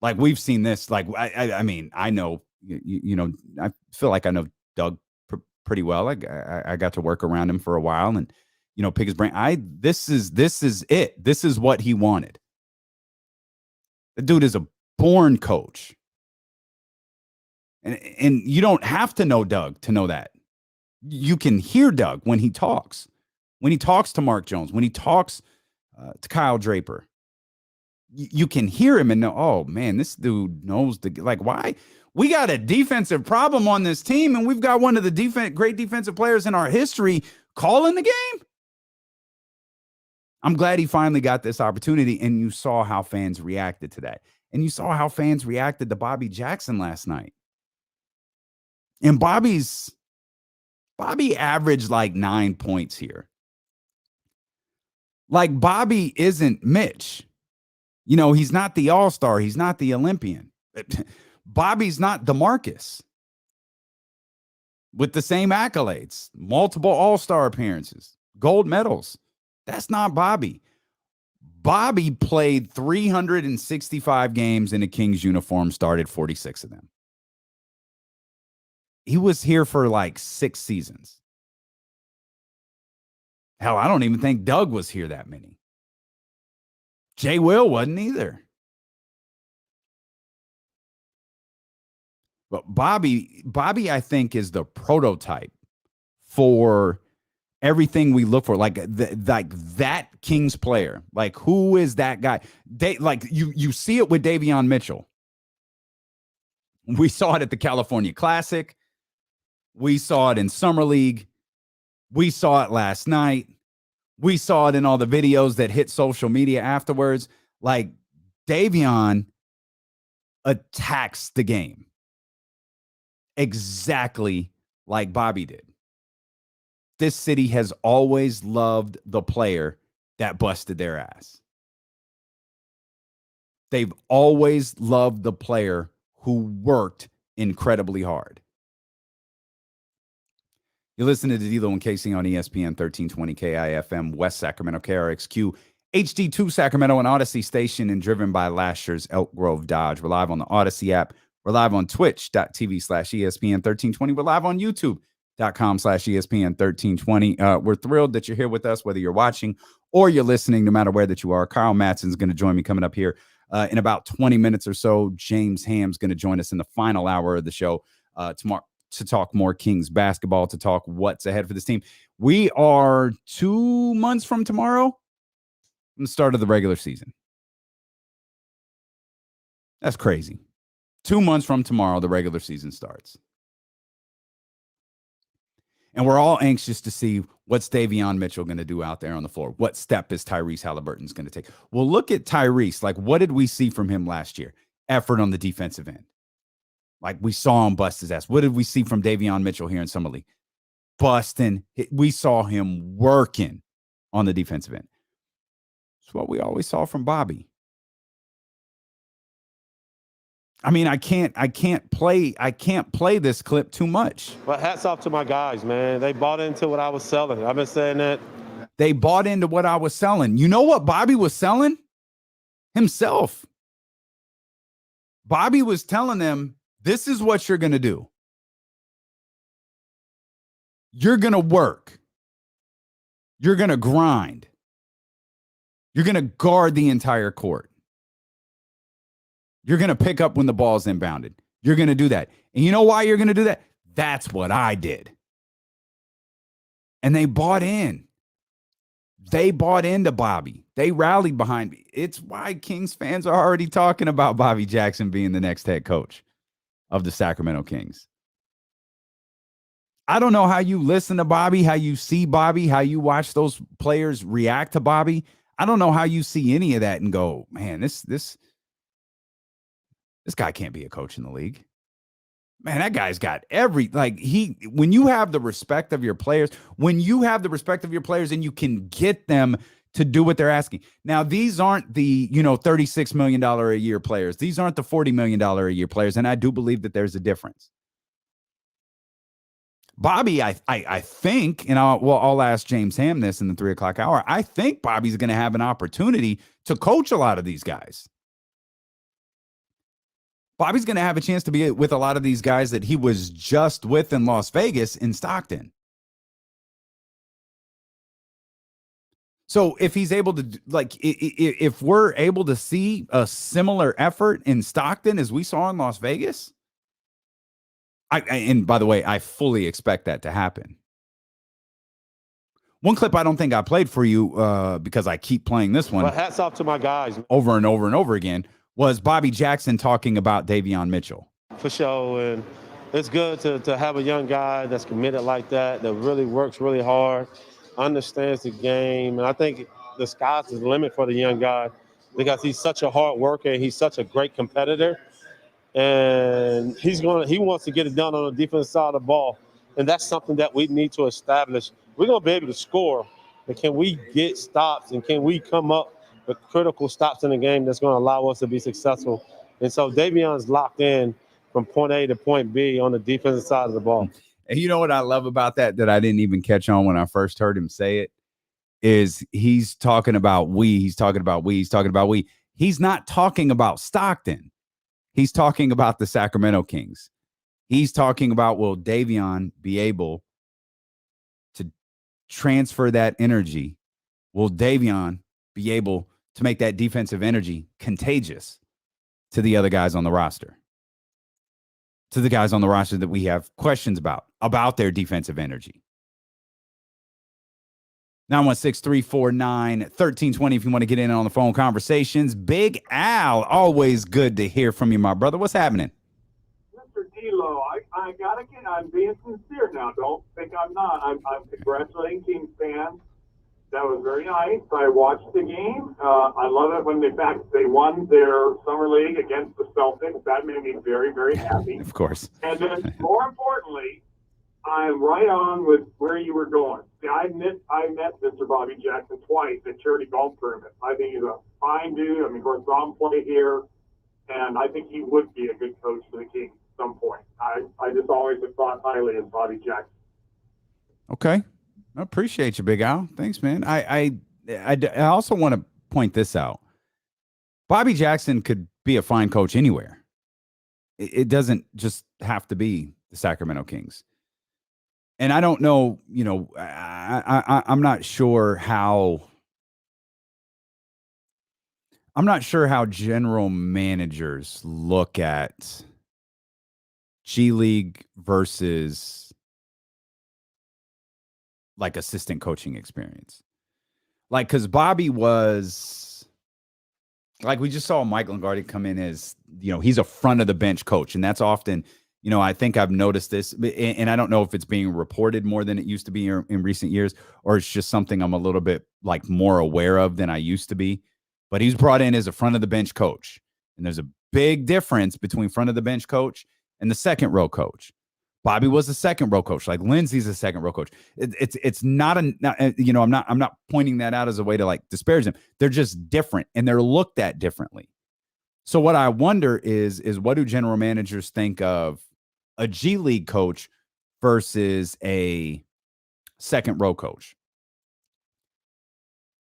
A: Like, we've seen this. Like, I mean, I know, I feel like I know Doug pretty well. I got to work around him for a while and, pick his brain. This is it. This is what he wanted. The dude is a born coach. And you don't have to know Doug to know that. You can hear Doug when he talks to Mark Jones, when he talks to Kyle Draper. You can hear him and know, oh man, this dude knows why we got a defensive problem on this team, and we've got one of the great defensive players in our history calling the game. I'm glad he finally got this opportunity, and you saw how fans reacted to that, and you saw how fans reacted to Bobby Jackson last night. And Bobby averaged like 9 points here. Like, Bobby isn't Mitch. He's not the all-star. He's not the Olympian. Bobby's not Demarcus with the same accolades, multiple all-star appearances, gold medals. That's not Bobby. Bobby played 365 games in a Kings uniform, started 46 of them. He was here for like 6 seasons. Hell, I don't even think Doug was here that many. Jay Will wasn't either. But Bobby, I think, is the prototype for everything we look for. Like that Kings player. Like, who is that guy? You see it with Daveon Mitchell. We saw it at the California Classic. We saw it in Summer League. We saw it last night. We saw it in all the videos that hit social media afterwards. Like, Daveon attacks the game exactly like Bobby did. This city has always loved the player that busted their ass. They've always loved the player who worked incredibly hard. You listen to Daveon and Casey on ESPN 1320 KIFM, West Sacramento, KRXQ, HD2 Sacramento, and Odyssey Station, and driven by Lashers, Elk Grove, Dodge. We're live on the Odyssey app. We're live on twitch.tv/ESPN 1320. We're live on YouTube.com/ESPN 1320. We're thrilled that you're here with us, whether you're watching or you're listening, no matter where that you are. Kyle Matson's going to join me coming up here in about 20 minutes or so. James Ham's going to join us in the final hour of the show tomorrow, to talk more Kings basketball, to talk what's ahead for this team. We are 2 months from tomorrow from the start of the regular season. That's crazy. 2 months from tomorrow, the regular season starts. And we're all anxious to see what's Davion Mitchell going to do out there on the floor. What step is Tyrese Halliburton's going to take? Well, look at Tyrese. Like, what did we see from him last year? Effort on the defensive end. Like, we saw him bust his ass. What did we see from Davion Mitchell here in Summer League? Busting. We saw him working on the defensive end. It's what we always saw from Bobby. I mean, I can't play this clip too much.
C: But hats off to my guys, man. They bought into what I was selling. I've been saying that.
A: They bought into what I was selling. You know what Bobby was selling? Himself. Bobby was telling them, this is what you're going to do. You're going to work. You're going to grind. You're going to guard the entire court. You're going to pick up when the ball's inbounded. You're going to do that. And you know why you're going to do that? That's what I did. And they bought in. They bought into Bobby. They rallied behind me. It's why Kings fans are already talking about Bobby Jackson being the next head coach of the Sacramento Kings. I don't know how you listen to Bobby, how you see Bobby, how you watch those players react to Bobby. I don't know how you see any of that and go, man, this This guy can't be a coach in the league. Man, that guy's got when you have the respect of your players, and you can get them to do what they're asking. Now, these aren't the, $36 million a year players. These aren't the $40 million a year players. And I do believe that there's a difference. Bobby, I think, and I'll ask James Ham this in the 3 o'clock hour. I think Bobby's going to have an opportunity to coach a lot of these guys. Bobby's going to have a chance to be with a lot of these guys that he was just with in Las Vegas in Stockton. So if he's able to, if we're able to see a similar effort in Stockton as we saw in Las Vegas, and by the way, I fully expect that to happen. One clip I don't think I played for you because I keep playing this one.
C: But hats off to my guys.
A: Over and over and over again was Bobby Jackson talking about Daveon Mitchell.
C: For sure, and it's good to have a young guy that's committed like that really works really hard, understands the game, and I think the sky's the limit for the young guy because he's such a hard worker and he's such a great competitor, and he wants to get it done on the defensive side of the ball, and that's something that we need to establish. We're going to be able to score, but can we get stops and can we come up with critical stops in the game that's going to allow us to be successful? And so Davion's locked in from point A to point B on the defensive side of the ball.
A: And you know what I love about that I didn't even catch on when I first heard him say it, is he's talking about we. He's talking about we. He's talking about we. He's not talking about Stockton. He's talking about the Sacramento Kings. He's talking about, will Daveon be able to transfer that energy? Will Daveon be able to make that defensive energy contagious to the other guys on the roster? To the guys on the roster that we have questions about their defensive energy. 916-349-1320 if you want to get in on the phone conversations. Big Al, always good to hear from you, my brother. What's happening?
F: Mr. D-Lo, I'm being sincere now. Don't think I'm not. I'm congratulating Kings fans. That was very nice. I watched the game. I love it when they won their summer league against the Celtics. That made me very, very happy.
A: Of course.
F: And then, more importantly, I'm right on with where you were going. See, I met Mr. Bobby Jackson twice at charity golf tournaments. I think he's a fine dude. I mean, of course, Tom played here, and I think he would be a good coach for the Kings at some point. I just always have thought highly of Bobby Jackson.
A: Okay. I appreciate you, Big Al. Thanks, man. I also want to point this out. Bobby Jackson could be a fine coach anywhere. It doesn't just have to be the Sacramento Kings. And I don't know, I'm not sure how general managers look at G League versus like assistant coaching experience. Like, because Bobby was, like, we just saw Mike Longardi come in as, he's a front of the bench coach. And that's often, I think I've noticed this, and I don't know if it's being reported more than it used to be in recent years, or it's just something I'm a little bit like more aware of than I used to be. But he's brought in as a front of the bench coach. And there's a big difference between front of the bench coach and the second row coach. Bobby was a second row coach, like Lindsey's a second row coach. It's not I'm not pointing that out as a way to like disparage them. They're just different and they're looked at differently. So what I wonder is what do general managers think of a G League coach versus a second row coach?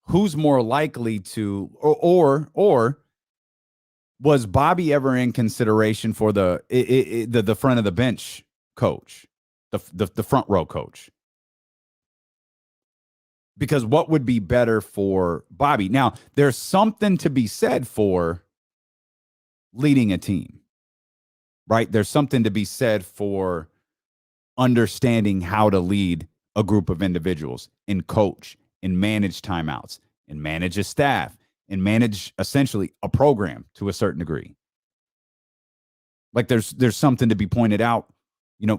A: Who's more likely to, or was Bobby ever in consideration for the front of the bench coach, the front row coach? Because what would be better for Bobby? Now, there's something to be said for leading a team, right? There's something to be said for understanding how to lead a group of individuals and coach and manage timeouts and manage a staff and manage essentially a program to a certain degree. Like there's something to be pointed out,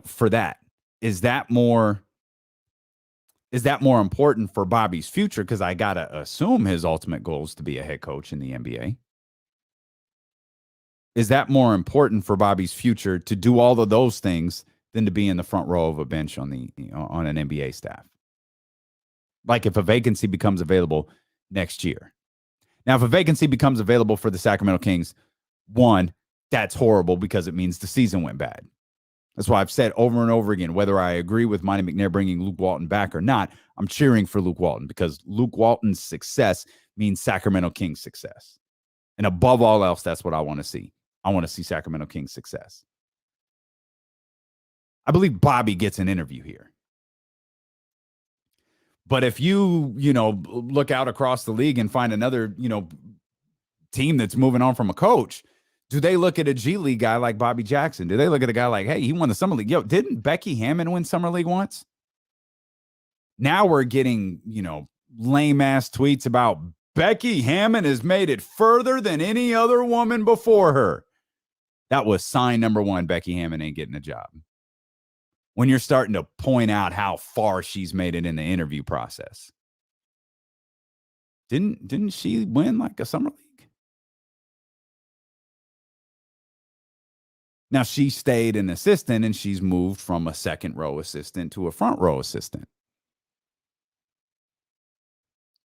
A: for that. Is that more important for Bobby's future? Because I gotta assume his ultimate goal is to be a head coach in the NBA. is that more important for Bobby's future to do all of those things than to be in the front row of a bench on on an NBA staff? Like if a vacancy becomes available next year. Now, if a vacancy becomes available for the Sacramento Kings, one, that's horrible because it means the season went bad. That's why I've said over and over again, whether I agree with Monty McNair bringing Luke Walton back or not, I'm cheering for Luke Walton because Luke Walton's success means Sacramento Kings success. And above all else, that's what I want to see. I want to see Sacramento Kings success. I believe Bobby gets an interview here. But if you look out across the league and find another, team that's moving on from a coach, do they look at a G League guy like Bobby Jackson? Do they look at a guy like, hey, he won the Summer League? Yo, didn't Becky Hammon win Summer League once? Now we're getting, lame-ass tweets about Becky Hammon has made it further than any other woman before her. That was sign number one. Becky Hammon ain't getting a job. When you're starting to point out how far she's made it in the interview process. Didn't she win like a Summer League? Now she stayed an assistant and she's moved from a second row assistant to a front row assistant.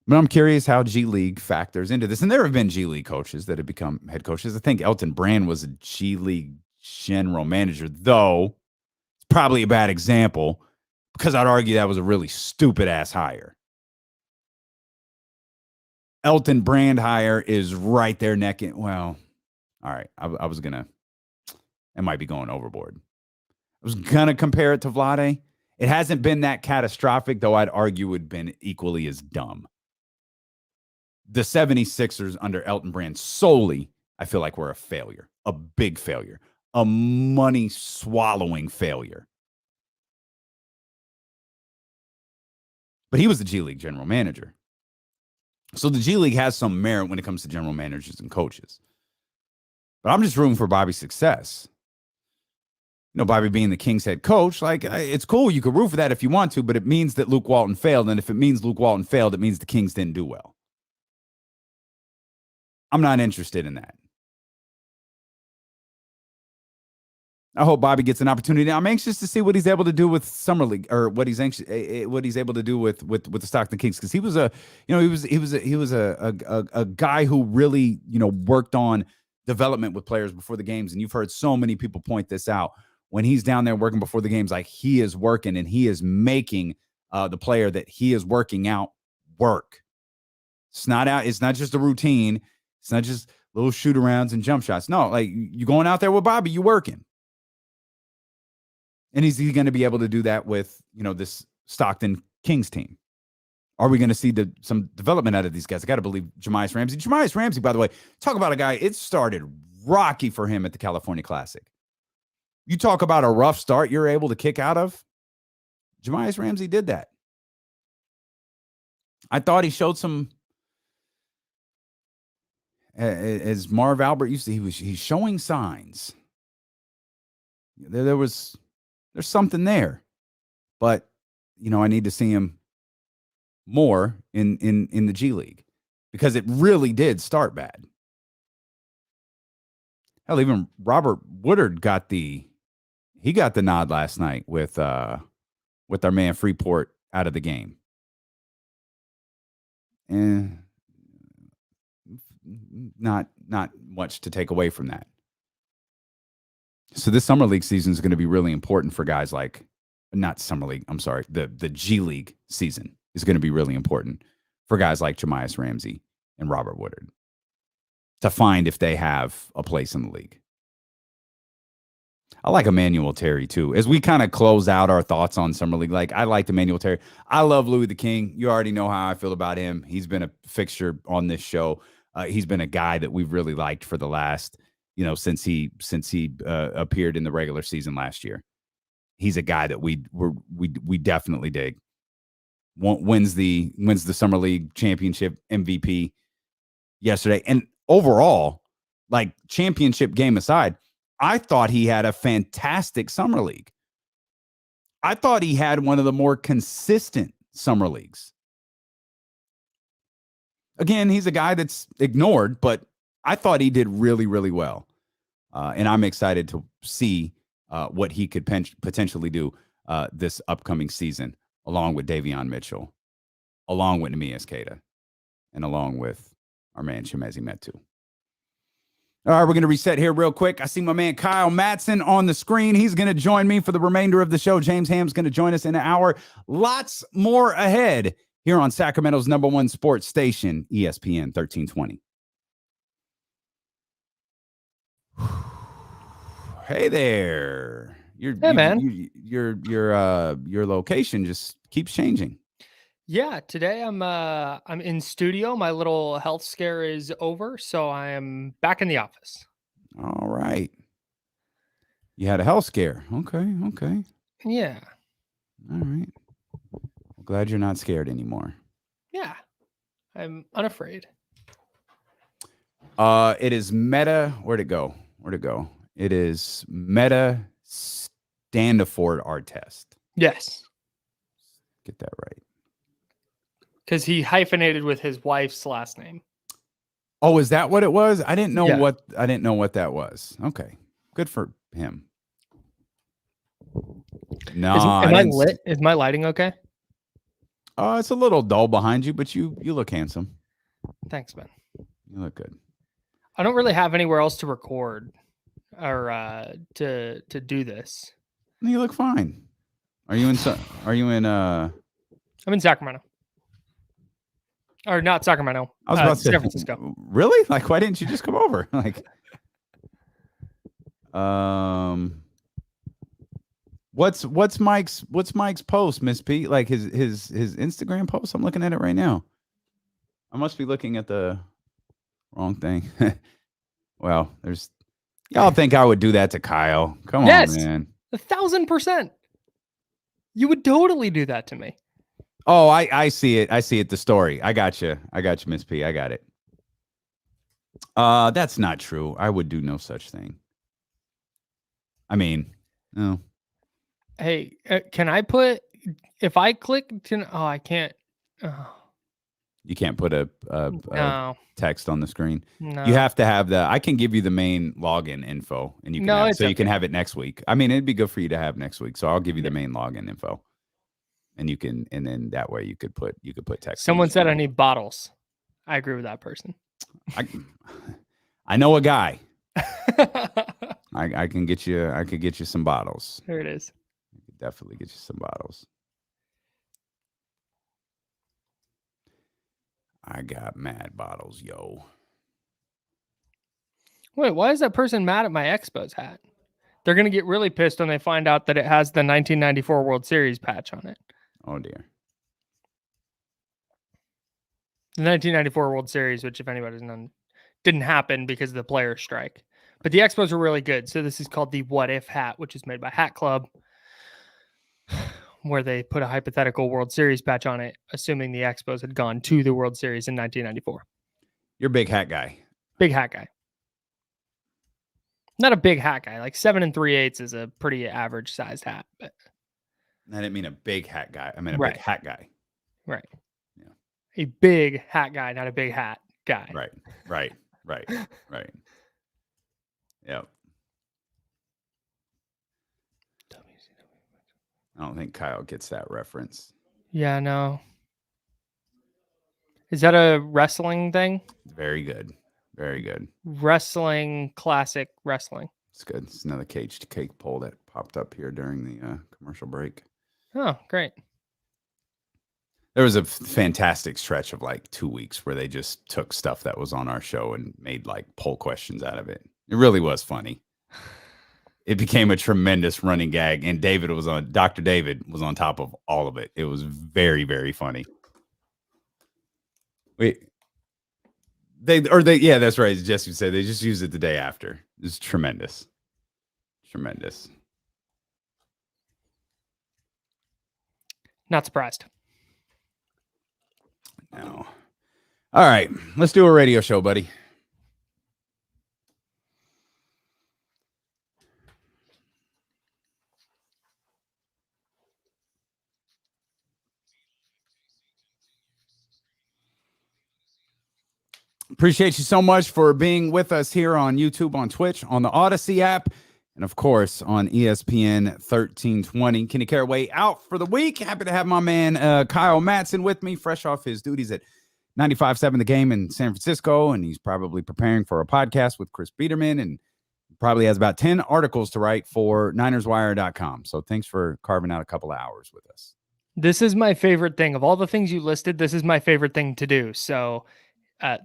A: But I'm curious how G League factors into this. And there have been G League coaches that have become head coaches. I think Elton Brand was a G League general manager, though it's probably a bad example because I'd argue that was a really stupid ass hire. Elton Brand hire is right there neck in. Well, all right. I might be going overboard. I was going to compare it to Vlade. It hasn't been that catastrophic, though I'd argue it would have been equally as dumb. The 76ers under Elton Brand solely, I feel like, were a failure, a big failure, a money-swallowing failure. But he was the G League general manager. So the G League has some merit when it comes to general managers and coaches. But I'm just rooting for Bobby's success. Bobby being the Kings head coach, like, it's cool. You could root for that if you want to, but it means that Luke Walton failed. And if it means Luke Walton failed, it means the Kings didn't do well. I'm not interested in that. I hope Bobby gets an opportunity. I'm anxious to see what he's able to do with Summer League, or what he's able to do with the Stockton Kings, because he was a guy who really worked on development with players before the games, and you've heard so many people point this out. When he's down there working before the games, like, he is working and he is making the player that he is working out work. It's not just a routine. It's not just little shoot arounds and jump shots. No, like, you going out there with Bobby, you working. And is he going to be able to do that with, this Stockton Kings team? Are we going to see some development out of these guys? I got to believe Jamias Ramsey. Jamias Ramsey, by the way, talk about a guy, it started rocky for him at the California Classic. You talk about a rough start you're able to kick out of. Jamias Ramsey did that. I thought he showed some, as Marv Albert used to, he's showing signs. There's something there, but I need to see him more in the G League, because it really did start bad. Hell, even Robert Woodard got the nod last night with our man Freeport out of the game. And not much to take away from that. So this Summer League season is going to be really important for guys like, not Summer League, I'm sorry, the G League season is going to be really important for guys like Jamias Ramsey and Robert Woodard to find if they have a place in the league. I like Emmanuel Terry too. As we kind of close out our thoughts on Summer League, like, I liked Emmanuel Terry. I love Louie the King. You already know how I feel about him. He's been a fixture on this show. He's been a guy that we've really liked for the last, since he appeared in the regular season last year. He's a guy that we definitely dig. Wins the Summer League championship MVP yesterday. And overall, like, championship game aside, I thought he had a fantastic Summer League. I thought he had one of the more consistent Summer Leagues. Again, he's a guy that's ignored, but I thought he did really, really well. And I'm excited to see what he could potentially do this upcoming season, along with Davion Mitchell, along with Nehemiah Queta, and along with our man Chimezie Metu. All right, we're going to reset here real quick. I see my man Kyle Matson on the screen. He's going to join me for the remainder of the show. James Ham's going to join us in an hour. Lots more ahead here on Sacramento's #1 sports station, ESPN 1320. Hey there. Your location just keeps changing.
G: Yeah, today I'm in studio. My little health scare is over, so I am back in the office.
A: All right. You had a health scare. Okay.
G: Yeah.
A: All right. I'm glad you're not scared anymore.
G: Yeah. I'm unafraid.
A: It is Meta. Where'd it go? It is Meta Standiford Art Test.
G: Yes.
A: Get that right.
G: Because he hyphenated with his wife's last name.
A: Oh, is that what it was? I didn't know
G: Yeah.
A: what that was. Okay. Good for him. No.
G: Am I lit? Is my lighting okay?
A: It's a little dull behind you, but you look handsome.
G: Thanks, man.
A: You look good.
G: I don't really have anywhere else to record or to do this.
A: You look fine. Are you in
G: I'm in Sacramento. Or not Sacramento.
A: I was about to say,
G: San Francisco.
A: Really? Like, why didn't you just come over? Like, what's Mike's post, Miss P? Like his Instagram post? I'm looking at it right now. I must be looking at the wrong thing. Well, y'all think I would do that to Kyle? Come on, man.
G: 1,000%. You would totally do that to me.
A: Oh, I see it. The story. I got you, Miss P. I got it. That's not true. I would do no such thing. I mean, no.
G: Hey, can I put, if I click to, I can't.
A: You can't put a
G: No.
A: text on the screen.
G: No.
A: You have to have I can give you the main login info, and you can you can have it next week. I mean, it'd be good for you to have next week. So I'll give you the main login info, and then that way you could put text.
G: Someone said I need bottles. I agree with that person.
A: I know a guy. I can get you. I could get you some bottles.
G: There it is.
A: I could definitely get you some bottles. I got mad bottles, yo.
G: Wait, why is that person mad at my Expos hat? They're going to get really pissed when they find out that it has the 1994 World Series patch on it.
A: Oh, dear.
G: The 1994 World Series, which if anybody's known, didn't happen because of the player strike. But the Expos were really good. So this is called the What If hat, which is made by Hat Club, where they put a hypothetical World Series patch on it, assuming the Expos had gone to the World Series in 1994.
A: You're a big hat guy.
G: Big hat guy. Not a big hat guy. Like 7 3/8 is a pretty average sized hat. But
A: I didn't mean a big hat guy. I mean a
G: Right.
A: big hat guy.
G: Right.
A: Yeah.
G: A big hat guy, not a big hat guy.
A: Right. Yep. I don't think Kyle gets that reference.
G: Yeah, no. Is that a wrestling thing?
A: Very good. Very good.
G: Wrestling, classic wrestling.
A: It's good. It's another caged cake poll that popped up here during the commercial break.
G: Oh, great.
A: There was a fantastic stretch of like 2 weeks where they just took stuff that was on our show and made like poll questions out of it. It really was funny. It became a tremendous running gag, and Dr. David was on top of all of it. It was very, very funny. Yeah, that's right. As Jesse said, they just used it the day after. It's tremendous. Tremendous.
G: Not surprised.
A: No. All right. Let's do a radio show, buddy. Appreciate you so much for being with us here on YouTube, on Twitch, on the Odyssey app, and of course on ESPN 1320. Kenny Caraway out for the week. Happy to have my man Kyle Matson with me, fresh off his duties at 95.7 The Game in San Francisco, and he's probably preparing for a podcast with Chris Biederman, and probably has about 10 articles to write for NinersWire.com. So thanks for carving out a couple of hours with us.
G: This is my favorite thing. Of all the things you listed, this is my favorite thing to do. So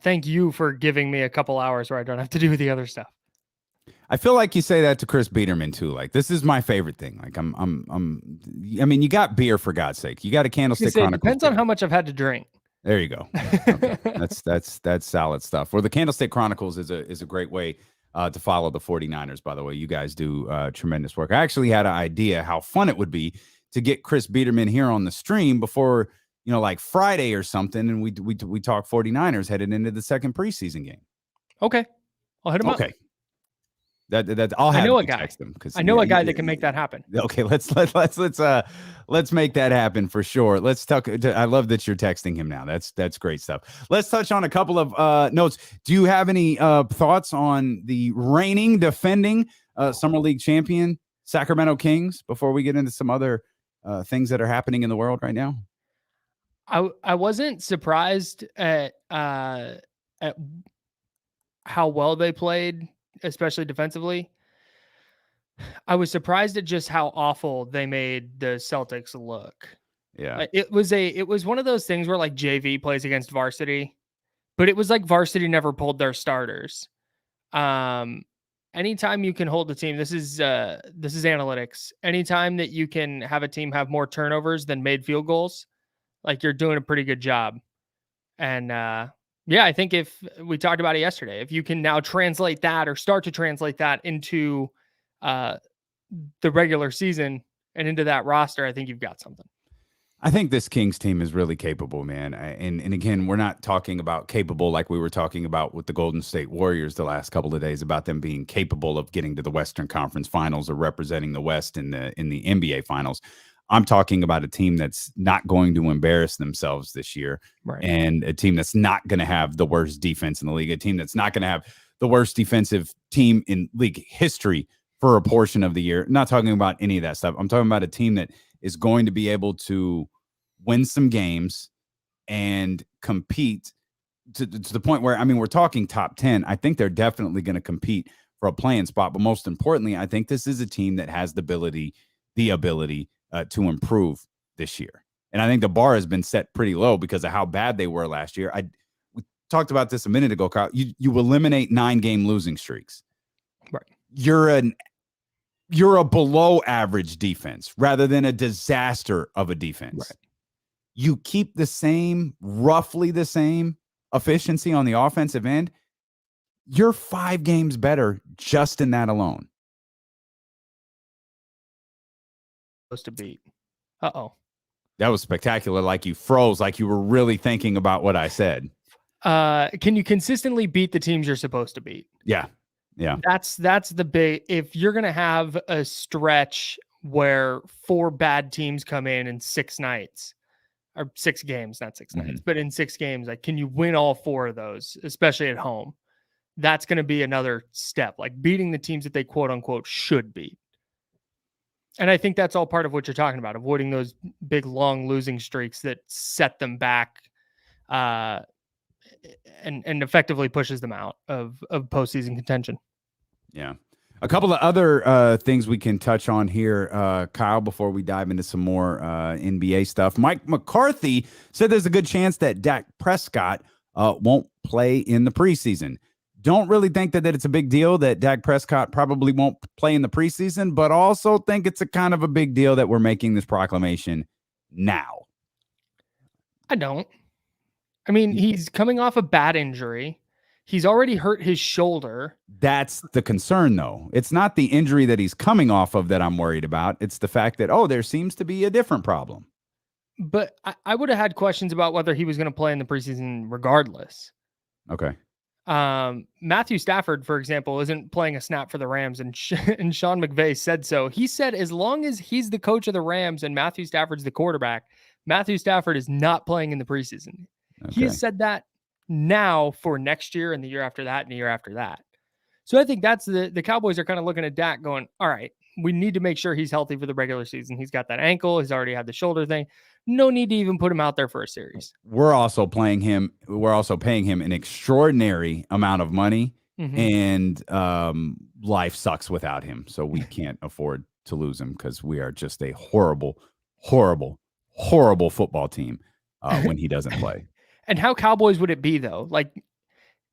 G: thank you for giving me a couple hours where I don't have to do the other stuff.
A: I feel like you say that to Chris Biederman too. Like, this is my favorite thing. Like, I mean, you got beer, for God's sake. You got a Candlestick Chronicles.
G: Depends on how much I've had to drink.
A: There you go. Okay. That's solid stuff. Well, the Candlestick Chronicles is a great way to follow the 49ers, by the way. You guys do tremendous work. I actually had an idea how fun it would be to get Chris Biederman here on the stream before, like Friday or something, and we talk 49ers headed into the second precission game.
G: Okay. I'll hit him up.
A: Okay. That I'll have to text him, because
G: I know a guy that can make that happen.
A: Okay, let's make that happen for sure. Let's talk. I love that you're texting him now. That's great stuff. Let's touch on a couple of notes. Do you have any thoughts on the reigning, defending Summer League champion Sacramento Kings before we get into some other things that are happening in the world right now?
G: I wasn't surprised at how well they played, especially defensively. I was surprised at just how awful they made the Celtics look.
A: Yeah.
G: It was one of those things where like JV plays against varsity, but it was like varsity never pulled their starters. Anytime you can hold the team, this is analytics. Anytime that you can have a team have more turnovers than made field goals, like, you're doing a pretty good job. And yeah, I think if we talked about it yesterday, if you can now translate that or start to translate that into the regular season and into that roster, I think you've got something.
A: I think this Kings team is really capable, man. And again, we're not talking about capable like we were talking about with the Golden State Warriors the last couple of days, about them being capable of getting to the Western Conference Finals or representing the West in the NBA Finals. I'm talking about a team that's not going to embarrass themselves this year,
G: right?
A: And a team that's not going to have the worst defense in the league, a team that's not going to have the worst defensive team in league history for a portion of the year. Not talking about any of that stuff. I'm talking about a team that is going to be able to win some games and compete to the point where, I mean, we're talking top 10. I think they're definitely going to compete for a playing spot. But most importantly, I think this is a team that has the ability to improve this year. And I think the bar has been set pretty low because of how bad they were last year. We talked about this a minute ago, Kyle. You eliminate 9-game losing streaks.
G: Right.
A: You're a below average defense rather than a disaster of a defense.
G: Right.
A: You keep roughly the same efficiency on the offensive end. You're 5 games better just in that alone.
G: Supposed to beat. Uh-oh.
A: That was spectacular. Like, you froze, like you were really thinking about what I said.
G: Can you consistently beat the teams you're supposed to beat?
A: Yeah. Yeah.
G: That's the big, if you're going to have a stretch where 4 bad teams come in 6 nights, or 6 games, not 6 nights, but in 6 games, like, can you win all 4 of those, especially at home? That's going to be another step, like beating the teams that they quote unquote should beat. And I think that's all part of what you're talking about, avoiding those big, long losing streaks that set them back and effectively pushes them out of postseason contention.
A: Yeah. A couple of other things we can touch on here, Kyle, before we dive into some more NBA stuff. Mike McCarthy said there's a good chance that Dak Prescott won't play in the preseason. Don't really think that it's a big deal that Dak Prescott probably won't play in the preseason, but also think it's a kind of a big deal that we're making this proclamation now.
G: I don't. I mean, he's coming off a bad injury. He's already hurt his shoulder.
A: That's the concern, though. It's not the injury that he's coming off of that I'm worried about. It's the fact that, there seems to be a different problem.
G: But I would have had questions about whether he was going to play in the preseason regardless.
A: Okay.
G: Matthew Stafford, for example, isn't playing a snap for the Rams, and Sean McVay said so. He said as long as he's the coach of the Rams and Matthew Stafford's the quarterback, Matthew Stafford is not playing in the preseason. Okay. He has said that now for next year and the year after that and the year after that. So I think that's the Cowboys are kind of looking at Dak going, all right, we need to make sure he's healthy for the regular season. He's got that ankle. He's already had the shoulder thing. No need to even put him out there for a series.
A: We're also paying him an extraordinary amount of money, and life sucks without him. So we can't afford to lose him because we are just a horrible, horrible, horrible football team when he doesn't play.
G: And how Cowboys would it be, though? Like,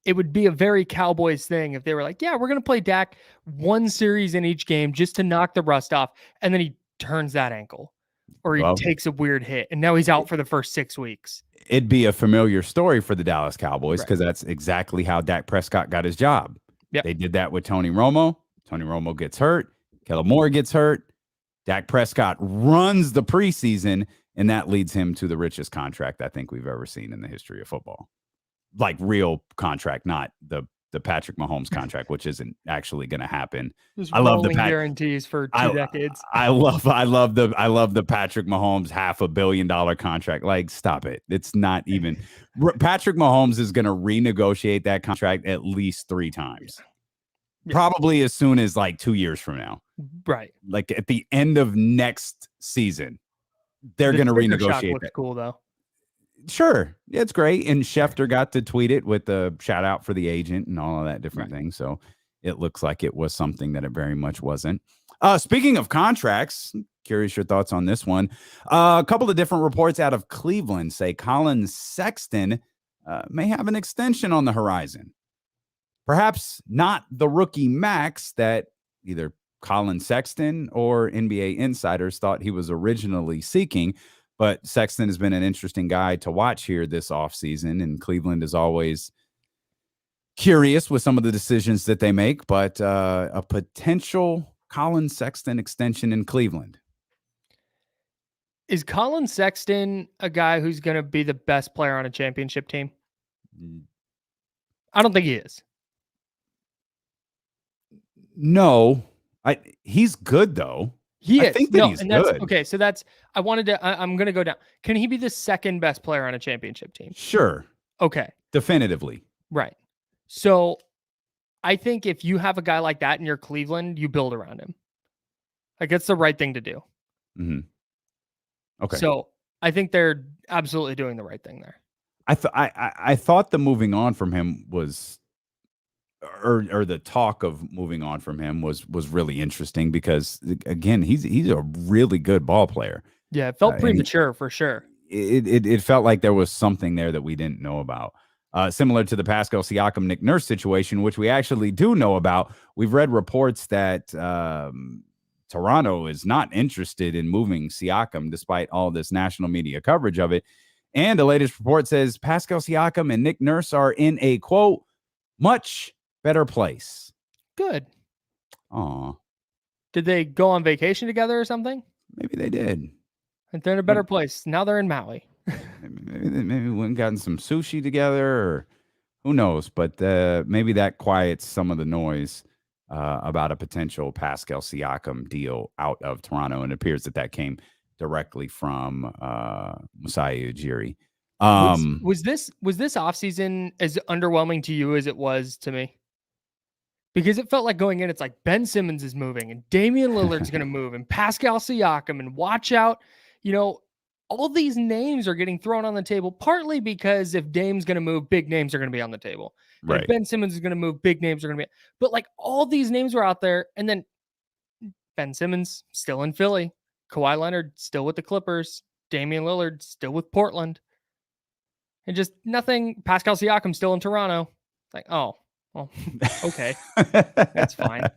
G: it would be a very Cowboys thing if they were like, yeah, we're going to play Dak one series in each game just to knock the rust off. And then he turns that ankle or he takes a weird hit. And now he's out for the first 6 weeks.
A: It'd be a familiar story for the Dallas Cowboys because that's exactly how Dak Prescott got his job.
G: Yep.
A: They did that with Tony Romo. Tony Romo gets hurt. Kellen Moore gets hurt. Dak Prescott runs the preseason, and that leads him to the richest contract I think we've ever seen in the history of football. Like real contract, not the Patrick Mahomes contract, which isn't actually going to happen.
G: I love the guarantees for 2 decades.
A: I love the Patrick Mahomes $500 million contract. Like, stop it. It's not even. Patrick Mahomes is going to renegotiate that contract at least 3 times, probably as soon as like 2 years from now.
G: Right.
A: Like at the end of next season, they're going to renegotiate.
G: Looks cool though.
A: Sure. It's great. And Schefter got to tweet it with a shout out for the agent and all of that different things. So it looks like it was something that it very much wasn't. Speaking of contracts, curious your thoughts on this one. A couple of different reports out of Cleveland say Colin Sexton may have an extension on the horizon. Perhaps not the rookie max that either Colin Sexton or NBA insiders thought he was originally seeking. But Sexton has been an interesting guy to watch here this offseason, and Cleveland is always curious with some of the decisions that they make, but a potential Colin Sexton extension in Cleveland.
G: Is Colin Sexton a guy who's going to be the best player on a championship team? I don't think he is.
A: No. He's good, though.
G: I
A: think that he's good.
G: Okay, so I'm going to go down. Can he be the second best player on a championship team?
A: Sure.
G: Okay.
A: Definitively.
G: Right. So I think if you have a guy like that in your Cleveland, you build around him. Like, it's the right thing to do.
A: Mm-hmm. Okay.
G: So I think they're absolutely doing the right thing there.
A: I thought the moving on from him was, or the talk of moving on from him was really interesting because again, he's a really good ball player.
G: Yeah, it felt premature for sure.
A: It felt like there was something there that we didn't know about. Similar to the Pascal Siakam Nick Nurse situation, which we actually do know about. We've read reports that Toronto is not interested in moving Siakam despite all this national media coverage of it. And the latest report says Pascal Siakam and Nick Nurse are in a, quote, much better place.
G: Good.
A: Aw.
G: Did they go on vacation together or something?
A: Maybe they did.
G: And they're in a better place. Now they're in Maui.
A: maybe we went and gotten some sushi together, or who knows? But maybe that quiets some of the noise about a potential Pascal Siakam deal out of Toronto. And it appears that came directly from Masai Ujiri.
G: Was this offseason as underwhelming to you as it was to me? Because it felt like going in, it's like Ben Simmons is moving and Damian Lillard's going to move and Pascal Siakam, and watch out. All these names are getting thrown on the table, partly because if Dame's going to move, big names are going to be on the table.
A: Right.
G: If Ben Simmons is going to move, big names are going to be. But like all these names were out there, and then Ben Simmons still in Philly, Kawhi Leonard still with the Clippers, Damian Lillard still with Portland, and just nothing. Pascal Siakam still in Toronto. Like, oh, well, okay, that's fine.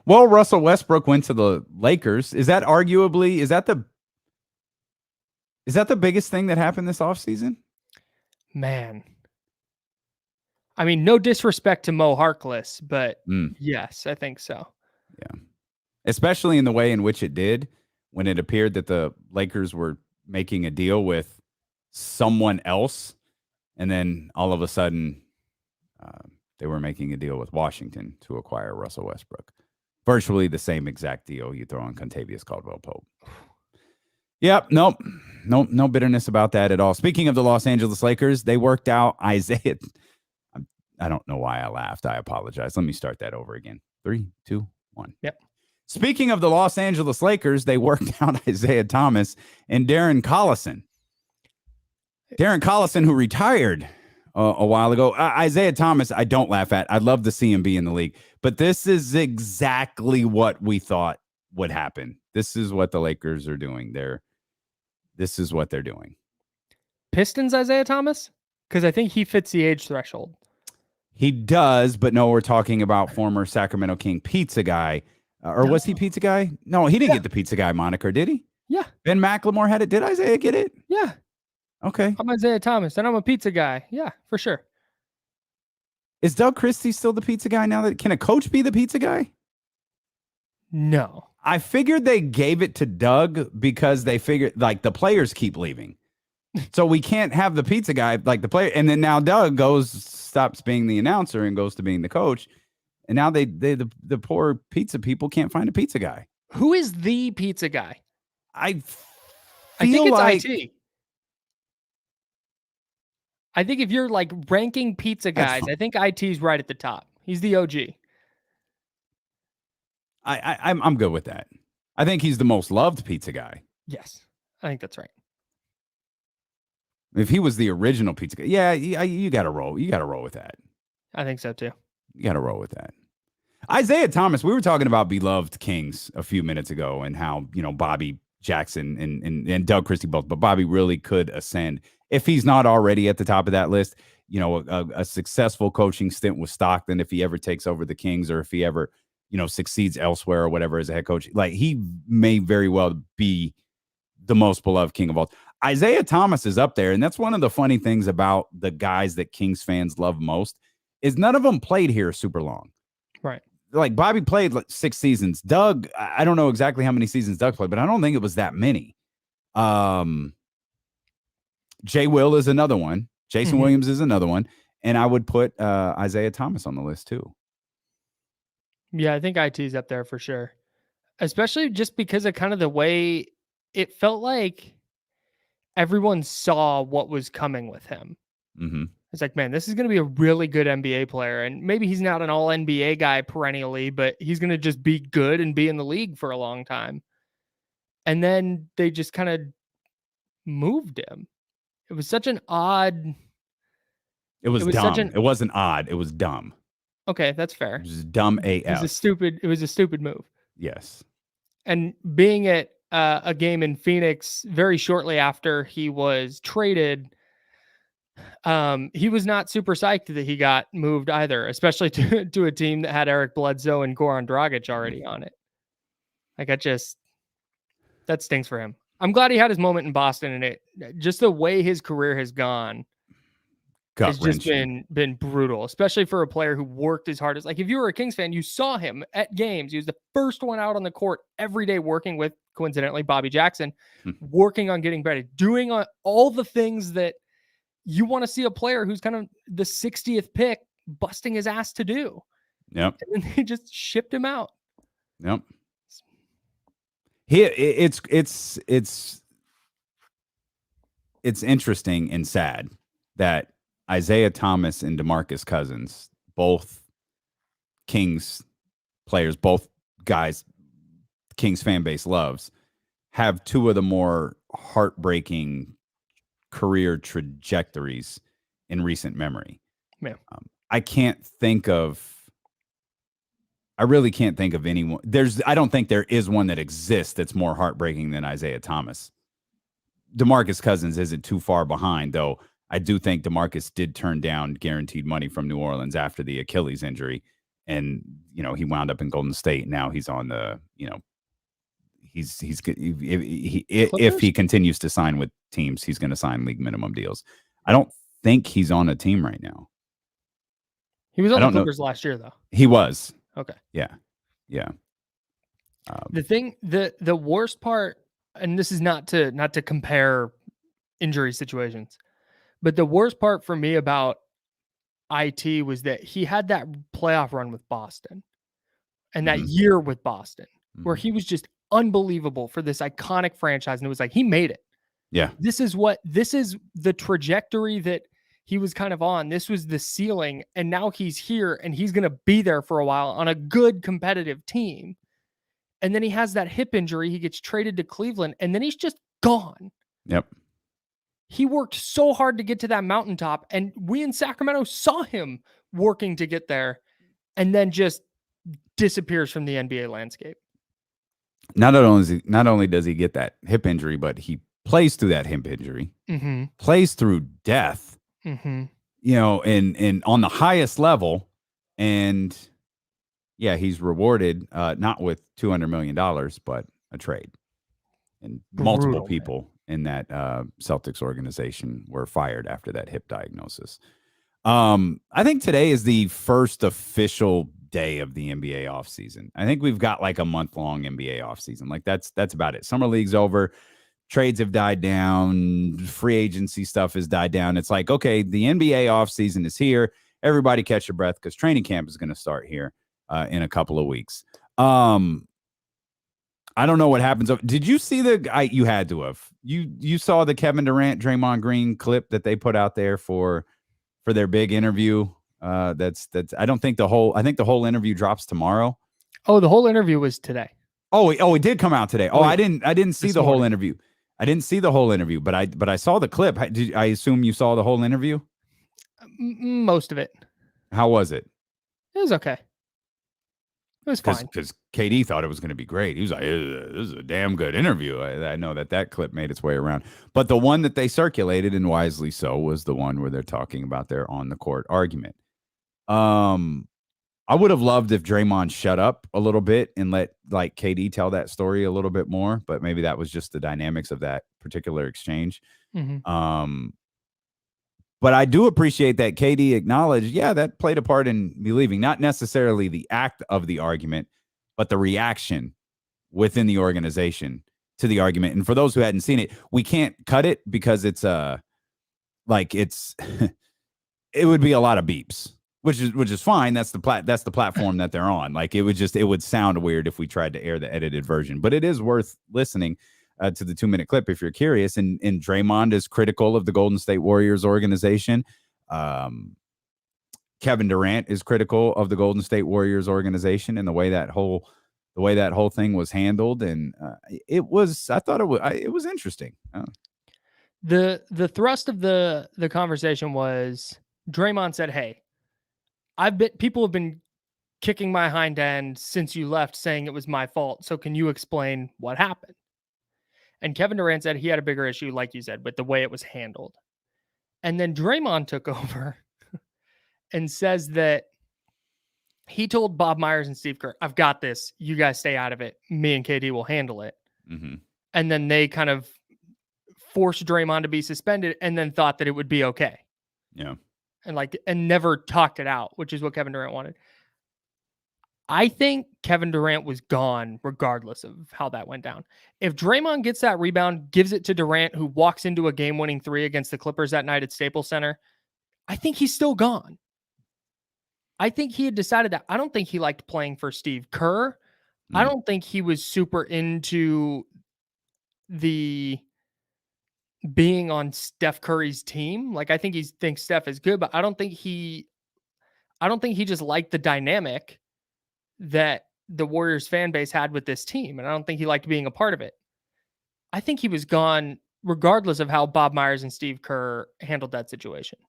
A: Well, Russell Westbrook went to the Lakers. Is that the biggest thing that happened this offseason?
G: Man. I mean, no disrespect to Mo Harkless, but yes, I think so.
A: Yeah. Especially in the way in which it did, when it appeared that the Lakers were making a deal with someone else, and then all of a sudden they were making a deal with Washington to acquire Russell Westbrook. Virtually the same exact deal you throw on Contavious Caldwell-Pope. Yep. Nope. No bitterness about that at all. Speaking of the Los Angeles Lakers, they worked out Isaiah. I don't know why I laughed. I apologize. Let me start that over again. 3, 2, 1.
G: Yep.
A: Speaking of the Los Angeles Lakers, they worked out Isaiah Thomas and Darren Collison. Darren Collison, who retired a while ago. Isaiah Thomas, I don't laugh at. I'd love to see him be in the league. But this is exactly what we thought would happen. This is what the Lakers are doing. This is what they're doing.
G: Pistons Isaiah Thomas? Because I think he fits the age threshold.
A: He does, but no, we're talking about former Sacramento King pizza guy. Or was he pizza guy? No, he didn't get the pizza guy moniker, did he?
G: Yeah.
A: Ben McLemore had it. Did Isaiah get it?
G: Yeah.
A: Okay.
G: I'm Isaiah Thomas, and I'm a pizza guy. Yeah, for sure.
A: Is Doug Christie still the pizza guy now? Can a coach be the pizza guy?
G: No.
A: I figured they gave it to Doug because they figured like the players keep leaving. So we can't have the pizza guy like the player. And then now Doug stops being the announcer and goes to being the coach. And now the poor pizza people can't find a pizza guy.
G: Who is the pizza guy?
A: I
G: think it's
A: like
G: IT. I think if you're like ranking pizza guys, I think IT's right at the top. He's the OG.
A: I'm good with that. I think he's the most loved pizza guy.
G: Yes, I think that's right.
A: If he was the original pizza guy, yeah, you got to roll. You got to roll with that.
G: I think so too.
A: You got to roll with that. Isaiah Thomas, we were talking about beloved Kings a few minutes ago and how, Bobby Jackson and Doug Christie both, but Bobby really could ascend if he's not already at the top of that list. A successful coaching stint with Stockton, if he ever takes over the Kings or if he ever, succeeds elsewhere or whatever as a head coach, like he may very well be the most beloved King of all. Isaiah Thomas is up there. And that's one of the funny things about the guys that Kings fans love most is none of them played here super long.
G: Right.
A: Like Bobby played like 6 seasons. Doug, I don't know exactly how many seasons Doug played, but I don't think it was that many. Jay Will is another one. Jason Williams is another one. And I would put Isaiah Thomas on the list too.
G: Yeah, I think IT's up there for sure. Especially just because of kind of the way it felt like everyone saw what was coming with him.
A: Mm-hmm.
G: It's like, man, this is going to be a really good NBA player. And maybe he's not an all NBA guy perennially, but he's going to just be good and be in the league for a long time. And then they just kind of moved him. It was such an odd.
A: It was dumb. It wasn't odd. It was dumb.
G: Okay, that's fair.
A: It was dumb AF.
G: It was a stupid move.
A: Yes.
G: And being at a game in Phoenix very shortly after he was traded, he was not super psyched that he got moved either, especially to a team that had Eric Bledsoe and Goran Dragic already on it. Like that stings for him. I'm glad he had his moment in Boston, and just the way his career has gone has just been brutal, especially for a player who worked as hard as, like, if you were a Kings fan, you saw him at games. He was the first one out on the court every day, working with, coincidentally, Bobby Jackson, working on getting better, doing all the things that you want to see a player who's kind of the 60th pick busting his ass to do.
A: Yep.
G: And then they just shipped him out.
A: Yep. It's interesting and sad that Isaiah Thomas and Demarcus Cousins, both Kings players, both guys Kings fan base loves, have two of the more heartbreaking career trajectories in recent memory.
G: Yeah.
A: I really can't think of anyone. I don't think there is one that exists that's more heartbreaking than Isaiah Thomas. Demarcus Cousins isn't too far behind, though. I do think Demarcus did turn down guaranteed money from New Orleans after the Achilles injury. And, he wound up in Golden State. Now he's on the, if he continues to sign with teams, he's going to sign league minimum deals. I don't think he's on a team right now.
G: He was on the Clippers last year, though.
A: He was.
G: Okay.
A: Yeah.
G: The worst part, and this is not to compare injury situations, but the worst part for me about IT was that he had that playoff run with Boston and that year with Boston where he was just unbelievable for this iconic franchise. And it was like, he made it.
A: Yeah.
G: This is the trajectory that he was kind of on. This was the ceiling. And now he's here and he's going to be there for a while on a good competitive team. And then he has that hip injury. He gets traded to Cleveland and then he's just gone.
A: Yep.
G: He worked so hard to get to that mountaintop, and we in Sacramento saw him working to get there, and then just disappears from the NBA landscape.
A: Not only does he get that hip injury, but he plays through that hip injury, plays through death, you know, and on the highest level. And yeah, he's rewarded not with $200 million, but a trade. And multiple people in that Celtics organization were fired after that hip diagnosis. I think today is the first official day of the NBA offseason. I think we've got like a month-long NBA offseason. Like that's about it. Summer league's over. Trades have died down. Free agency stuff has died down. It's like, okay, the NBA offseason is here. Everybody catch your breath because training camp is going to start here in a couple of weeks. I don't know what happens. Did you see you had to have. You saw the Kevin Durant, Draymond Green clip that they put out there for their big interview. I think the whole interview drops tomorrow.
G: Oh, the whole interview was today.
A: Oh, it did come out today. Oh, I didn't see the whole
G: morning.
A: interview. I didn't see the whole interview, but I saw the clip. I assume you saw the whole interview?
G: Most of it.
A: How was it?
G: It was okay. It was fine.
A: Because KD thought it was going to be great. He was like, this is a damn good interview. I know that clip made its way around. But the one that they circulated, and wisely so, was the one where they're talking about their on-the-court argument. I would have loved if Draymond shut up a little bit and let like KD tell that story a little bit more, but maybe that was just the dynamics of that particular exchange. But I do appreciate that KD acknowledged, yeah, that played a part in me leaving. Not necessarily the act of the argument, but the reaction within the organization to the argument. And for those who hadn't seen it, we can't cut it because it's it would be a lot of beeps, which is fine. That's the platform that they're on. Like it would sound weird if we tried to air the edited version, but it is worth listening to the 2-minute clip if you're curious. And Draymond is critical of the Golden State Warriors organization. Kevin Durant is critical of the Golden State Warriors organization and the way that whole thing was handled. And I thought it was interesting.
G: The thrust of the conversation was Draymond said, "Hey, people have been kicking my hind end since you left, saying it was my fault. So can you explain what happened?" And Kevin Durant said he had a bigger issue, like you said, with the way it was handled. And then Draymond took over and says that he told Bob Myers and Steve Kerr, "I've got this. You guys stay out of it. Me and KD will handle it." And then they kind of forced Draymond to be suspended and then thought that it would be okay.
A: Yeah.
G: And never talked it out, which is what Kevin Durant wanted. I think Kevin Durant was gone regardless of how that went down. If Draymond gets that rebound, gives it to Durant, who walks into a game-winning 3 against the Clippers that night at Staples Center, I think he's still gone. I think he had decided that. I don't think he liked playing for Steve Kerr. I don't think he was super into the being on Steph Curry's team. Like, I think he thinks Steph is good, but I don't think he just liked the dynamic that the Warriors fan base had with this team. And I don't think he liked being a part of it. I think he was gone regardless of how Bob Myers and Steve Kerr handled that situation.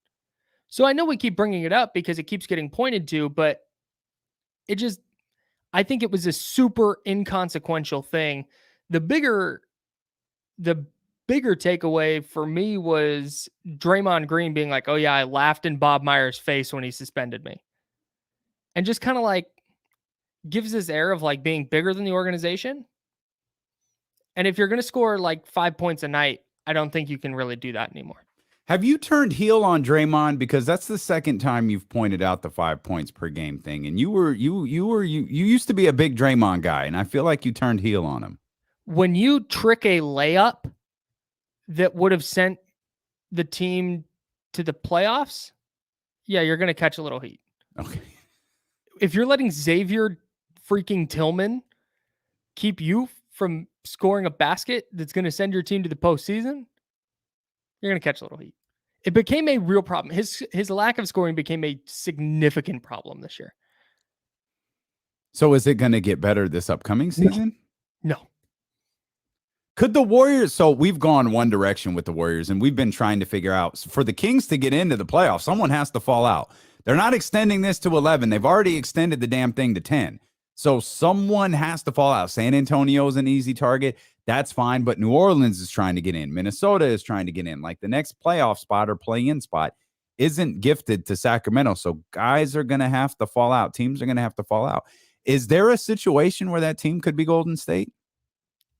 G: So I know we keep bringing it up because it keeps getting pointed to, but I think it was a super inconsequential thing. The bigger takeaway for me was Draymond Green being like, "Oh yeah, I laughed in Bob Myers' face when he suspended me." And just kind of like gives this air of like being bigger than the organization. And if you're going to score like 5 points a night, I don't think you can really do that anymore.
A: Have you turned heel on Draymond? Because that's the second time you've pointed out the 5 points per game thing. And you used to be a big Draymond guy, and I feel like you turned heel on him.
G: When you trick a layup that would have sent the team to the playoffs, yeah, you're going to catch a little heat.
A: Okay.
G: If you're letting Xavier freaking Tillman keep you from scoring a basket that's going to send your team to the postseason, you're going to catch a little heat. It became a real problem. His lack of scoring became a significant problem this year.
A: So is it going to get better this upcoming season?
G: No.
A: Could the Warriors, so we've gone one direction with the Warriors, and we've been trying to figure out, for the Kings to get into the playoffs, someone has to fall out. They're not extending this to 11. They've already extended the damn thing to 10. So someone has to fall out. San Antonio is an easy target. That's fine, but New Orleans is trying to get in. Minnesota is trying to get in. Like the next playoff spot or play-in spot isn't gifted to Sacramento. So guys are going to have to fall out. Teams are going to have to fall out. Is there a situation where that team could be Golden State?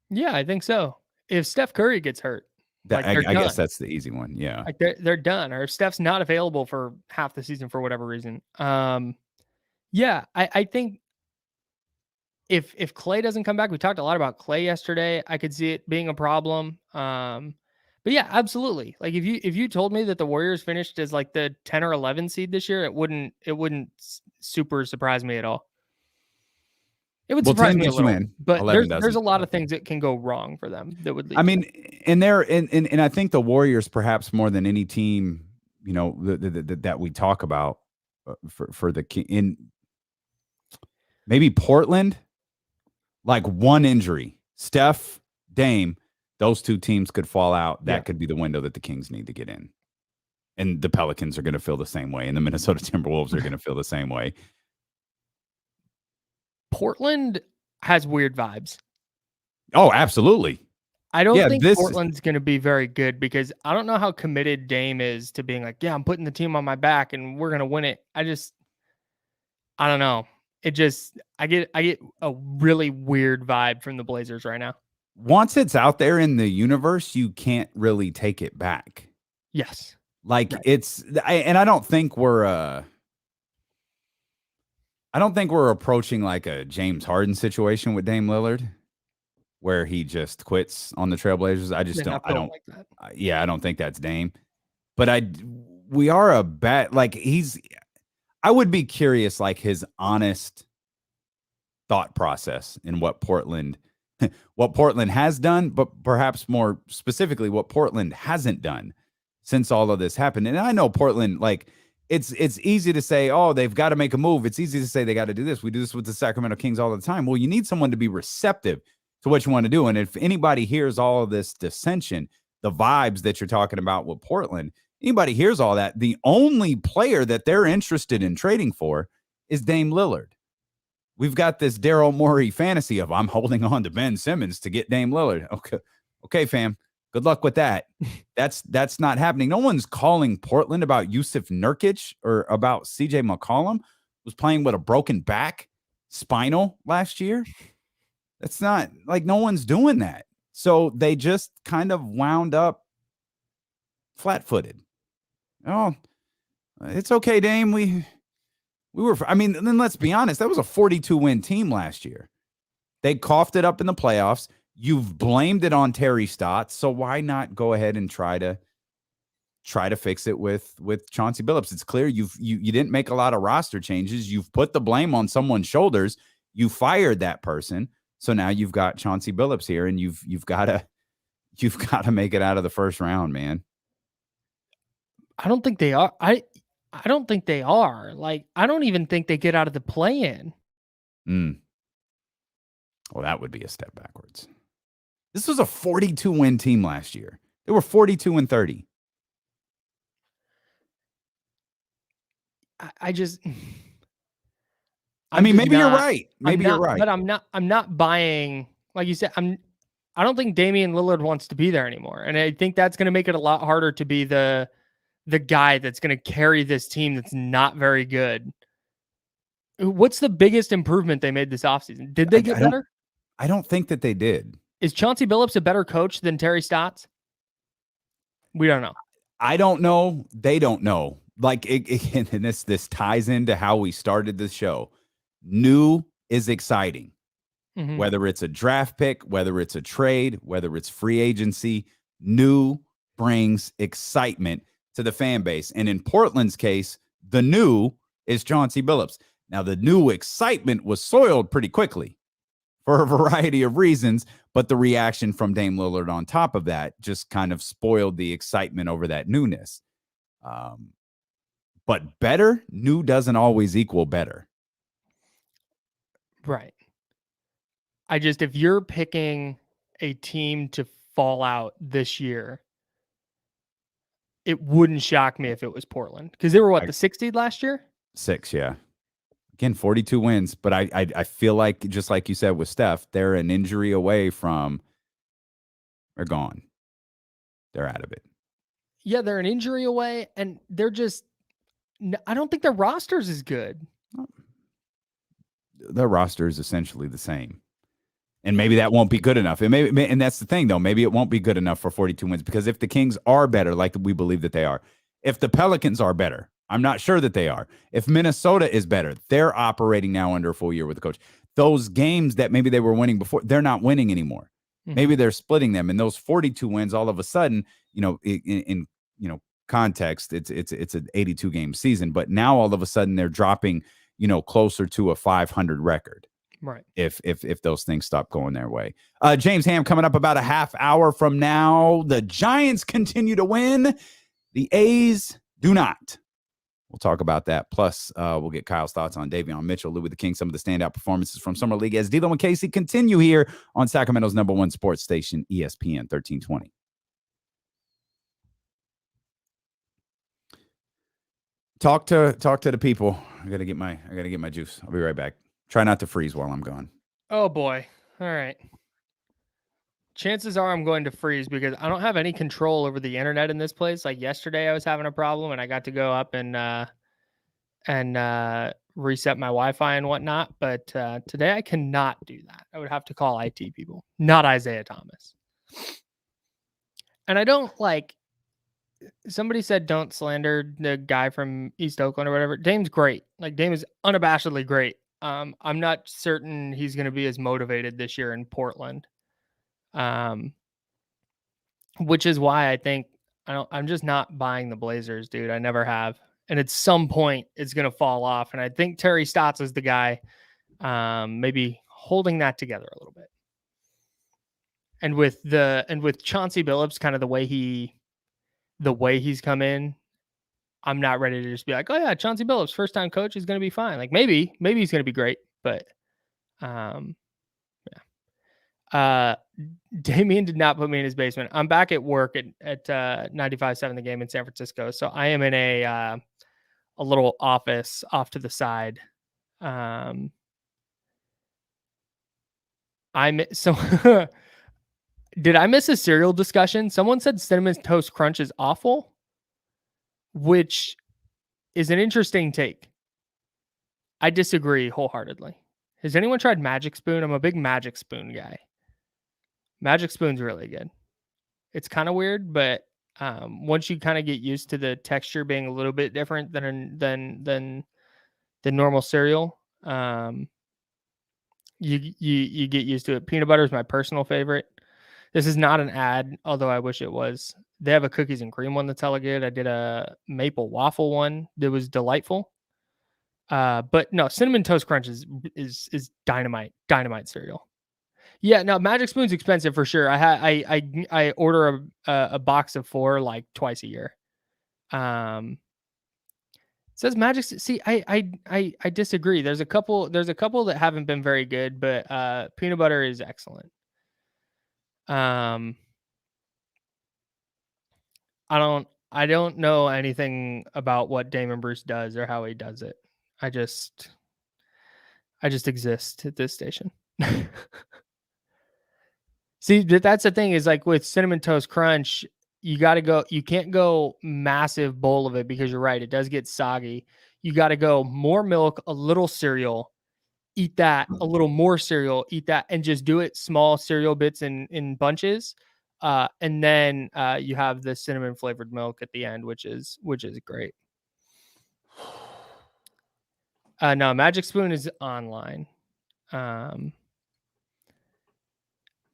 G: Yeah, I think so. If Steph Curry gets hurt,
A: I guess that's the easy one. Yeah.
G: Like they're done. Or if Steph's not available for half the season for whatever reason. Yeah, I think if Clay doesn't come back, we talked a lot about Clay yesterday. I could see it being a problem. But yeah, absolutely. Like if you told me that the Warriors finished as like the 10 or 11 seed this year, it wouldn't super surprise me at all. It would surprise me a little, but there's a lot of things that can go wrong for them that would lead.
A: I mean, and I think the Warriors, perhaps more than any team, you know, that we talk about for the in maybe Portland, like one injury, Steph, Dame, those two teams could fall out. That could be the window that the Kings need to get in, and the Pelicans are going to feel the same way, and the Minnesota Timberwolves are going to feel the same way.
G: Portland has weird vibes.
A: Oh, absolutely.
G: I don't think Portland's going to be very good because I don't know how committed Dame is to being like, yeah, I'm putting the team on my back and we're going to win it. I don't know. I get a really weird vibe from the Blazers right now.
A: Once it's out there in the universe, you can't really take it back.
G: Yes.
A: Like I don't think we're approaching like a James Harden situation with Dame Lillard, where he just quits on the Trailblazers. I don't think that's Dame, but we are a bet. Like I would be curious, like his honest thought process in what Portland has done, but perhaps more specifically what Portland hasn't done since all of this happened. And I know Portland, like, it's easy to say, oh, they've got to make a move. It's easy to say they got to do this. We do this with the Sacramento Kings all the time. Well, you need someone to be receptive to what you want to do. And if anybody hears all of this dissension, the vibes that you're talking about with Portland, anybody hears all that, the only player that they're interested in trading for is Dame Lillard. We've got this Daryl Morey fantasy of I'm holding on to Ben Simmons to get Dame Lillard. Okay, fam. Good luck with that. That's not happening. No one's calling Portland about Yusuf Nurkic or about CJ McCollum, who's playing with a broken back, spinal last year. That's not like no one's doing that. So they just kind of wound up flat-footed. Oh, it's okay, Dame. We were, I mean, then let's be honest. That was a 42-win team last year. They coughed it up in the playoffs. You've blamed it on Terry Stotts, so why not go ahead and try to fix it with Chauncey Billups? It's clear you didn't make a lot of roster changes. You've put the blame on someone's shoulders. You fired that person, so now you've got Chauncey Billups here, and you've got to make it out of the first round, man.
G: I don't think they are. I don't think they are. Like, I don't even think they get out of the play-in.
A: Well, that would be a step backwards. This was a 42-win team last year. They were 42-30. I mean, maybe you're right. Maybe you're right.
G: But I'm not buying, like you said, I don't think Damian Lillard wants to be there anymore. And I think that's going to make it a lot harder to be the guy that's going to carry this team that's not very good. What's the biggest improvement they made this offseason? Did they get better?
A: I don't think that they did.
G: Is Chauncey Billups a better coach than Terry Stotts? We don't know.
A: I don't know. They don't know. Like, and this ties into how we started the show. New is exciting. Mm-hmm. Whether it's a draft pick, whether it's a trade, whether it's free agency, new brings excitement to the fan base. And in Portland's case, the new is Chauncey Billups. Now, the new excitement was soiled pretty quickly for a variety of reasons, but the reaction from Dame Lillard on top of that just kind of spoiled the excitement over that newness. But better, new doesn't always equal better.
G: Right. If you're picking a team to fall out this year, it wouldn't shock me if it was Portland, because they were the 60th last year?
A: 6, yeah. Again, 42 wins, but I feel like, just like you said with Steph, they're an injury away from, they're gone. They're out of it.
G: Yeah, they're an injury away, and they're just, I don't think their roster's is good.
A: Their roster is essentially the same. And maybe that won't be good enough. And that's the thing, though. Maybe it won't be good enough for 42 wins, because if the Kings are better, like we believe that they are, if the Pelicans are better, I'm not sure that they are. If Minnesota is better, they're operating now under a full year with the coach. Those games that maybe they were winning before, they're not winning anymore. Mm-hmm. Maybe they're splitting them. And those 42 wins, all of a sudden, in context, it's an 82 game season. But now all of a sudden they're dropping, closer to a 500 record.
G: Right.
A: If those things stop going their way. James Ham coming up about a half hour from now. The Giants continue to win. The A's do not. We'll talk about that. Plus, we'll get Kyle's thoughts on Daveon Mitchell, Louie the King, some of the standout performances from Summer League as D'Lo and Casey continue here on Sacramento's #1 sports station, ESPN 1320. Talk to the people. I gotta get my juice. I'll be right back. Try not to freeze while I'm gone.
G: Oh boy. All right. Chances are I'm going to freeze because I don't have any control over the internet in this place. Like yesterday I was having a problem and I got to go up and reset my Wi-Fi and whatnot. But today I cannot do that. I would have to call IT people, not Isaiah Thomas. And I don't somebody said don't slander the guy from East Oakland or whatever. Dame's great. Dame is unabashedly great. I'm not certain he's going to be as motivated this year in Portland. Which is why I think I'm just not buying the Blazers, dude. I never have. And at some point it's going to fall off. And I think Terry Stotts is the guy, maybe holding that together a little bit. And with Chauncey Billups, kind of the way he's come in, I'm not ready to just be like, oh yeah, Chauncey Billups, first time coach, is going to be fine. Maybe he's going to be great, but, yeah. Dameon did not put me in his basement. I'm back at work at 95.7 The Game in San Francisco. So I am in a little office off to the side. Did I miss a cereal discussion? Someone said Cinnamon Toast Crunch is awful, which is an interesting take. I disagree wholeheartedly. Has anyone tried Magic Spoon? I'm a big Magic Spoon guy. Magic Spoon's really good. It's kind of weird, but once you kind of get used to the texture being a little bit different than normal cereal, you get used to it. Peanut butter is my personal favorite. This is not an ad, although I wish it was. They have a cookies and cream one that's hella good. I did a maple waffle one that was delightful. But no, Cinnamon Toast Crunch is dynamite cereal. Yeah, no, Magic Spoon's expensive for sure. I order a box of 4 twice a year. It says Magic. See, I disagree. There's a couple that haven't been very good, but peanut butter is excellent. I don't know anything about what Damon Bruce does or how he does it. I just exist at this station. See, that's the thing is with Cinnamon Toast Crunch, you can't go massive bowl of it because you're right. It does get soggy. You got to go more milk, a little cereal, eat that, a little more cereal, eat that, and just do it small cereal bits in bunches. And then you have the cinnamon flavored milk at the end, which is great. No, Magic Spoon is online.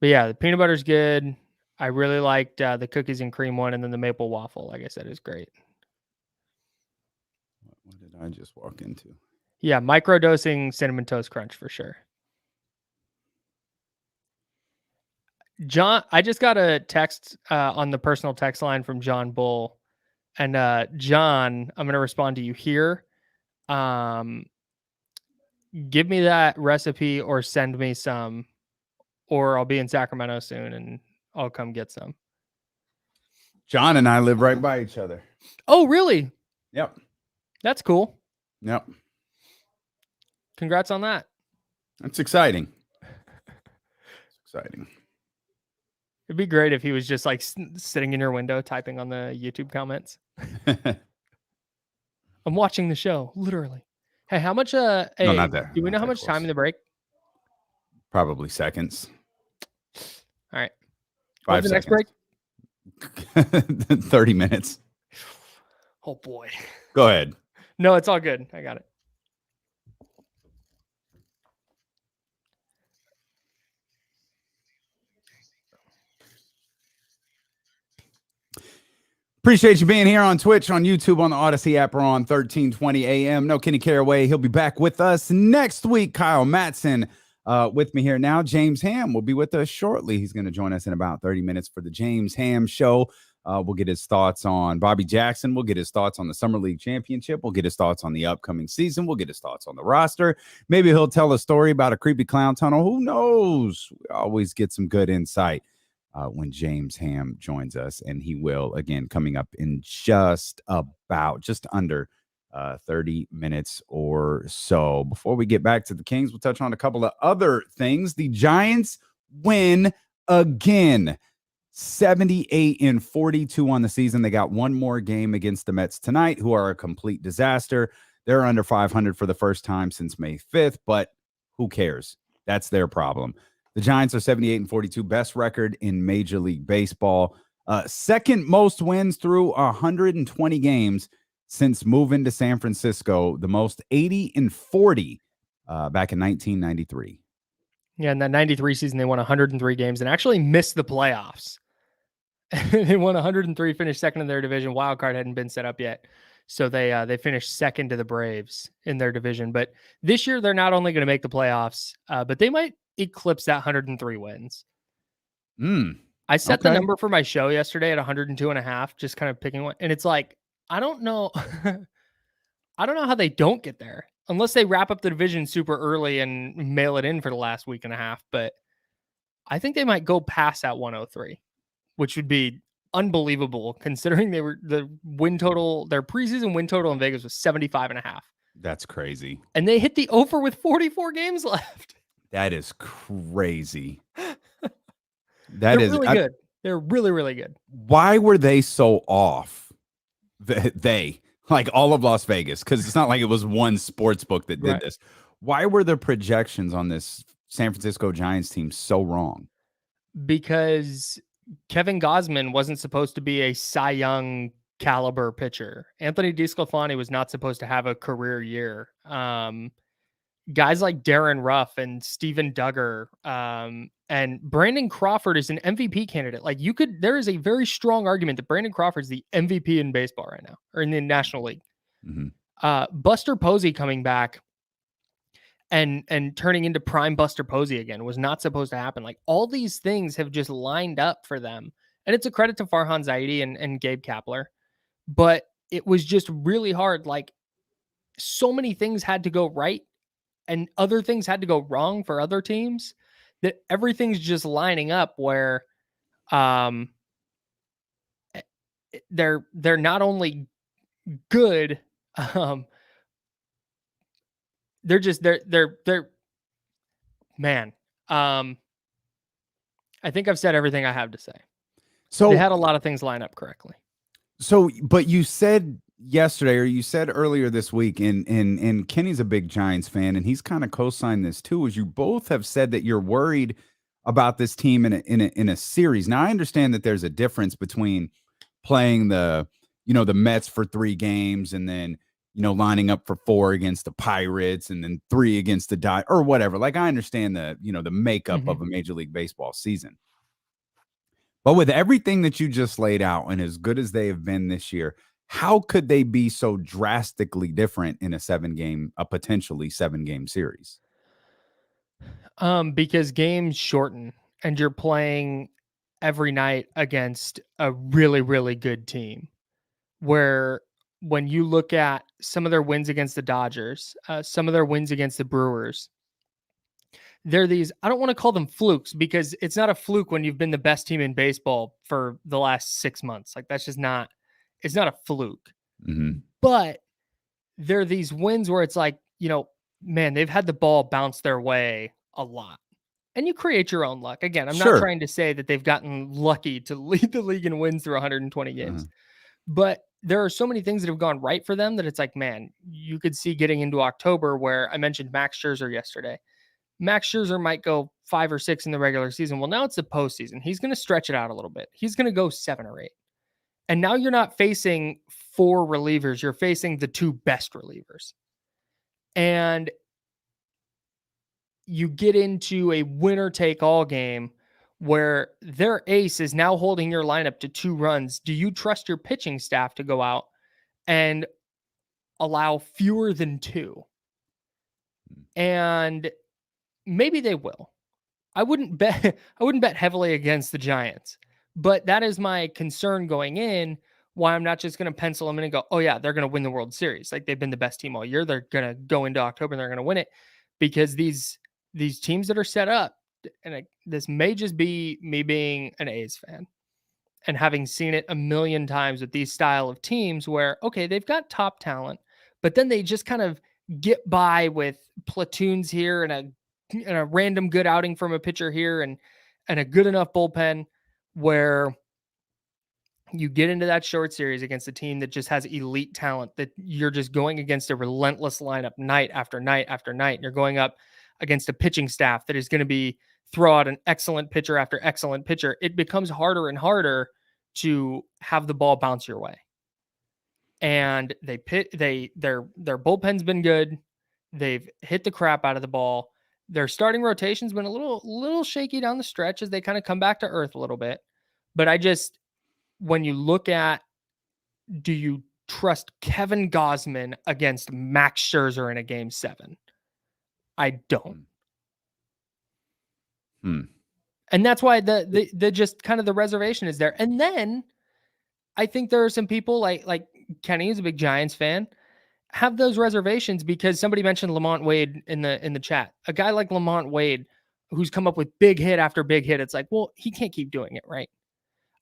G: But yeah, the peanut butter's good. I really liked the cookies and cream one, and then the maple waffle, like I said, is great.
A: What did I just walk into?
G: Yeah, microdosing Cinnamon Toast Crunch for sure. John, I just got a text on the personal text line from John Bull. And John, I'm going to respond to you here. Give me that recipe or send me some, or I'll be in Sacramento soon and I'll come get some.
A: John and I live right by each other.
G: Oh, really?
A: Yep.
G: That's cool.
A: Yep.
G: Congrats on that.
A: That's exciting. It's exciting.
G: It'd be great if he was just like sitting in your window typing on the YouTube comments. I'm watching the show, literally. Hey, how much?
A: No, not that.
G: Do we
A: Not
G: know how
A: that
G: much time
A: close.
G: in the break?
A: Probably seconds.
G: All right.
A: 5
G: What's the
A: seconds.
G: next break?
A: 30 minutes.
G: Oh boy.
A: Go ahead.
G: No, it's all good. I got it.
A: Appreciate you being here on Twitch, on YouTube, on the Odyssey app, or on 1320 AM. No Kenny Caraway. He'll be back with us next week. Kyle Matson with me here now. James Ham will be with us shortly. He's going to join us in about 30 minutes for the James Ham Show. We'll get his thoughts on Bobby Jackson. We'll get his thoughts on the Summer League Championship. We'll get his thoughts on the upcoming season. We'll get his thoughts on the roster. Maybe he'll tell a story about a creepy clown tunnel. Who knows? We always get some good insight when James Ham joins us, and he will, again, coming up in just under 30 minutes or so. Before we get back to the Kings, we'll touch on a couple of other things. The Giants win again, 78-42 on the season. They got one more game against the Mets tonight, who are a complete disaster. They're under 500 for the first time since May 5th, but who cares? That's their problem. The Giants are 78-42, best record in Major League Baseball. Second most wins through 120 games since moving to San Francisco. The most 80-40 back in 1993.
G: Yeah, in that 93 season, they won 103 games and actually missed the playoffs. They won 103, finished second in their division. Wild card hadn't been set up yet. So they finished second to the Braves in their division. But this year, they're not only going to make the playoffs, but they might eclipse that 103 wins. I set the number for my show yesterday at 102.5, just kind of picking one. And it's like, I don't know. I don't know how they don't get there unless they wrap up the division super early and mail it in for the last week and a half. But I think they might go past that 103, which would be unbelievable considering the win total, their preseason win total in Vegas was 75.5.
A: That's crazy.
G: And they hit the over with 44 games left.
A: That is crazy.
G: They're really good. They're really, really good.
A: Why were they so off? They like all of Las Vegas, because it's not like it was one sports book that did this. Why were the projections on this San Francisco Giants team so wrong? Because
G: Kevin Gausman wasn't supposed to be a Cy Young caliber pitcher. Anthony DeSclafani was not supposed to have a career year. Guys like Darren Ruff and Steven Duggar and Brandon Crawford is an MVP candidate. Like there is a very strong argument that Brandon Crawford is the MVP in baseball right now, or in the National League. Buster Posey coming back and turning into prime Buster Posey again was not supposed to happen. Like all these things have just lined up for them. And it's a credit to Farhan Zaidi and Gabe Kapler, but it was just really hard. Like so many things had to go right and other things had to go wrong for other teams that everything's just lining up where they're not only good, they're man. I think I've said everything I have to say. So they had a lot of things line up correctly.
A: So, but you said yesterday, or you said earlier this week, and Kenny's a big Giants fan, and he's kind of co-signed this too, is you both have said that you're worried about this team in a series. Now, I understand that there's a difference between playing the Mets for 3 games and then, lining up for 4 against the Pirates and then 3 against the or whatever. Like, I understand the makeup of a Major League Baseball season. But with everything that you just laid out and as good as they have been this year, how could they be so drastically different in a potentially 7-game series?
G: Because games shorten and you're playing every night against a really, really good team, where when you look at some of their wins against the Dodgers, some of their wins against the Brewers, they're these, I don't want to call them flukes, because it's not a fluke when you've been the best team in baseball for the last 6 months. Like, that's just not, it's not a fluke.
A: Mm-hmm.
G: But they're these wins where it's like, man, they've had the ball bounce their way a lot. And you create your own luck. Again, I'm
A: Sure.
G: not trying to say that they've gotten lucky to lead the league in wins through 120 games. But there are so many things that have gone right for them that it's like, man, you could see getting into October, where I mentioned Max Scherzer yesterday. Max Scherzer might go 5 or 6 in the regular season. Well, now it's the postseason. He's going to stretch it out a little bit. He's going to go 7 or 8. And now you're not facing 4 relievers. You're facing the 2 best relievers. And you get into a winner-take-all game where their ace is now holding your lineup to 2 runs. Do you trust your pitching staff to go out and allow fewer than 2? And maybe they will. I wouldn't bet heavily against the Giants, but that is my concern going in, why I'm not just going to pencil them in and go, oh yeah, they're going to win the World Series. Like, they've been the best team all year. They're going to go into October and they're going to win it, because these teams that are set up, and this may just be me being an A's fan and having seen it a million times with these style of teams where, okay, they've got top talent, but then they just kind of get by with platoons here and a random good outing from a pitcher here and a good enough bullpen, where you get into that short series against a team that just has elite talent, that you're just going against a relentless lineup night after night after night. And you're going up against a pitching staff that is going to be throw out an excellent pitcher after excellent pitcher. It becomes harder and harder to have the ball bounce your way. And their bullpen's been good. They've hit the crap out of the ball. Their starting rotation's been a little shaky down the stretch as they kind of come back to earth a little bit. But when you look at, do you trust Kevin Gausman against Max Scherzer in a game 7? I don't. And that's why the just kind of the reservation is there. And then I think there are some people like Kenny, who's a big Giants fan, have those reservations because somebody mentioned Lamont Wade in the chat. A guy like Lamont Wade, who's come up with big hit after big hit. It's like, well, he can't keep doing it, right?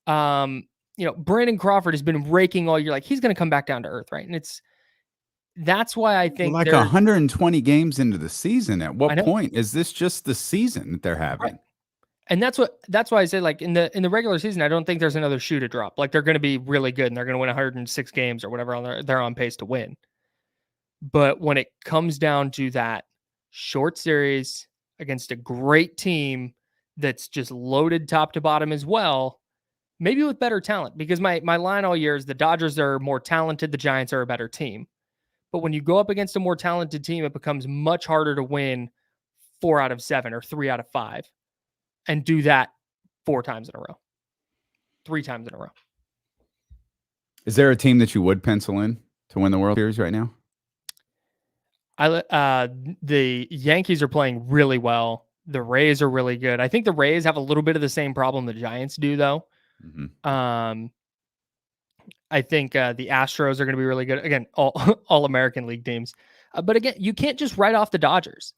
G: Brandon Crawford has been raking all year. Like, he's going to come back down to earth, right? And that's why I think,
A: like 120 games into the season. At what
G: I know.
A: point is this just the season that they're having?
G: Right. And that's why I say, like, in the regular season, I don't think there's another shoe to drop. Like, they're going to be really good and they're going to win 106 games or whatever they're on pace to win. But when it comes down to that short series against a great team that's just loaded top to bottom as well, maybe with better talent, because my line all year is the Dodgers are more talented, the Giants are a better team. But when you go up against a more talented team, it becomes much harder to win 4 out of 7 or 3 out of 5 and do that 4 times in a row, 3 times in a row.
A: Is there a team that you would pencil in to win the World Series right now?
G: The Yankees are playing really well. The Rays are really good. I think the Rays have a little bit of the same problem the Giants do, though.
A: Mm-hmm.
G: I think the Astros are going to be really good. Again, all American League teams. But again, you can't just write off the Dodgers.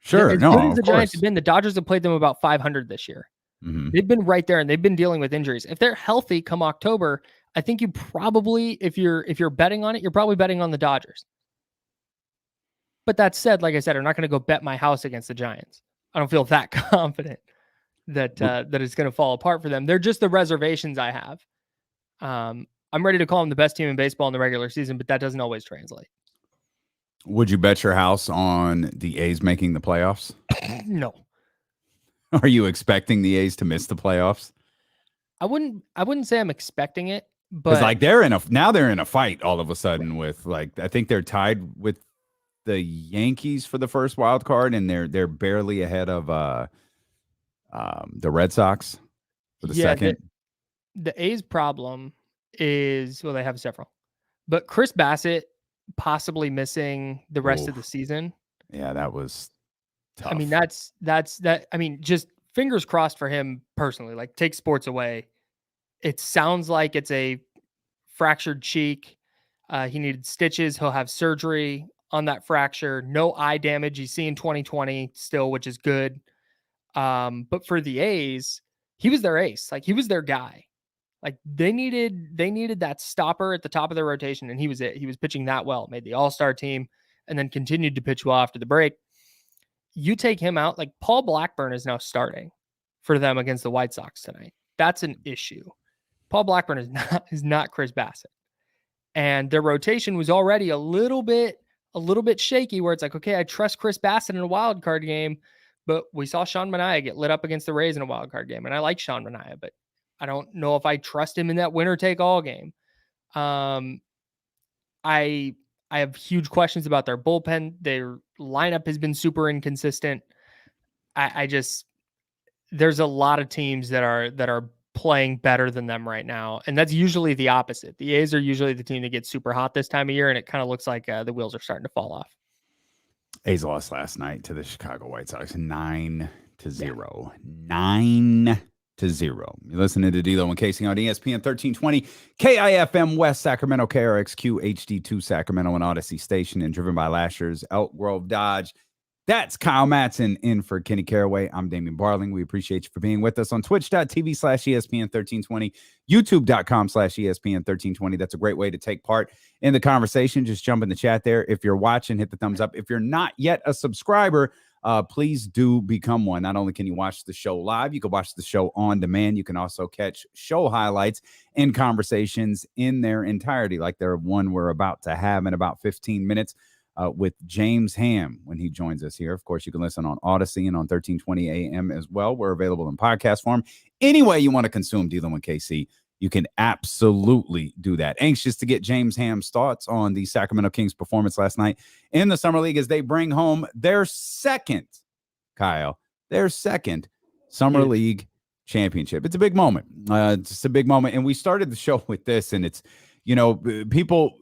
A: Sure,
G: as
A: no,
G: good as the
A: of
G: Giants
A: course.
G: have been, the Dodgers have played them about 500 this year.
A: Mm-hmm.
G: They've been right there, and they've been dealing with injuries. If they're healthy come October, I think you probably, if you're betting on it, you're probably betting on the Dodgers. But that said, like I said, I'm not going to go bet my house against the Giants. I don't feel that confident that it's going to fall apart for them. They're just the reservations I have. I'm ready to call them the best team in baseball in the regular season, but that doesn't always translate.
A: Would you bet your house on the A's making the playoffs?
G: No.
A: Are you expecting the A's to miss the playoffs?
G: I wouldn't say I'm expecting it, but
A: like they're in a fight all of a sudden with, like, I think they're tied with the Yankees for the first wild card, and they're barely ahead of the Red Sox for the second.
G: The A's problem is, well, they have several, but Chris Bassett possibly missing the rest of the season.
A: Yeah, that was tough.
G: I mean, that's that. I mean, just fingers crossed for him personally. Like, take sports away. It sounds like it's a fractured cheek. He needed stitches. He'll have surgery on that fracture. No eye damage. He's seeing 20/20 still, which is good. But for the A's, he was their ace. Like, he was their guy. Like, they needed that stopper at the top of their rotation, and he was it. He was pitching that well, made the All-Star team, and then continued to pitch well after the break. You take him out, like, Paul Blackburn is now starting for them against the White Sox tonight. That's an issue. Paul Blackburn is not Chris Bassett. And their rotation was already a little bit shaky, where it's like, okay, I trust Chris Bassett in a wild card game, but we saw Sean Manaea get lit up against the Rays in a wild card game. And I like Sean Manaea, but I don't know if I trust him in that winner take all game. I have huge questions about their bullpen. Their lineup has been super inconsistent. There's a lot of teams that are playing better than them right now. And that's usually the opposite. The A's are usually the team that gets super hot this time of year. And it kind of looks like the wheels are starting to fall off.
A: A's lost last night to the Chicago White Sox 9-0. 9-0. You're listening to D'Lo and Casey on ESPN 1320, KIFM West Sacramento, KRXQ HD2 Sacramento, and Odyssey Station, and driven by Lashers, Elk Grove Dodge. That's Kyle Matson in for Kenny Caraway. I'm Damian Barling. We appreciate you for being with us on twitch.tv/ESPN1320, youtube.com/ESPN1320. That's a great way to take part in the conversation. Just jump in the chat there. If you're watching, hit the thumbs up. If you're not yet a subscriber, please do become one. Not only can you watch the show live, you can watch the show on demand. You can also catch show highlights and conversations in their entirety, like the one we're about to have in about 15 minutes. With James Ham when he joins us here. Of course, you can listen on Odyssey and on 1320 AM as well. We're available in podcast form. Any way you want to consume Dealing with KC, you can absolutely do that. Anxious to get James Ham's thoughts on the Sacramento Kings performance last night in the Summer League as they bring home their second Summer League championship. It's a big moment. It's a big moment. And we started the show with this, and it's, people...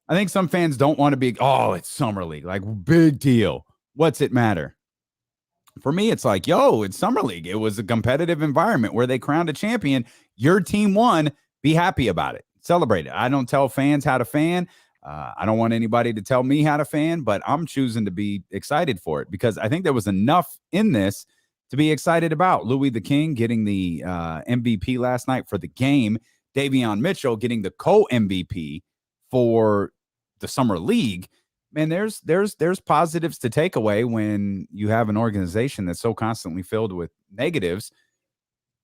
A: I think some fans don't want to be, it's Summer League, like, big deal. What's it matter? For me, it's like, it's Summer League. It was a competitive environment where they crowned a champion. Your team won. Be happy about it. Celebrate it. I don't tell fans how to fan. I don't want anybody to tell me how to fan, but I'm choosing to be excited for it because I think there was enough in this to be excited about. Louie The King getting the MVP last night for the game. Daveon Mitchell getting the co-MVP for the Summer League. Man, there's positives to take away when you have an organization that's so constantly filled with negatives.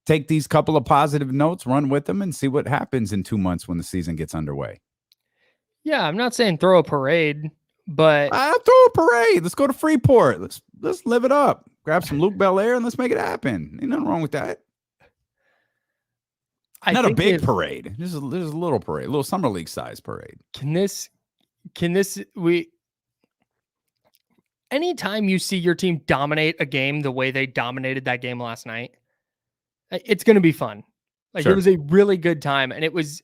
A: Take these couple of positive notes, run with them, and see what happens in 2 months when the season gets underway.
G: Yeah, I'm not saying throw a parade, but
A: I'll throw a parade. Let's go to Freeport. Let's live it up. Grab some Luke Belair and let's make it happen. Ain't nothing wrong with that. Not a big parade. There's a little parade, a little Summer League size parade.
G: Anytime you see your team dominate a game the way they dominated that game last night, it's going to be fun. Like, sure. It was a really good time, and it was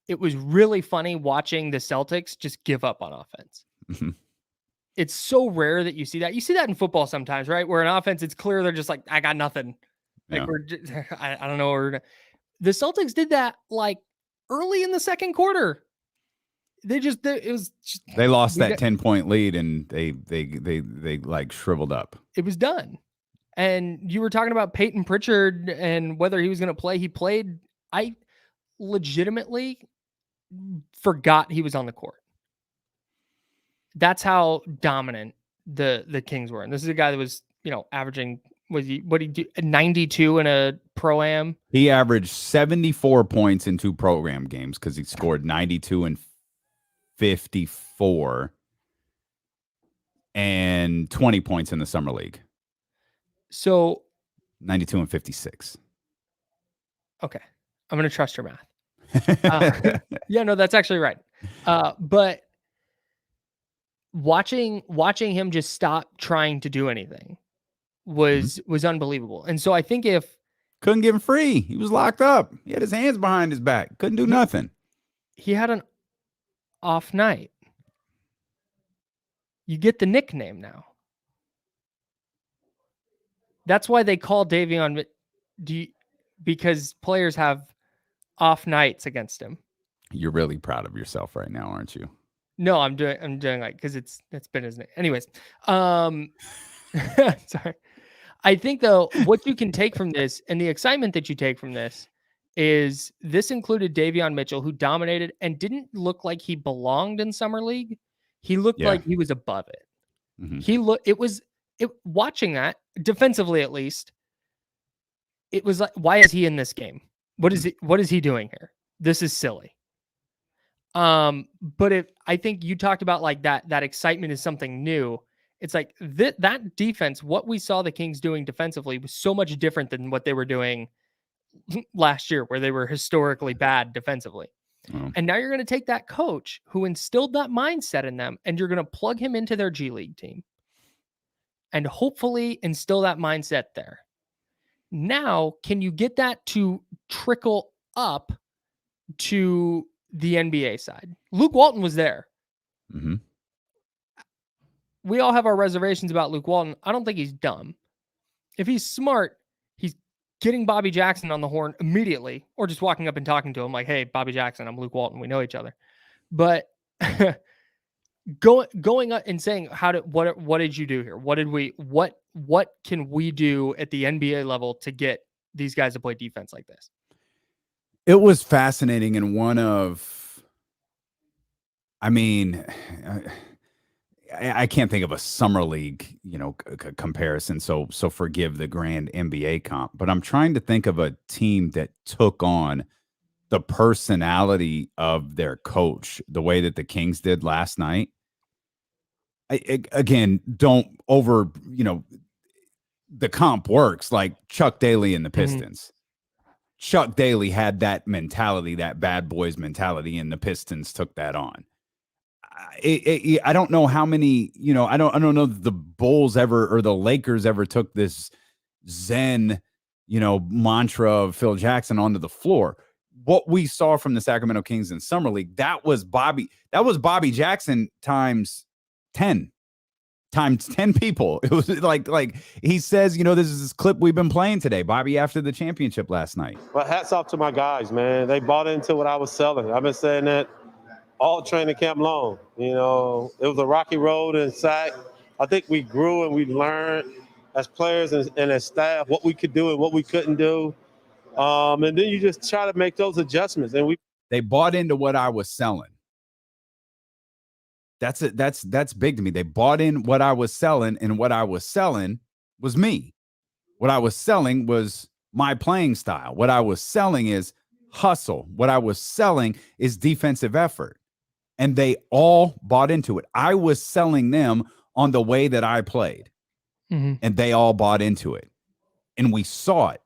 G: really funny watching the Celtics just give up on offense.
A: Mm-hmm.
G: It's so rare that you see that. You see that in football sometimes, right? Where in offense, it's clear they're just like, I got nothing. Like, I don't know. The Celtics did that like early in the second quarter. They
A: lost that 10-point lead and they like shriveled up.
G: It was done. And you were talking about Peyton Pritchard and whether he was going to play. He played. I legitimately forgot he was on the court. That's how dominant the Kings were. And this is a guy that was, averaging, what did he do? 92 in a pro-am.
A: He averaged 74 points in 2 program games because he scored 92 and 54 and 20 points in the Summer League.
G: So
A: 92 and 56.
G: Okay. I'm going to trust your math. Yeah, no, that's actually right. But watching him just stop trying to do anything was unbelievable. And so I think
A: couldn't give him free. He was locked up. He had his hands behind his back. Couldn't do nothing.
G: He had an off night. You get the nickname now. That's why they call Daveon because players have off nights against him.
A: You're really proud of yourself right now, aren't you?
G: No, I'm doing like because that's been his name. Anyways, sorry. I think though what you can take from this and the excitement that you take from this is this included Davion Mitchell, who dominated and didn't look like he belonged in summer league. He looked like he was above it. Watching that defensively, at least, it was like, why is he in this game? What is he doing here? This is silly. But I think you talked about like that excitement is something new. It's like that defense, what we saw the Kings doing defensively was so much different than what they were doing last year, where they were historically bad defensively. And now you're going to take that coach who instilled that mindset in them, and you're going to plug him into their G League team and hopefully instill that mindset there. Now, can you get that to trickle up to the NBA side? Luke Walton was there.
A: Mm-hmm.
G: We all have our reservations about Luke Walton. I don't think he's dumb. If he's smart, he's getting Bobby Jackson on the horn immediately, or just walking up and talking to him like, "Hey, Bobby Jackson, I'm Luke Walton. We know each other." But going up and saying, what did you do here? What can we do at the NBA level to get these guys to play defense like this?
A: It was fascinating, and I can't think of a summer league, comparison. So forgive the grand NBA comp, but I'm trying to think of a team that took on the personality of their coach, the way that the Kings did last night. Again, don't over, the comp works like Chuck Daly and the Pistons. Chuck Daly had that mentality, that bad boys mentality, and the Pistons took that on. I don't know how many, I don't know if the Bulls ever or the Lakers ever took this Zen, mantra of Phil Jackson onto the floor. What we saw from the Sacramento Kings in Summer League, that was Bobby Jackson times 10 people. It was like he says, this is this clip we've been playing today, Bobby, after the championship last night.
C: But hats off to my guys, man. They bought into what I was selling. I've been saying that all training camp long. It was a rocky road in SAC. I think we grew and we learned as players and as staff what we could do and what we couldn't do. And then you just try to make those adjustments. And
A: they bought into what I was selling. That's it. That's big to me. They bought in what I was selling, and what I was selling was me. What I was selling was my playing style. What I was selling is hustle. What I was selling is defensive effort. And they all bought into it. I was selling them on the way that I played. And they all bought into it. And we saw it.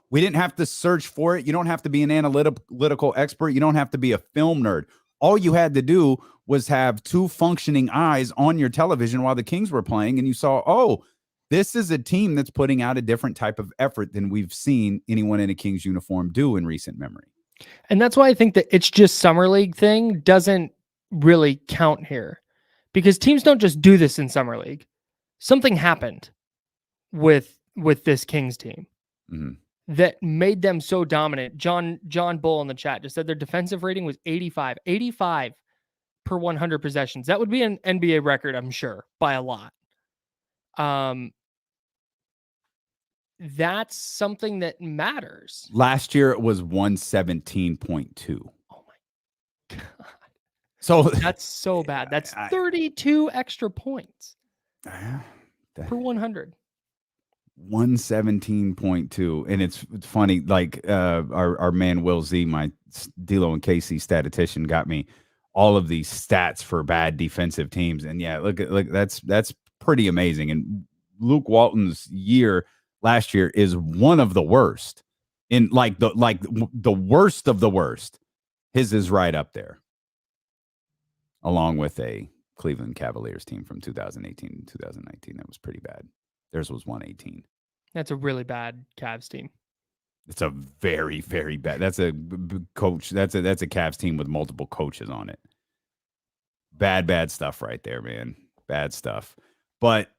A: We didn't have to search for it. You don't have to be an analytical expert. You don't have to be a film nerd. All you had to do was have two functioning eyes on your television while the Kings were playing, and you saw, oh, this is a team that's putting out a different type of effort than we've seen anyone in a Kings uniform do in recent memory.
G: And that's why I think that it's just Summer League thing doesn't really count here, because teams don't just do this in Summer League. Something happened with this Kings team that made them so dominant. John Bull in the chat just said their defensive rating was 85 per 100 possessions. That would be an NBA record, I'm sure, by a lot. That's something that matters.
A: Last year it was 117.2.
G: Oh my God.
A: So
G: that's so bad. That's 32 extra points per 100.
A: 117.2. And it's funny, like our man Will Z, my D'Lo and KC statistician, got me all of these stats for bad defensive teams. And yeah, look, that's pretty amazing. And Luke Walton's year last year is one of the worst, in the worst of the worst. His is right up there, along with a Cleveland Cavaliers team from 2018 and 2019 that was pretty bad. Theirs was 118. That's
G: a really bad Cavs team.
A: It's a very, very bad. That's a coach. That's a Cavs team with multiple coaches on it. Bad stuff right there, man. Bad stuff. But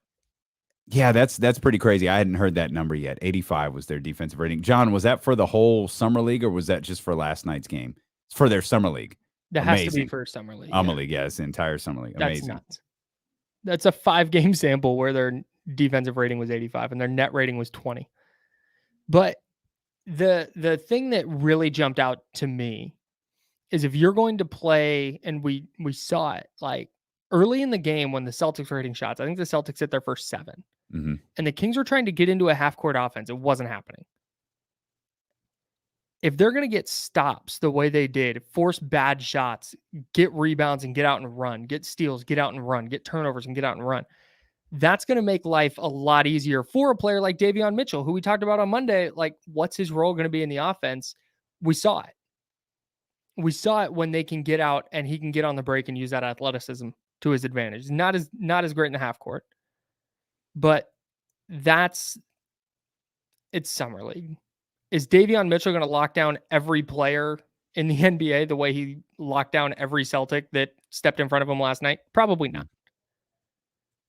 A: Yeah, that's pretty crazy. I hadn't heard that number yet. 85 was their defensive rating. John, was that for the whole summer league or was that just for last night's game? It's for their summer league.
G: That has to be for summer league.
A: League, yeah, it's the entire summer league.
G: That's
A: Amazing.
G: nuts. That's a 5-game sample where their defensive rating was 85 and their net rating was 20. But the thing that really jumped out to me is if you're going to play, and we saw it like early in the game when the Celtics were hitting shots. I think the Celtics hit their first 7.
A: Mm-hmm.
G: And the Kings were trying to get into a half-court offense. It wasn't happening. If they're going to get stops the way they did, force bad shots, get rebounds and get out and run, get steals, get out and run, get turnovers and get out and run, that's going to make life a lot easier for a player like Davion Mitchell, who we talked about on Monday. Like, what's his role going to be in the offense? We saw it. We saw it when they can get out and he can get on the break and use that athleticism to his advantage. Not as great in the half court, but it's summer league. Is Davion Mitchell going to lock down every player in the NBA the way he locked down every Celtic that stepped in front of him last night? Probably not.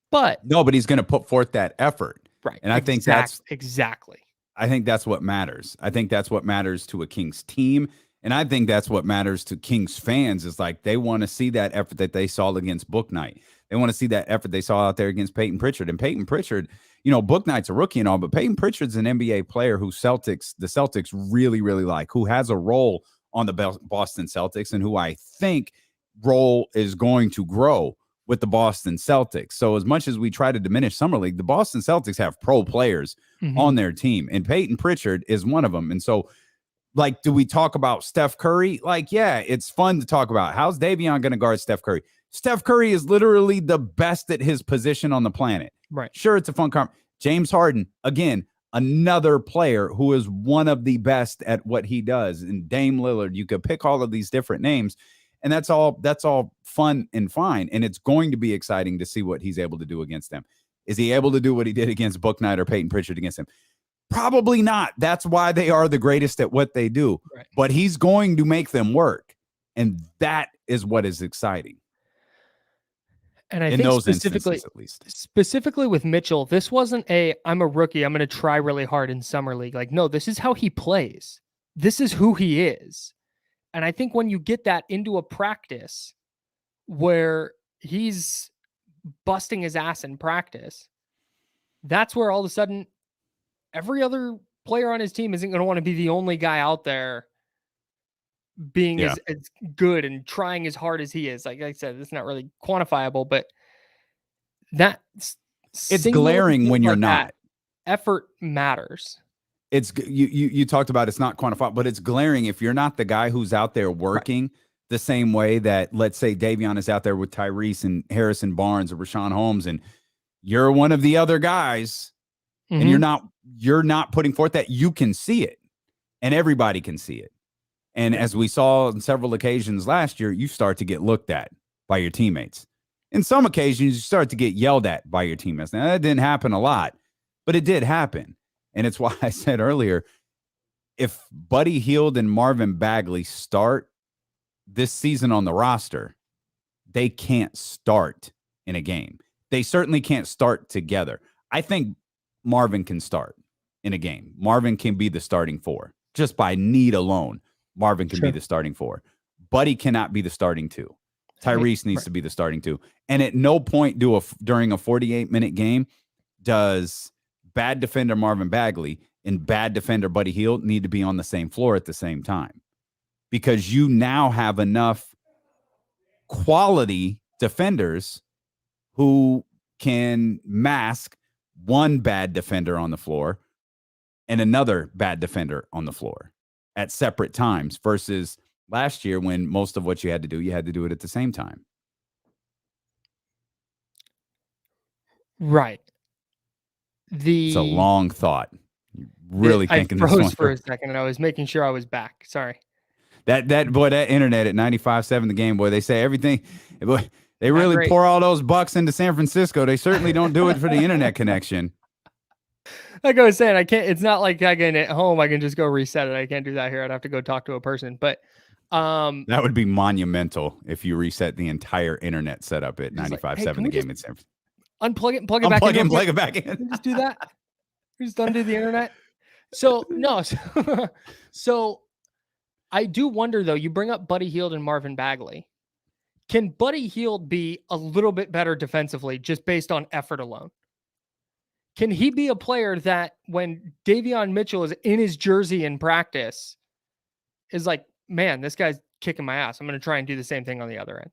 G: But
A: he's going to put forth that effort.
G: Right.
A: And I think that's
G: exactly.
A: I think that's what matters. I think that's what matters to a Kings team. And I think that's what matters to Kings fans is like they want to see that effort that they saw against Book Night. They want to see that effort they saw out there against Peyton Pritchard. And Peyton Pritchard, Book Night's a rookie and all, but Peyton Pritchard's an NBA player who the Celtics really, really like, who has a role on the Boston Celtics and who I think role is going to grow with the Boston Celtics. So as much as we try to diminish Summer League, the Boston Celtics have pro players on their team, and Peyton Pritchard is one of them. And so, like, do we talk about Steph Curry? Like, yeah, it's fun to talk about. How's Davion going to guard Steph Curry? Steph Curry is literally the best at his position on the planet.
G: Right.
A: Sure, it's a fun James Harden, again, another player who is one of the best at what he does. And Dame Lillard, you could pick all of these different names, and that's all fun and fine. And it's going to be exciting to see what he's able to do against them. Is he able to do what he did against Book Night or Peyton Pritchard against him? Probably not. That's why they are the greatest at what they do.
G: Right.
A: But he's going to make them work. And that is what is exciting.
G: And I
A: in
G: think
A: those
G: specifically,
A: instances, at least.
G: Specifically with Mitchell, this wasn't I'm a rookie, I'm going to try really hard in summer league. Like, no, this is how he plays. This is who he is. And I think when you get that into a practice where he's busting his ass in practice, that's where all of a sudden every other player on his team isn't going to want to be the only guy out there being as good and trying as hard as he is. Like I said, it's not really quantifiable, but
A: it's glaring when you're not.
G: Effort matters.
A: It's you talked about it's not quantifiable, but it's glaring if you're not the guy who's out there working the same way that, let's say, Daveon is out there with Tyrese and Harrison Barnes or Rashawn Holmes, and you're one of the other guys, and you're not putting forth that. You can see it, and everybody can see it. And as we saw on several occasions last year, you start to get looked at by your teammates. In some occasions, you start to get yelled at by your teammates. Now, that didn't happen a lot, but it did happen. And it's why I said earlier, if Buddy Hield and Marvin Bagley start this season on the roster, they can't start in a game. They certainly can't start together. I think Marvin can start in a game. Marvin can be the starting four. Just by need alone, Marvin can be the starting four. Buddy cannot be the starting two. Tyrese needs to be the starting two. And at no point during a 48-minute game does bad defender Marvin Bagley and bad defender Buddy Hield need to be on the same floor at the same time, because you now have enough quality defenders who can mask one bad defender on the floor and another bad defender on the floor at separate times, versus last year when most of what you had to do it at the same time.
G: Right.
A: It's a long thought. Really thinking
G: I
A: this one
G: froze for a second and I was making sure I was back. Sorry.
A: That internet at 95.7 The Game, boy, they say everything. Boy, they really pour all those bucks into San Francisco. They certainly don't do it for the internet connection.
G: Like I was saying, I can't. It's not like I can at home. I can just go reset it. I can't do that here. I'd have to go talk to a person. But
A: that would be monumental if you reset the entire internet setup at 95.7 The Game in San Francisco.
G: Unplug it and plug it back in.
A: Unplug it and plug it back in.
G: Just do that. Just undo the internet. So no, so I do wonder though. You bring up Buddy Hield and Marvin Bagley. Can Buddy Hield be a little bit better defensively just based on effort alone? Can he be a player that when Daveon Mitchell is in his jersey in practice is like, man, this guy's kicking my ass. I'm going to try and do the same thing on the other end.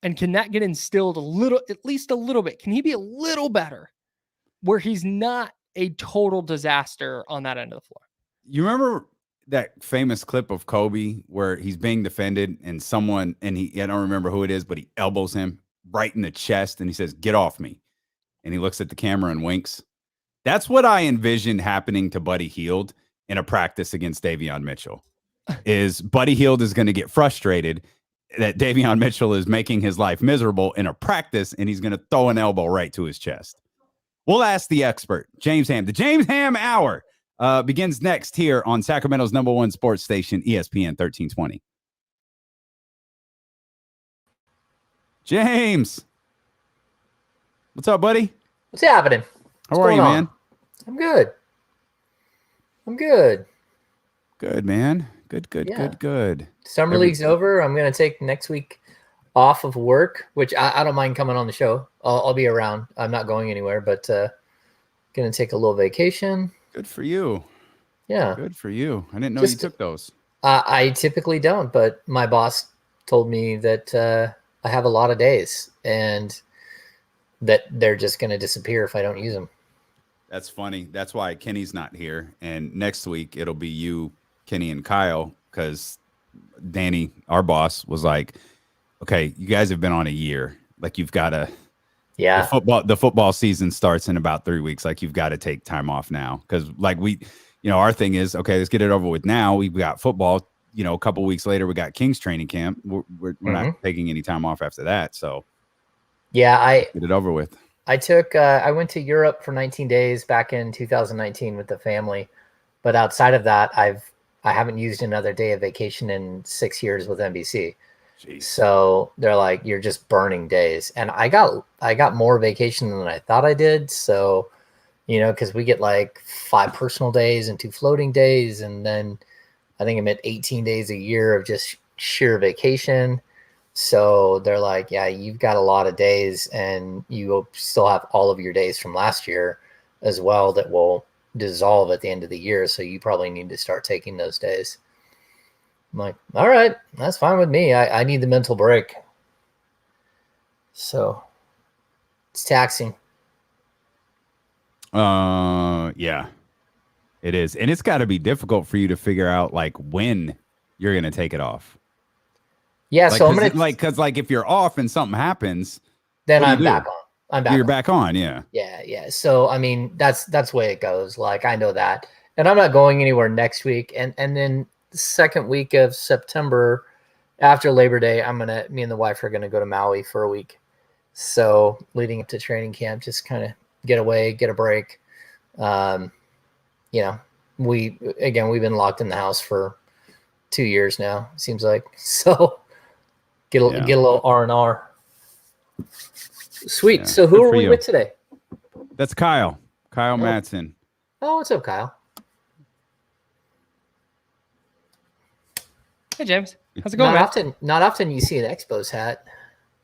G: And can that get instilled at least a little bit? Can he be a little better where he's not a total disaster on that end of the floor?
A: You remember that famous clip of Kobe where he's being defended and someone, and I don't remember who it is, but he elbows him right in the chest and he says, "Get off me." And he looks at the camera and winks. That's what I envisioned happening to Buddy Hield in a practice against Davion Mitchell. Is Buddy Hield is going to get frustrated that Davion Mitchell is making his life miserable in a practice, and he's going to throw an elbow right to his chest. We'll ask the expert, James Ham. The James Ham Hour begins next here on Sacramento's #1 sports station, ESPN 1320. James, what's up, buddy?
H: What's happening?
A: How are you, man?
H: I'm good.
A: Good, man. Good.
H: Summer league's over. I'm going to take next week off of work, which I don't mind coming on the show. I'll be around. I'm not going anywhere, but going to take a little vacation.
A: Good for you.
H: Yeah.
A: Good for you. I didn't know you took those.
H: I typically don't, but my boss told me that I have a lot of days and that they're just going to disappear if I don't use them.
A: That's funny. That's why Kenny's not here. And next week it'll be you, Kenny, and Kyle, because Danny, our boss, was like, "Okay, you guys have been on a year. Like, you've got to."
H: Yeah.
A: The football season starts in about 3 weeks. Like, you've got to take time off now, because like our thing is, okay, let's get it over with now. We've got football. A couple weeks later, we got Kings training camp. We're not taking any time off after that. So
H: yeah,
A: get it over with.
H: I went to Europe for 19 days back in 2019 with the family, but outside of that, I haven't used another day of vacation in 6 years with NBC.
A: Jeez.
H: So they're like, "You're just burning days." And I got more vacation than I thought I did. So, because we get like 5 personal days and 2 floating days, and then I think I'm at 18 days a year of just sheer vacation. So they're like, "Yeah, you've got a lot of days, and you still have all of your days from last year as well that will dissolve at the end of the year. So you probably need to start taking those days." I'm like, "All right, that's fine with me. I need the mental break." So it's taxing.
A: Yeah, it is. And it's got to be difficult for you to figure out like when you're going to take it off.
H: Yeah.
A: Like,
H: so I'm going to,
A: because if you're off and something happens,
H: then I'm back on.
A: You're back on. Yeah.
H: Yeah. So, I mean, that's the way it goes. Like, I know that, and I'm not going anywhere next week. And then the second week of September after Labor Day, me and the wife are going to go to Maui for a week. So leading up to training camp, just kind of get away, get a break. We've been locked in the house for 2 years now, it seems like. So get a little R&R. Sweet. Yeah, so who are we with today?
A: That's Kyle Matson.
H: Oh, what's up, Kyle?
G: Hey, James. How's it going,
H: Not often you see an Expos hat.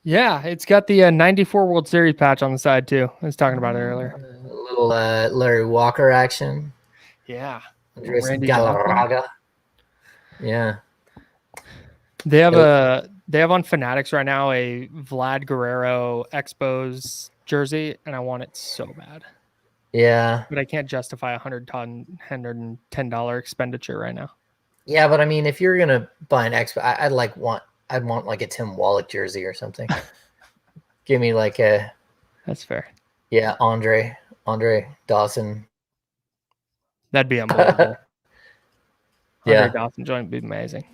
G: Yeah, it's got the 94 World Series patch on the side, too. I was talking about it earlier.
H: A little Larry Walker action.
G: Yeah.
H: Andres Galarraga. Yeah.
G: They have on Fanatics right now a Vlad Guerrero Expos jersey, and I want it so bad.
H: Yeah.
G: But I can't justify $110 expenditure right now.
H: Yeah, but I mean, if you're gonna buy an Expo, I'd want like a Tim Wallach jersey or something. Give me like a.
G: That's fair.
H: Yeah, Andre Dawson.
G: That'd be unbelievable.
H: Yeah,
G: Andre Dawson joint would be amazing.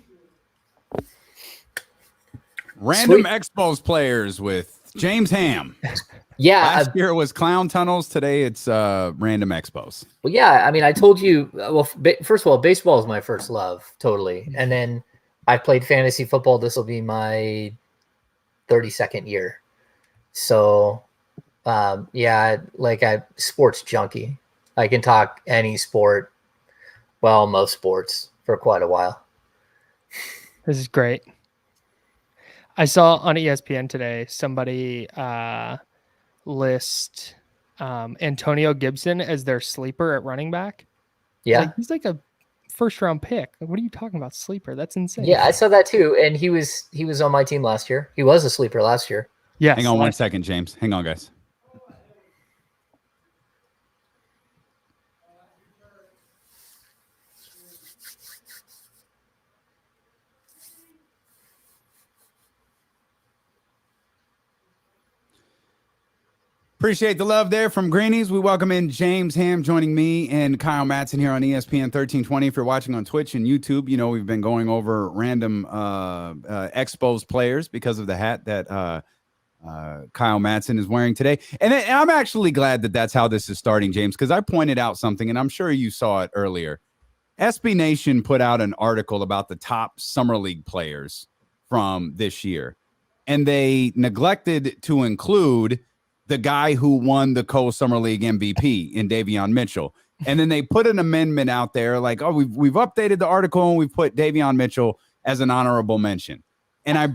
A: Random Expos players with James Ham.
H: Yeah,
A: last year it was Clown Tunnels. Today it's Random Expos.
H: Well, yeah, I mean, I told you. Well, first of all, baseball is my first love, totally, and then I played fantasy football. This will be my 32nd year, so Yeah, like I sports junkie. I can talk any sport, well, most sports for quite a while.
G: This is great. I saw on ESPN today somebody list Antonio Gibson as their sleeper at running back.
H: Yeah.
G: Like, he's like a first round pick. Like, what are you talking about? Sleeper? That's insane.
H: Yeah, I saw that too. And he was on my team last year. He was a sleeper last year.
G: Yeah.
A: Hang on 1 second, James. Hang on, guys. Appreciate the love there from Greenies. We welcome in James Ham joining me and Kyle Matson here on ESPN 1320. If you're watching on Twitch and YouTube, you know we've been going over random exposed players because of the hat that Kyle Matson is wearing today. And I'm actually glad that that's how this is starting, James, because I pointed out something, and I'm sure you saw it earlier. SB Nation put out an article about the top Summer League players from this year, and they neglected to include the guy who won the Co-Summer League MVP in Daveon Mitchell. And then they put an amendment out there like, oh, we've updated the article and we've put Daveon Mitchell as an honorable mention. And I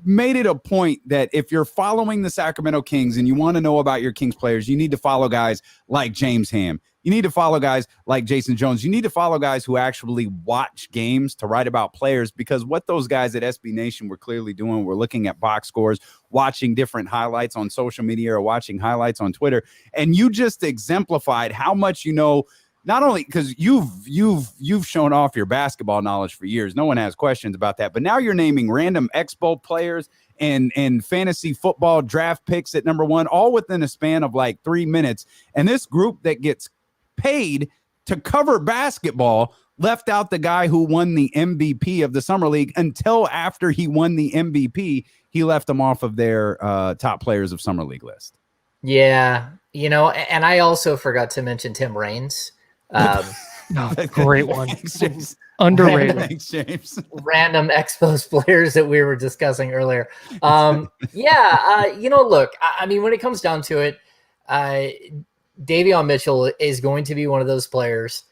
A: made it a point that if you're following the Sacramento Kings and you want to know about your Kings players, you need to follow guys like James Ham. You need to follow guys like Jason Jones. You need to follow guys who actually watch games to write about players, because what those guys at SB Nation were clearly doing, we're looking at box scores, watching different highlights on social media or watching highlights on Twitter. And you just exemplified how much you know, not only because you've shown off your basketball knowledge for years. No one has questions about that. But now you're naming random Expo players and fantasy football draft picks at number one, all within a span of like 3 minutes. And this group that gets paid to cover basketball left out the guy who won the MVP of the Summer League until after he won the MVP. He left them off of their top players of Summer League list.
H: Yeah, you know, and I also forgot to mention Tim Raines.
G: Great one. Underrated.
A: Thanks, James.
H: Random exposed players that we were discussing earlier. You know, look, I mean, when it comes down to it, Davion Mitchell is going to be one of those players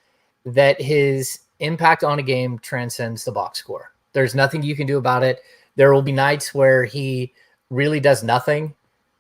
H: that his impact on a game transcends the box score. There's nothing you can do about it. There will be nights where he really does nothing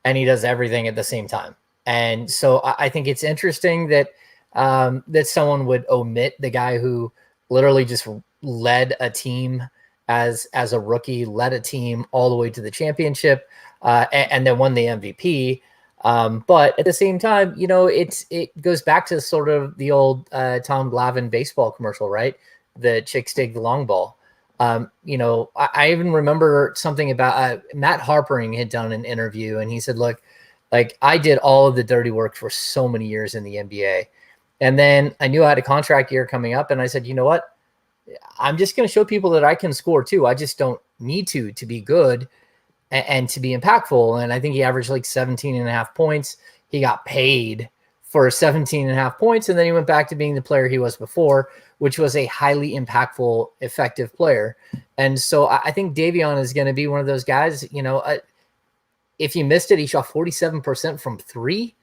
H: and he does everything at the same time. And so I think it's interesting that that someone would omit the guy who literally just led a team as a rookie, led a team all the way to the championship, and then won the MVP. But at the same time, you know, it goes back to sort of the old Tom Glavine baseball commercial, right? The chicks dig the long ball. You know, I even remember something about Matt Harpering had done an interview, and he said, look, like I did all of the dirty work for so many years in the NBA. And then I knew I had a contract year coming up, and I said, you know what? I'm just going to show people that I can score too. I just don't need to be good and to be impactful. And I think he averaged like 17.5 points. He got paid for 17.5 points. And then he went back to being the player he was before, which was a highly impactful, effective player. And so I think Davion is going to be one of those guys, you know, if you missed it, he shot 47% from three.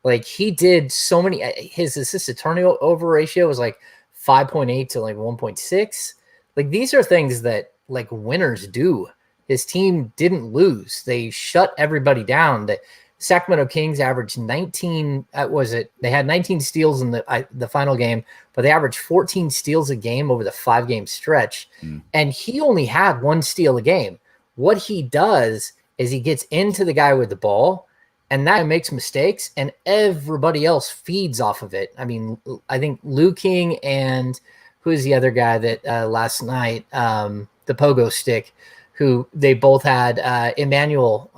H: Like he did so many, his assist to turnover ratio was like 5.8 to like 1.6. Like these are things that like winners do. His team didn't lose. They shut everybody down. The Sacramento Kings averaged 19. They had 19 steals in the final game, but they averaged 14 steals a game over the 5-game stretch. And he only had 1 steal a game. What he does is he gets into the guy with the ball, and that makes mistakes, and everybody else feeds off of it. I mean, I think Louie King and who is the other guy that last night, the pogo stick, who they both had Emmanuel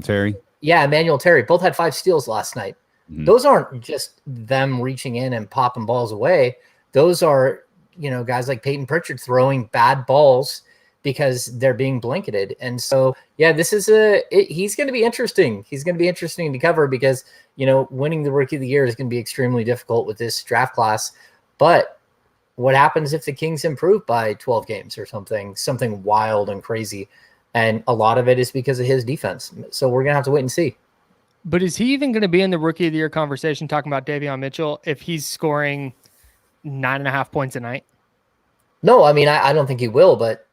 A: Terry.
H: Yeah, Emmanuel Terry. Both had 5 steals last night. Those aren't just them reaching in and popping balls away. Those are, you know, guys like Peyton Pritchard throwing bad balls because they're being blanketed. And so, yeah, this is he's going to be interesting. He's going to be interesting to cover because, you know, winning the Rookie of the Year is going to be extremely difficult with this draft class. But what happens if the Kings improve by 12 games or something wild and crazy? And a lot of it is because of his defense. So we're going to have to wait and see.
G: But is he even going to be in the Rookie of the Year conversation talking about Davion Mitchell if he's scoring 9.5 points a night?
H: No, I mean, I don't think he will, but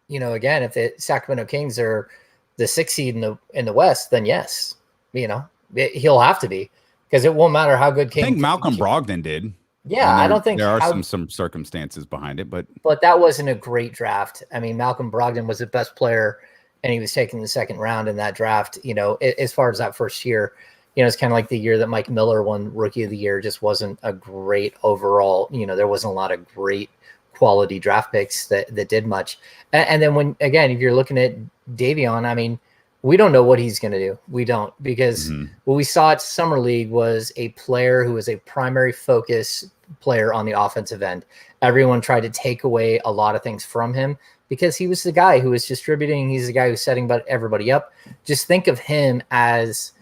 H: again, if the Sacramento Kings are the 6th seed in the West, then yes, he'll have to be, because it won't matter how good King.
A: I think Malcolm Brogdon did.
H: Yeah, I don't think
A: there are some circumstances behind it, but
H: that wasn't a great draft. I mean, Malcolm Brogdon was the best player, and he was taken the 2nd round in that draft. As far as that first year, it's kind of like the year that Mike Miller won Rookie of the Year. Just wasn't a great overall. There wasn't a lot of great quality draft picks that did much. And then if you're looking at Davion, I mean, we don't know what he's going to do. We don't, because what we saw at Summer League was a player who was a primary focus player on the offensive end. Everyone tried to take away a lot of things from him because he was the guy who was distributing. He's the guy who's setting everybody up. Just think of him as,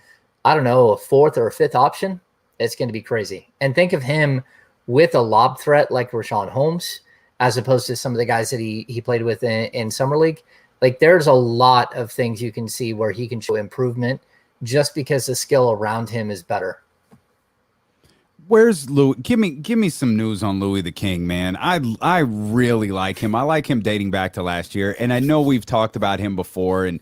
H: I don't know, a 4th or a 5th option. It's going to be crazy. And think of him with a lob threat like Rashawn Holmes, as opposed to some of the guys that he played with in Summer League. Like, there's a lot of things you can see where he can show improvement just because the skill around him is better.
A: Where's Louie? Give me some news on Louie the King, man. I really like him. I like him dating back to last year, and I know we've talked about him before, and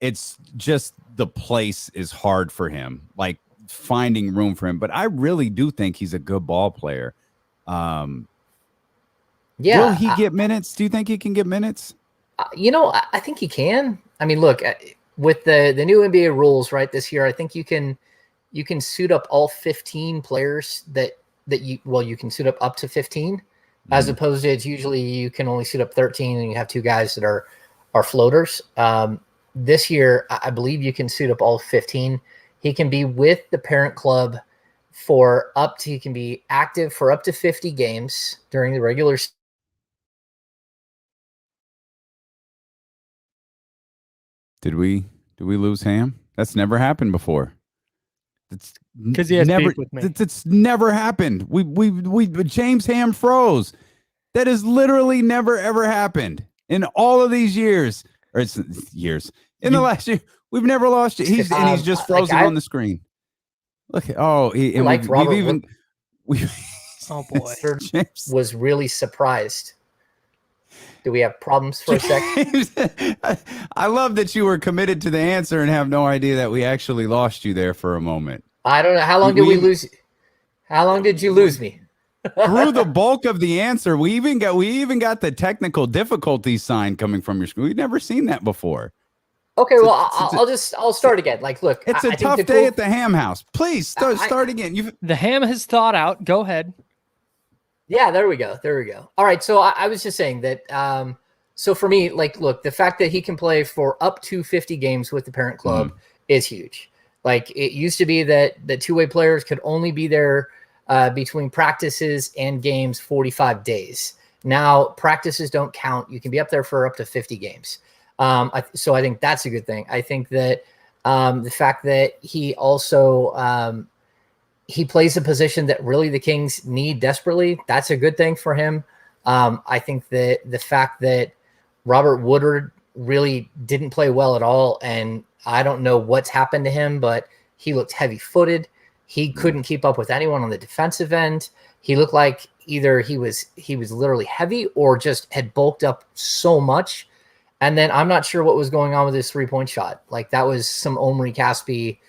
A: it's just the place is hard for him, like finding room for him. But I really do think he's a good ball player. Will he get minutes? Do you think he can get minutes?
H: I think he can. I mean, look, with the new NBA rules, right, this year, I think you can suit up all 15 players that you can suit up to 15, as opposed to it's usually you can only suit up 13 and you have 2 guys that are floaters. This year, I believe you can suit up all 15. He can be with the parent club he can be active for up to 50 games during the regular season.
A: Did we lose Ham? That's never happened before. It's
G: because he has beef with me.
A: It's never happened. We James Ham froze. That has literally never ever happened in all of these years, or it's years. In the last year, we've never lost it. He's just frozen on the screen. Look, oh
H: boy, James was really surprised. Do we have problems for a second?
A: I love that you were committed to the answer and have no idea that we actually lost you there for a moment.
H: I don't know. How long did we lose? How long did you lose me?
A: Through the bulk of the answer, we even got the technical difficulties sign coming from your screen. We've never seen that before.
H: Okay, well, I'll start again. Like, look,
A: it's a tough day at the Ham house. Please start again.
G: The Ham has thought out. Go ahead.
H: Yeah, there we go. All right, so I was just saying that. So for me, like, look, the fact that he can play for up to 50 games with the parent club is huge. Like, it used to be that the 2-way players could only be there between practices and games 45 days. Now practices don't count. You can be up there for up to 50 games. So I think that's a good thing. I think that the fact that he also he plays a position that really the Kings need desperately, that's a good thing for him. I think that the fact that Robert Woodard really didn't play well at all, and I don't know what's happened to him, but he looked heavy-footed. He couldn't keep up with anyone on the defensive end. He looked like either he was literally heavy or just had bulked up so much. And then I'm not sure what was going on with his 3-point shot. Like, that was some Omri Caspi,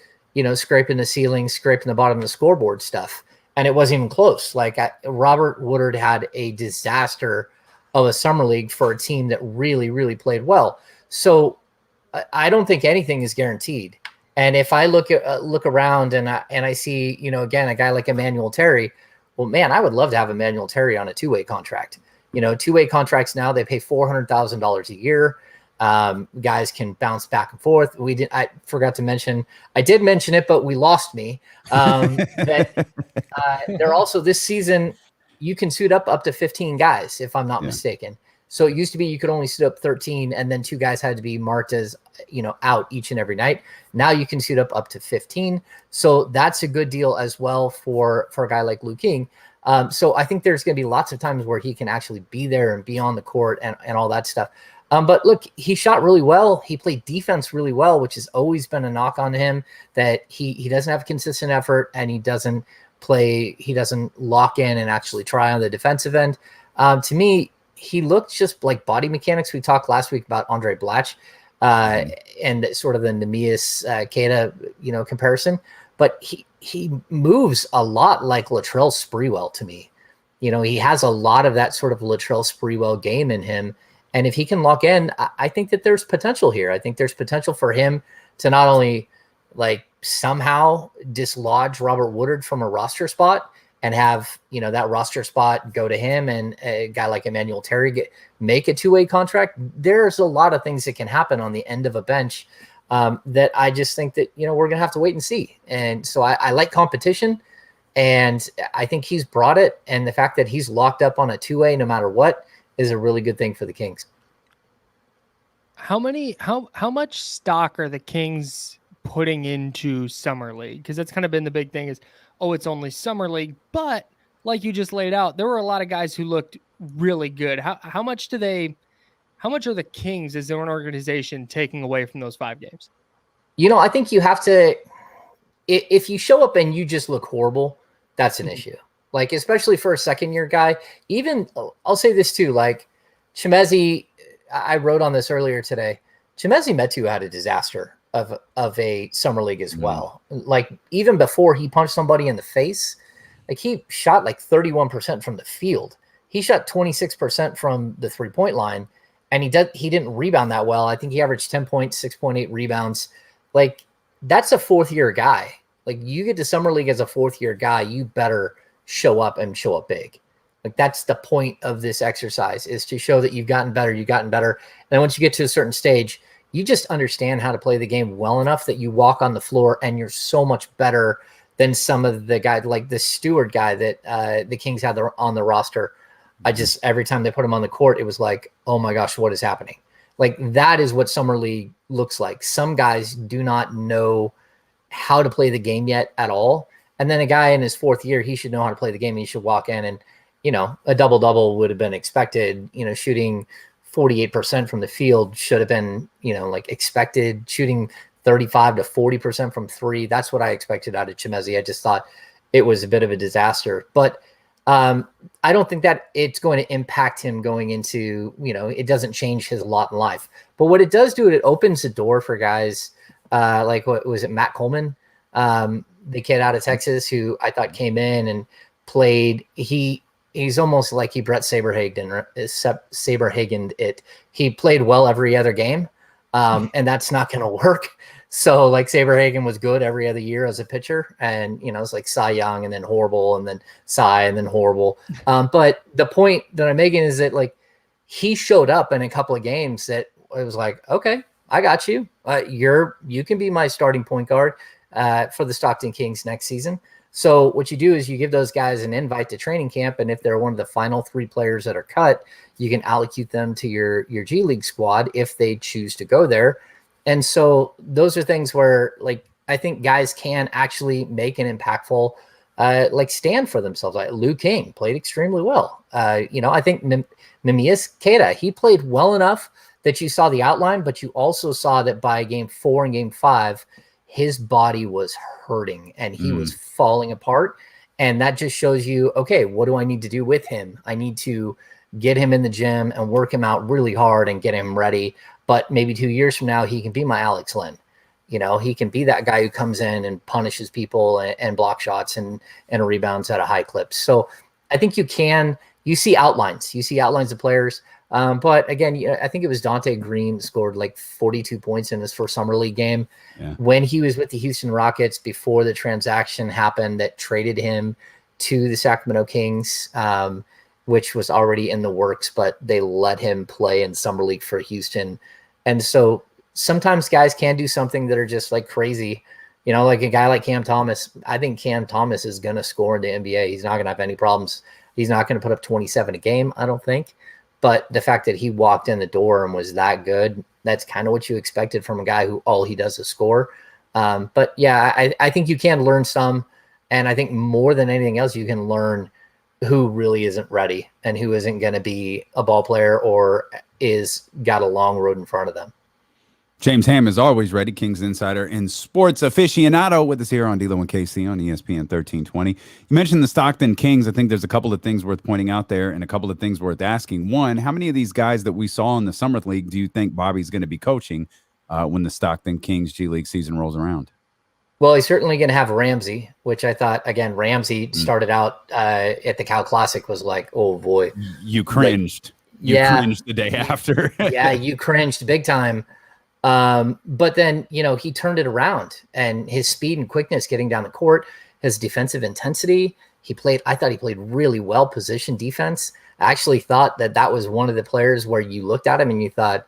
H: scraping the ceiling, scraping the bottom of the scoreboard stuff. And it wasn't even close. Like, Robert Woodard had a disaster of a summer league for a team that really, really played well. So I don't think anything is guaranteed. And if I look around and I see, again, a guy like Emmanuel Terry, well, man, I would love to have Emmanuel Terry on a 2-way contract. 2-way contracts now, they pay $400,000 a year. Guys can bounce back and forth. I forgot to mention, I did mention it, but we lost me. That they're also this season, you can suit up to 15 guys, if I'm not mistaken. So it used to be you could only suit up 13, and then 2 guys had to be marked as out each and every night. Now you can suit up to 15. So that's a good deal as well for a guy like Louie King. So I think there's going to be lots of times where he can actually be there and be on the court and all that stuff. But look, he shot really well. He played defense really well, which has always been a knock on him, that he doesn't have consistent effort and he doesn't lock in and actually try on the defensive end. To me, he looked just like body mechanics. We talked last week about Andre Blatch and sort of the Neemias Keita, comparison, but he moves a lot like Latrell Sprewell to me. He has a lot of that sort of Latrell Sprewell game in him. And if he can lock in, I think that there's potential here. I think there's potential for him to not only somehow dislodge Robert Woodard from a roster spot and have, that roster spot go to him and a guy like Emmanuel Terry make a two-way contract. There's a lot of things that can happen on the end of a bench that I just think that, we're going to have to wait and see. And so I like competition, and I think he's brought it. And the fact that he's locked up on a two-way no matter what is a really good thing for the Kings.
G: How much stock are the Kings putting into Summer League? Because that's kind of been the big thing is, it's only Summer League. But like you just laid out, there were a lot of guys who looked really good. How much are the Kings as their own organization taking away from those 5 games?
H: I think you have to, if you show up and you just look horrible, that's an issue. Especially for a second-year guy. Even, I'll say this too, Chimezie, I wrote on this earlier today, Chimezie Metu had a disaster of a summer league as well. Even before he punched somebody in the face, he shot 31% from the field. He shot 26% from the three-point line, and he didn't rebound that well. I think he averaged 10 points, 6.8 rebounds. That's a fourth-year guy. You get to summer league as a fourth-year guy, you better show up and show up big. That's the point of this exercise, is to show that you've gotten better. And then once you get to a certain stage, you just understand how to play the game well enough that you walk on the floor and you're so much better than some of the guys, like the Stewart guy that the Kings had on the roster. Every time they put him on the court, it was like, oh my gosh, what is happening? That is what summer league looks like. Some guys do not know how to play the game yet at all. And then a guy in his fourth year, he should know how to play the game. And he should walk in and, a double-double would have been expected. Shooting 48% from the field should have been, expected. Shooting 35 to 40% from three. That's what I expected out of Chimezie. I just thought it was a bit of a disaster. But I don't think that it's going to impact him going into, it doesn't change his lot in life. But what it does do, it opens the door for guys what was it, Matt Coleman? The kid out of Texas who I thought came in and played. He's almost like he Brett Saberhagened it. He played well every other game, and that's not going to work. So Saberhagen was good every other year as a pitcher, and it's Cy Young and then horrible and then Cy and then horrible. But the point that I'm making is that he showed up in a couple of games that it was okay, I got you. You can be my starting point guard for the Stockton Kings next season. So what you do is you give those guys an invite to training camp, and if they're one of the final 3 players that are cut, you can allocate them to your G League squad if they choose to go there. And so those are things where I think guys can actually make an impactful stand for themselves. Lou King played extremely well. I think Neemias Keita, he played well enough that you saw the outline, but you also saw that by game 4 and game 5, his body was hurting and he was falling apart. And that just shows you, okay, what do I need to do with him? I need to get him in the gym and work him out really hard and get him ready. But maybe 2 years from now, he can be my Alex Len. He can be that guy who comes in and punishes people and block shots and rebounds at a high clip. So I think you see outlines of players. But again, I think it was Dante Green scored 42 points in his first summer league game when he was with the Houston Rockets before the transaction happened that traded him to the Sacramento Kings, which was already in the works, but they let him play in summer league for Houston. And so sometimes guys can do something that are just crazy, like a guy like Cam Thomas. I think Cam Thomas is going to score in the NBA. He's not going to have any problems. He's not going to put up 27 a game, I don't think. But the fact that he walked in the door and was that good, that's kind of what you expected from a guy who all he does is score. But yeah, I think you can learn some. And I think more than anything else, you can learn who really isn't ready and who isn't going to be a ball player or is got a long road in front of them.
A: James Ham is always ready. Kings insider and sports aficionado with us here on D'Lo and KC on ESPN 1320. You mentioned the Stockton Kings. I think there's a couple of things worth pointing out there and a couple of things worth asking. One, how many of these guys that we saw in the Summer League do you think Bobby's going to be coaching when the Stockton Kings G League season rolls around?
H: Well, he's certainly going to have Ramsey, which I thought, again, Ramsey started out at the Cal Classic was like, oh boy.
A: You cringed. You cringed the day after.
H: Yeah, you cringed big time. But then, he turned it around, and his speed and quickness getting down the court, his defensive intensity, I thought he played really well positioned defense. I actually thought that was one of the players where you looked at him and you thought,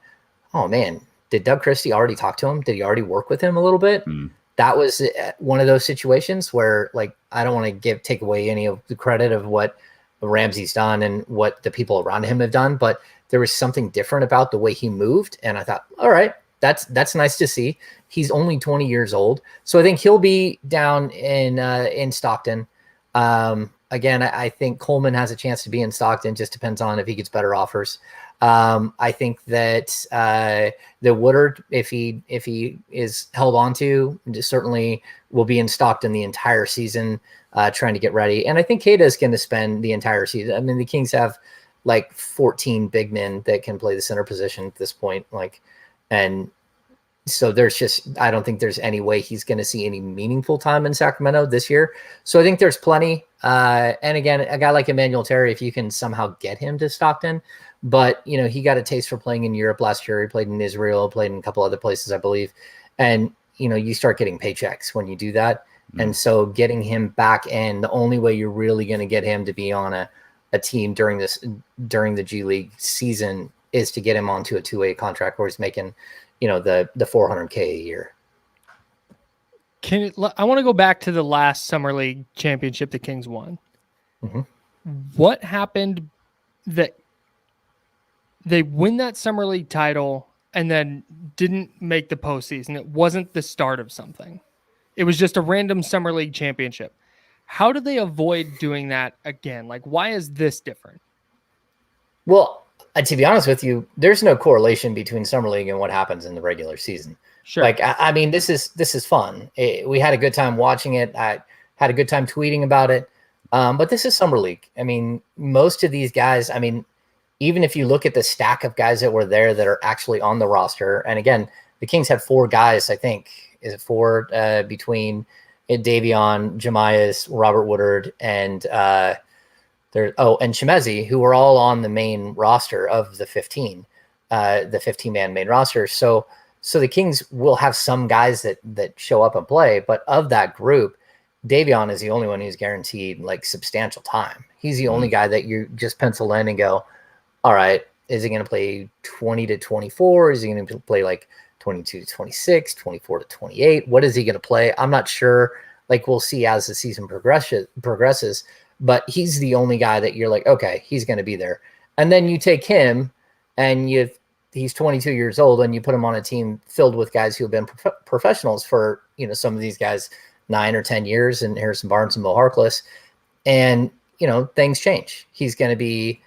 H: oh man, did Doug Christie already talk to him? Did he already work with him a little bit? That was one of those situations where, like, I don't want to take away any of the credit of what Ramsey's done and what the people around him have done, but there was something different about the way he moved. And I thought, all right, that's nice to see. He's only 20 years old. So I think he'll be down in Stockton. Again, I think Coleman has a chance to be in Stockton. Just depends on if he gets better offers. I think that the Woodard, if he is held on to, certainly will be in Stockton the entire season, trying to get ready. And I think Keita is going to spend the entire season. I mean, the Kings have like 14 big men that can play the center position at this point. And so I don't think there's any way he's going to see any meaningful time in Sacramento this year. So I think there's plenty. And again, a guy like Emmanuel Terry, if you can somehow get him to Stockton, but he got a taste for playing in Europe last year. He played in Israel, played in a couple other places, I believe. And, you start getting paychecks when you do that. And so getting him back in, the only way you're really going to get him to be on a team during the G League season is to get him onto a 2-way contract where he's making, the $400K a year.
G: I want to go back to the last Summer League championship the Kings won.
H: Mm-hmm.
G: What happened that they win that Summer League title and then didn't make the postseason? It wasn't the start of something. It was just a random Summer League championship. How do they avoid doing that again? Like, why is this different?
H: Well, to be honest with you, there's no correlation between Summer League and what happens in the regular season.
G: Sure.
H: Like, I mean, this is fun. We had a good time watching it. I had a good time tweeting about it. But this is Summer League. I mean, most of these guys, I mean, even if you look at the stack of guys that were there that are actually on the roster, and again, the Kings had 4 guys, I think. Is it 4 between Daveon, Jemias, Robert Woodard, and and Chemezi, who were all on the main roster of the 15, the 15-man main roster. So the Kings will have some guys that show up and play, but of that group, Daveon is the only one who's guaranteed like substantial time. He's the only guy that you just pencil in and go, all right, is he going to play 20 to 24? Is he going to play like 22 to 26, 24 to 28? What is he going to play? I'm not sure. Like, we'll see as the season progresses, but he's the only guy that you're like, okay, he's going to be there. And then you take him and he's 22 years old and you put him on a team filled with guys who have been professionals for, some of these guys 9 or 10 years, and Harrison Barnes and Mo Harkless. And, things change. He's going to be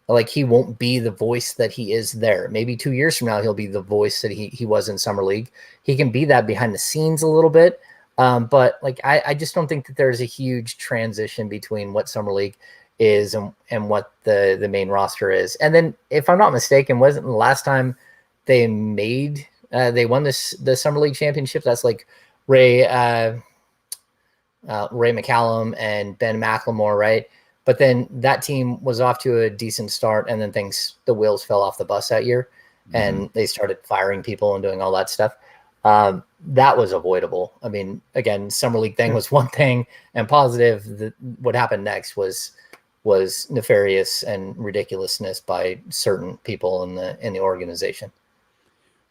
H: like, he won't be the voice that he is there. Maybe 2 years from now, he'll be the voice that he was in Summer League. He can be that behind the scenes a little bit. But like, I just don't think that there's a huge transition between what Summer League is and what the main roster is. And then, if I'm not mistaken, wasn't the last time they won the Summer League championship? That's like Ray McCallum and Ben McLemore, right? But then that team was off to a decent start, and then the wheels fell off the bus that year, and they started firing people and doing all that stuff. That was avoidable. I mean, again, Summer League thing was one thing, and positive. What happened next was nefarious and ridiculousness by certain people in the organization.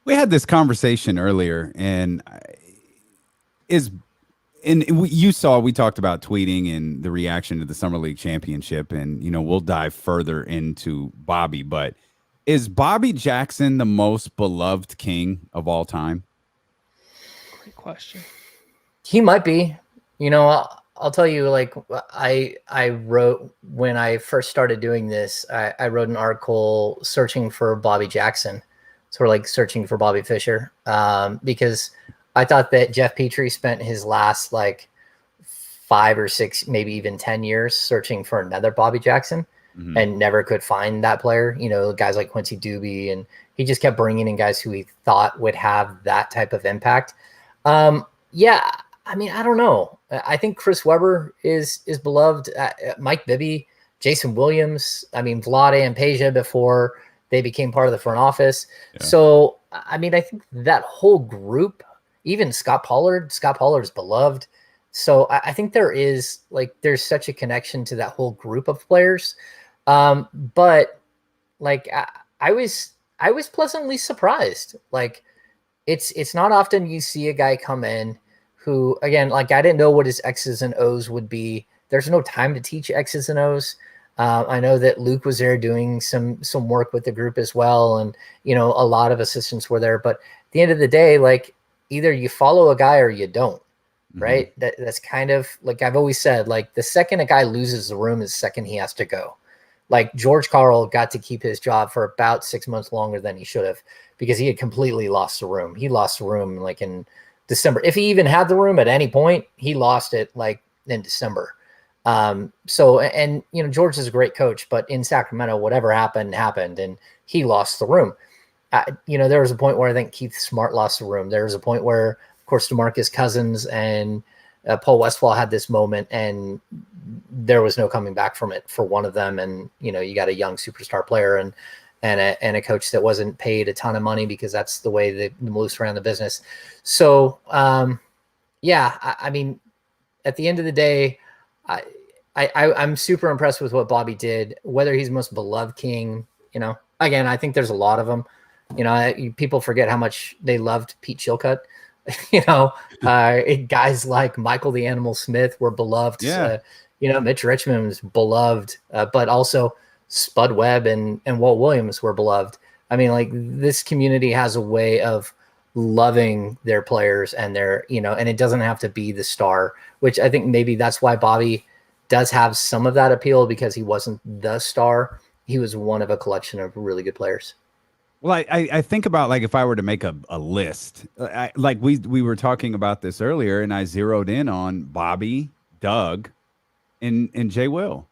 A: We had this conversation earlier, and you saw, we talked about tweeting and the reaction to the Summer League championship, and we'll dive further into Bobby, but is Bobby Jackson the most beloved King of all time?
G: Great question.
H: He might be. I'll tell you, like I wrote when I first started doing this, I wrote an article searching for Bobby Jackson, sort of like searching for Bobby Fischer, because I thought that Jeff Petrie spent his last like 5 or 6, maybe even 10 years searching for another Bobby Jackson and never could find that player. You know, guys like Quincy Doobie, and he just kept bringing in guys who he thought would have that type of impact. Yeah, I mean, I don't know. I think Chris Webber is beloved. Mike Bibby, Jason Williams. I mean, Vlade and Peja before they became part of the front office. Yeah. So, I mean, I think that whole group, even Scott Pollard is beloved. So I think there's such a connection to that whole group of players. But like, I was pleasantly surprised. Like, it's not often you see a guy come in who, again, like, I didn't know what his X's and O's would be. There's no time to teach X's and O's. I know that Luke was there doing some work with the group as well. And, you know, a lot of assistants were there, but at the end of the day, like, either you follow a guy or you don't. Right. That's kind of like I've always said, like, the second a guy loses the room is the second he has to go. Like, George Karl got to keep his job for about 6 months longer than he should have because he had completely lost the room. He lost the room like in December. If he even had the room at any point, he lost it like in December. So, and, you know, George is a great coach, but in Sacramento, whatever happened, and he lost the room. You know, there was a point where I think Keith Smart lost the room. There was a point where, of course, Demarcus Cousins and Paul Westphal had this moment, and there was no coming back from it for one of them. And, you know, you got a young superstar player and a coach that wasn't paid a ton of money because that's the way the Moose ran the business. So, yeah, I mean, at the end of the day, I'm super impressed with what Bobby did. Whether he's most beloved King, you know, again, I think there's a lot of them. You know, people forget how much they loved Pete Chilcutt. You know, guys like Michael the Animal Smith were beloved.
A: Yeah.
H: You know, Mitch Richmond was beloved, but also Spud Webb and Walt Williams were beloved. I mean, like, this community has a way of loving their players and their, you know, and it doesn't have to be the star, which I think maybe that's why Bobby does have some of that appeal, because he wasn't the star. He was one of a collection of really good players.
A: Well, I think about, like, if I were to make a list, like we were talking about this earlier, and I zeroed in on Bobby, Doug, and Jay Will.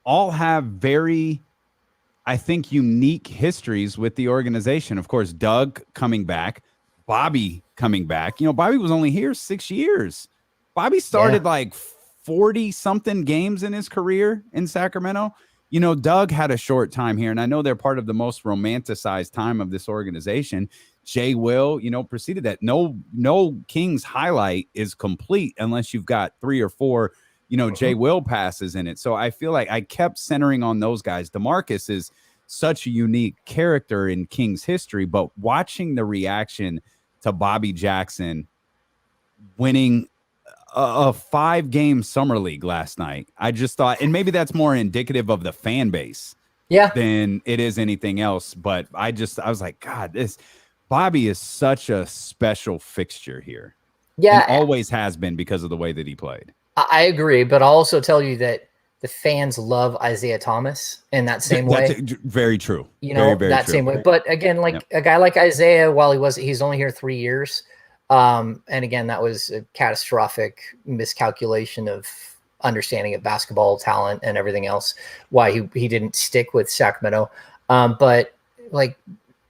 A: All have very, I think, unique histories with the organization. Of course, Doug coming back, Bobby coming back. You know, Bobby was only here 6 years. Bobby started like 40-something games in his career in Sacramento. You know, Doug had a short time here, and I know they're part of the most romanticized time of this organization. Jay Will, you know, preceded that. No Kings highlight is complete unless you've got 3 or 4, you know, Jay Will passes in it. So I feel like I kept centering on those guys. Demarcus is such a unique character in Kings history, but watching the reaction to Bobby Jackson winning a 5-game summer league last night, I just thought, and maybe that's more indicative of the fan base than it is anything else. But I was like, God, this Bobby is such a special fixture here. Yeah. And always has been because of the way that he played.
H: I agree. But I'll also tell you that the fans love Isaiah Thomas in that same way.
A: That's very true.
H: You know, very that true. Same way. But again, like a guy like Isaiah, while he's only here 3 years. And again, that was a catastrophic miscalculation of understanding of basketball talent and everything else, why he didn't stick with Sacramento. But like,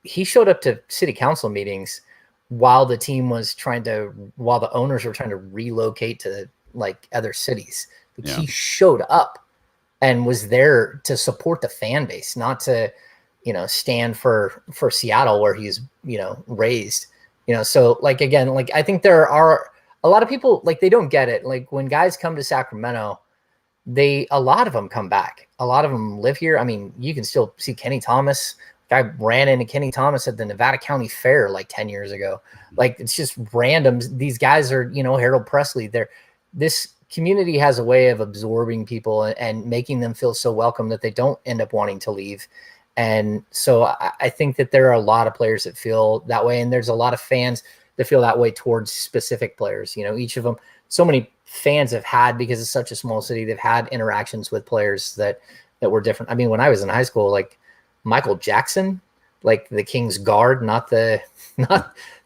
H: he showed up to city council meetings while the owners were trying to relocate to like other cities. He showed up and was there to support the fan base, not to, you know, stand for Seattle where he's, you know, raised. You know, so like, again, like, I think there are a lot of people, like, they don't get it. Like, when guys come to Sacramento, a lot of them come back. A lot of them live here. I mean, you can still see Kenny Thomas. I ran into Kenny Thomas at the Nevada County Fair like 10 years ago. Like, it's just random. These guys are, you know, Harold Presley. This community has a way of absorbing people and making them feel so welcome that they don't end up wanting to leave. And so I think that there are a lot of players that feel that way. And there's a lot of fans that feel that way towards specific players. You know, each of them, so many fans have had, because it's such a small city, they've had interactions with players that were different. I mean, when I was in high school, like Michael Jackson, like the King's guard, not the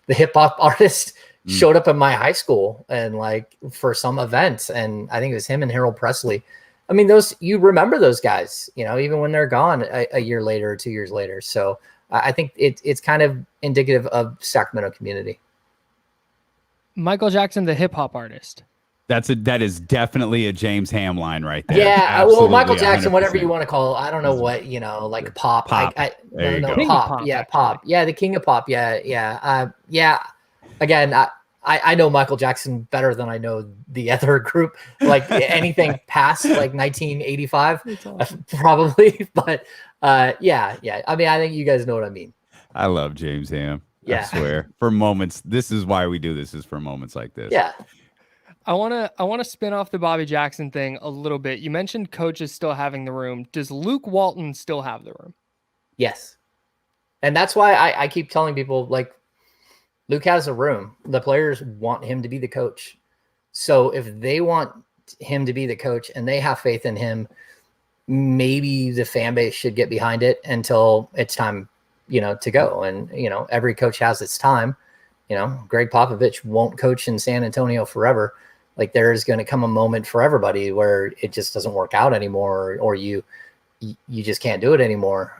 H: hip hop artist, showed up at my high school and like for some event. And I think it was him and Harold Presley. I mean, you remember those guys, even when they're gone a year later or 2 years later. So I think it's kind of indicative of Sacramento community.
G: Michael Jackson, the hip hop artist.
A: That is definitely a James Ham line right there.
H: Yeah,
A: Absolutely,
H: well, Michael Jackson,
A: 100%.
H: whatever you want to call it. I don't know what, like pop.
A: Pop. There you go.
H: Pop. Yeah, pop. Yeah, the king of pop. Yeah. Again, I know Michael Jackson better than I know the other group. Like anything past like 1985, awesome. Probably. But yeah. I mean, I think you guys know what I mean.
A: I love James Ham.
H: Yeah.
A: I swear. For moments, this is why we do this, is for moments like this.
H: Yeah.
G: I want to spin off the Bobby Jackson thing a little bit. You mentioned coaches still having the room. Does Luke Walton still have the room?
H: Yes. And that's why I keep telling people, like, Luke has a room. The players want him to be the coach. So if they want him to be the coach and they have faith in him, maybe the fan base should get behind it until it's time, to go. And, every coach has its time. Greg Popovich won't coach in San Antonio forever. Like, there's going to come a moment for everybody where it just doesn't work out anymore, or you just can't do it anymore.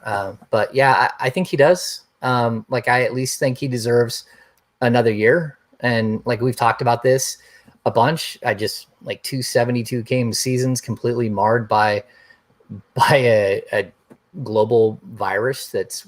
H: But yeah, I think he does. Like, I at least think he deserves another year. And like, we've talked about this a bunch. I just like 272 game seasons completely marred by a global virus that's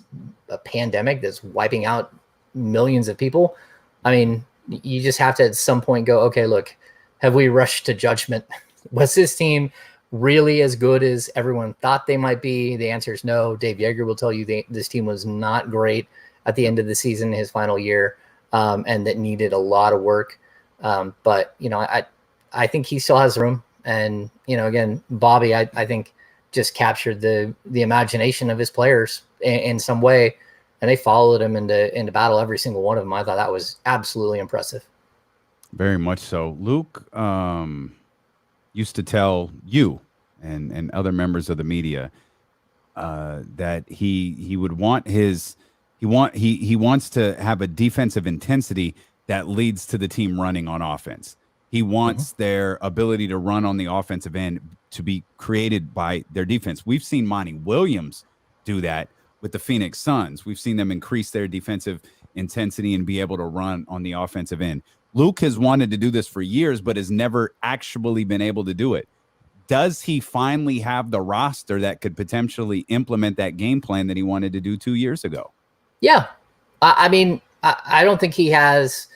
H: a pandemic that's wiping out millions of people. I mean, you just have to at some point go, okay, look, have we rushed to judgment? Was this team really as good as everyone thought they might be? The answer is no. Dave Yeager will tell you this team was not great at the end of the season, his final year, and that needed a lot of work. But, I think he still has room. And, again, Bobby, I think just captured the imagination of his players in some way. And they followed him into battle, every single one of them. I thought that was absolutely impressive.
A: Very much so. Luke used to tell you and other members of the media that he would want he wants to have a defensive intensity that leads to the team running on offense. He wants their ability to run on the offensive end to be created by their defense. We've seen Monty Williams do that with the Phoenix Suns. We've seen them increase their defensive intensity and be able to run on the offensive end. Luke has wanted to do this for years, but has never actually been able to do it. Does he finally have the roster that could potentially implement that game plan that he wanted to do 2 years ago?
H: Yeah. I mean, I don't think he has.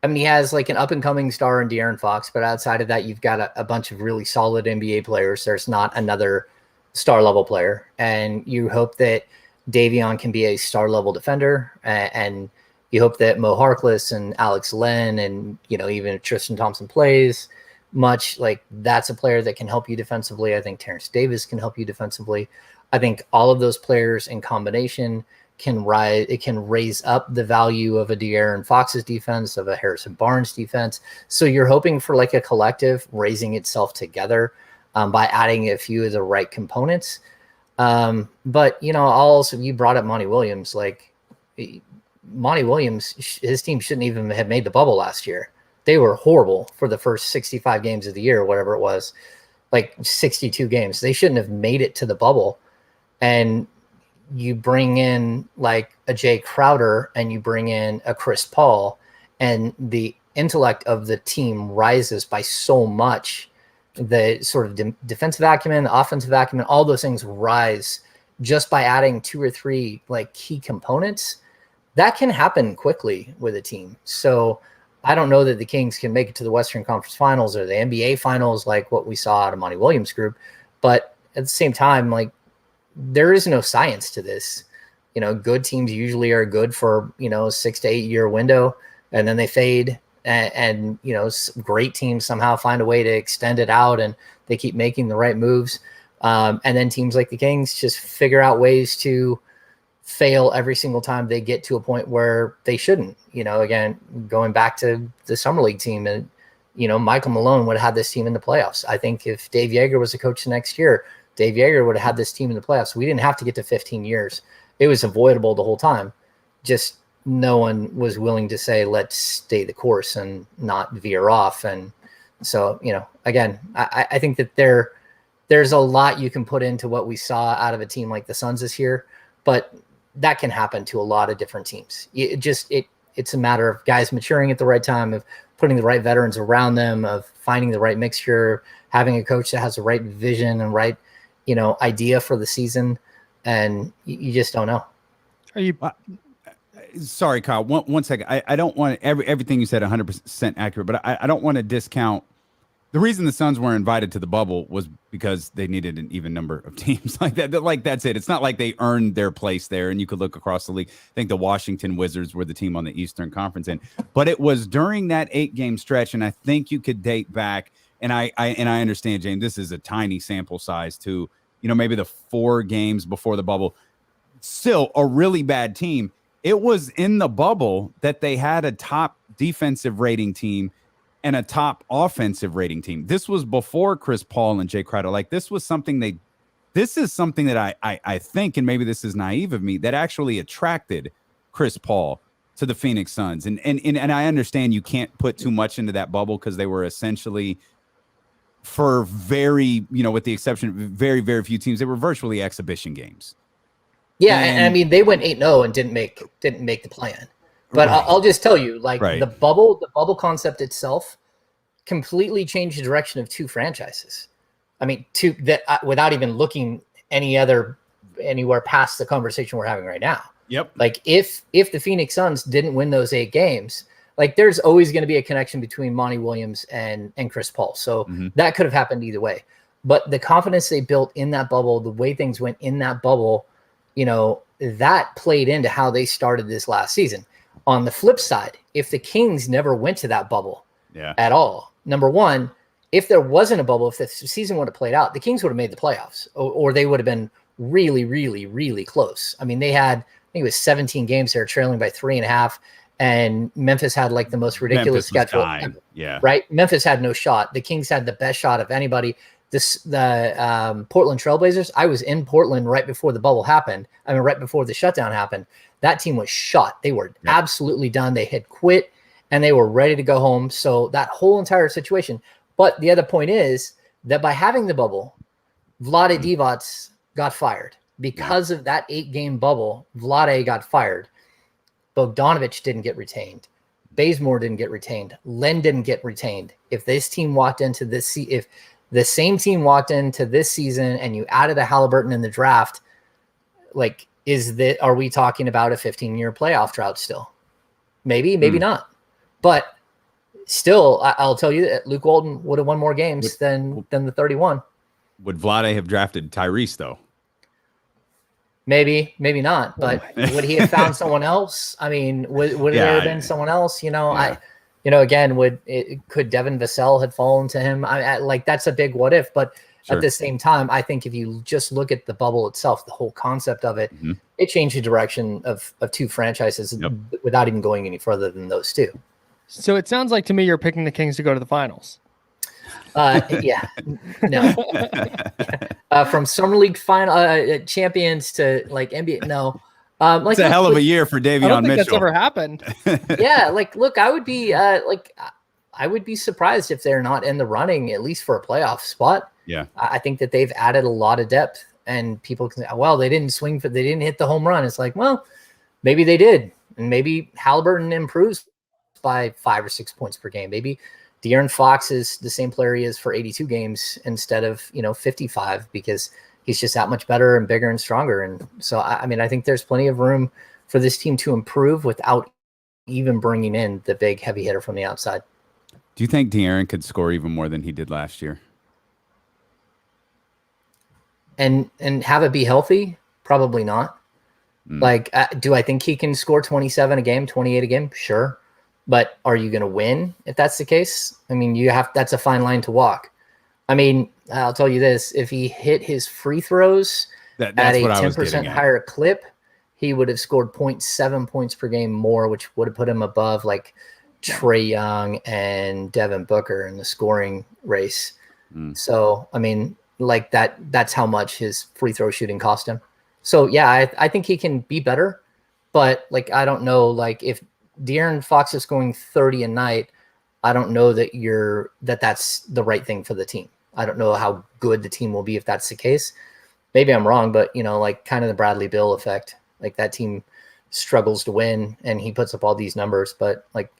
H: I mean, he has like an up-and-coming star in De'Aaron Fox, but outside of that, you've got a bunch of really solid NBA players. There's not another star-level player. And you hope that Daveon can be a star-level defender, and you hope that Mo Harkless and Alex Len and, even if Tristan Thompson plays much, like, that's a player that can help you defensively. I think Terrence Davis can help you defensively. I think all of those players in combination can raise up the value of a De'Aaron Fox's defense, of a Harrison Barnes defense. So you're hoping for like a collective raising itself together by adding a few of the right components. But, also, you brought up Monty Williams. Like, Monty Williams, his team shouldn't even have made the bubble last year. They were horrible for the first 65 games of the year, or whatever it was, like 62 games. They shouldn't have made it to the bubble. And you bring in like a Jay Crowder and you bring in a Chris Paul, and the intellect of the team rises by so much. The sort of defensive acumen, the offensive acumen, all those things rise just by adding 2 or 3 like key components. That can happen quickly with a team. So I don't know that the Kings can make it to the Western Conference Finals or the NBA Finals like what we saw out of Monty Williams' group. But at the same time, like, there is no science to this. Good teams usually are good for, 6 to 8 year window, and then they fade. And great teams somehow find a way to extend it out, and they keep making the right moves. And then teams like the Kings just figure out ways to fail every single time they get to a point where they shouldn't. Again, going back to the Summer League team in Michael Malone would have had this team in the playoffs. I think if Dave Yeager was the coach the next year, Dave Yeager would have had this team in the playoffs. We didn't have to get to 15 years. It was avoidable the whole time. Just no one was willing to say, let's stay the course and not veer off. And so, again, I think that there's a lot you can put into what we saw out of a team like the Suns this year, but that can happen to a lot of different teams. It's a matter of guys maturing at the right time, of putting the right veterans around them, of finding the right mixture, having a coach that has the right vision and right, idea for the season. And you just don't know.
G: Are you?
A: Sorry, Kyle. One second. I don't want everything you said 100% accurate, but I don't want to discount. The reason the Suns were invited to the bubble was because they needed an even number of teams like that. Like, that's it. It's not like they earned their place there. And you could look across the league. I think the Washington Wizards were the team on the Eastern Conference end, but it was during that 8-game stretch. And I think you could date back. And I understand, James, this is a tiny sample size too. Maybe the 4 games before the bubble, still a really bad team. It was in the bubble that they had a top defensive rating team and a top offensive rating team. This was before Chris Paul and Jay Crowder. Like, this is something that I think, and maybe this is naive of me, that actually attracted Chris Paul to the Phoenix Suns. And I understand you can't put too much into that bubble because they were essentially, for very, with the exception of very, very few teams, they were virtually exhibition games.
H: Yeah, and I mean, they went 8-0 and didn't make the plan. But right. I'll just tell you, the bubble concept itself completely changed the direction of 2 franchises. I mean, without even looking anywhere past the conversation we're having right now.
A: Yep.
H: Like, if the Phoenix Suns didn't win those 8 games, there's always going to be a connection between Monty Williams and Chris Paul. So that could have happened either way. But the confidence they built in that bubble, the way things went in that bubble, that played into how they started this last season. On the flip side, if the Kings never went to that bubble at all, number one, if there wasn't a bubble, if the season would have played out, the Kings would have made the playoffs, or they would have been really, really, really close. I mean, they had, I think it was 17 games they were trailing by 3.5, and Memphis had the most ridiculous schedule.
A: Yeah.
H: Right? Memphis had no shot. The Kings had the best shot of anybody. The Portland Trailblazers, I was in Portland right before the bubble happened. I mean, right before the shutdown happened. That team was shot. They were absolutely done. They had quit, and they were ready to go home. So that whole entire situation. But the other point is that by having the bubble, Vlade Divac got fired. Because of that 8-game bubble, Vlade got fired. Bogdanovic didn't get retained. Bazemore didn't get retained. Len didn't get retained. If this team walked into this, if the same team walked into this season and you added a Halliburton in the draft, are we talking about a 15-year playoff drought still? Maybe not. But still, I'll tell you that Luke Walton would have won more games than the 31.
A: Would Vlade have drafted Tyrese, though?
H: Maybe not. But would he have found someone else? I mean, would there have been someone else? Could Devin Vassell had fallen to him? That's a big what if. But at the same time, I think if you just look at the bubble itself, the whole concept of it, it changed the direction of 2 franchises without even going any further than those 2.
G: So it sounds like to me you're picking the Kings to go to the finals.
H: Yeah, no. From Summer League final champions to NBA, no.
A: It's a hell of a year for Davion Mitchell.
G: I don't think that's ever happened.
H: Yeah, look, I would be surprised if they're not in the running at least for a playoff spot.
A: Yeah,
H: I think that they've added a lot of depth, and people can say, well, they didn't hit the home run. It's like, well, maybe they did, and maybe Halliburton improves by 5 or 6 points per game. Maybe De'Aaron Fox is the same player he is for 82 games instead of 55 because he's just that much better and bigger and stronger. And so, I think there's plenty of room for this team to improve without even bringing in the big heavy hitter from the outside.
A: Do you think De'Aaron could score even more than he did last year?
H: And have it be healthy? Probably not. Do I think he can score 27 a game, 28 a game? Sure. But are you going to win if that's the case? I mean, that's a fine line to walk. I mean, I'll tell you this, if he hit his free throws at a 10% higher clip, he would have scored 0.7 points per game more, which would have put him above Trey Young and Devin Booker in the scoring race. So, I mean, like that's how much his free throw shooting cost him. So, yeah, I think he can be better. But, like, I don't know, like, if De'Aaron Fox is scoring 30 a night, I don't know that that's the right thing for the team. I don't know how good the team will be if that's the case. Maybe I'm wrong, but, you know, like, kind of the Bradley Beal effect. Like, that team struggles to win, and he puts up all these numbers. But, like,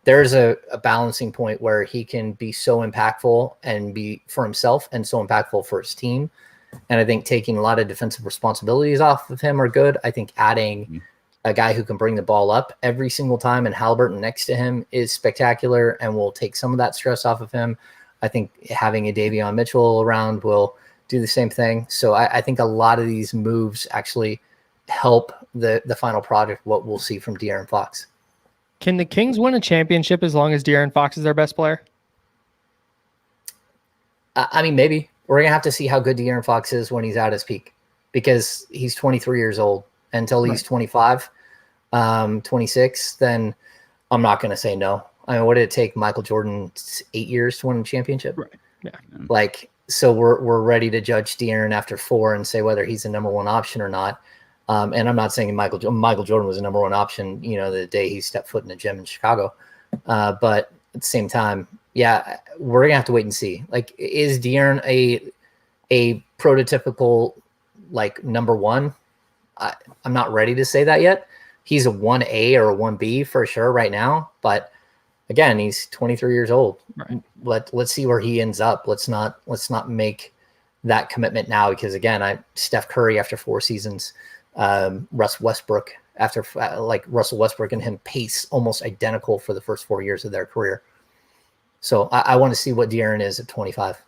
H: there's a balancing point where he can be so impactful and be for himself and so impactful for his team. And I think taking a lot of defensive responsibilities off of him are good. I think adding a guy who can bring the ball up every single time and Halliburton next to him is spectacular and will take some of that stress off of him. I think having a Daveon Mitchell around will do the same thing. So I think a lot of these moves actually help the final product, what we'll see from De'Aaron Fox.
G: Can the Kings win a championship as long as De'Aaron Fox is their best player?
H: I mean, maybe. We're going to have to see how good De'Aaron Fox is when he's at his peak, because he's 23 years old. Until he's 25, 26, then I'm not going to say no. I mean, what did it take Michael Jordan 8 years to win a championship?
G: Right. Yeah.
H: Like, so we're ready to judge De'Aaron after 4 and say whether he's the number one option or not. And I'm not saying Michael Jordan was the number one option, you know, the day he stepped foot in the gym in Chicago. But at the same time, yeah, we're gonna have to wait and see. Like, is De'Aaron a prototypical, like, number one? I'm not ready to say that yet. He's a 1A or a 1B for sure right now. But again, he's 23 years old.
G: Right.
H: Let's see where he ends up. Let's not make that commitment now, because again, Steph Curry after 4 seasons, Russell Westbrook after Russell Westbrook and him pace almost identical for the first 4 years of their career. So I want to see what De'Aaron is at 25.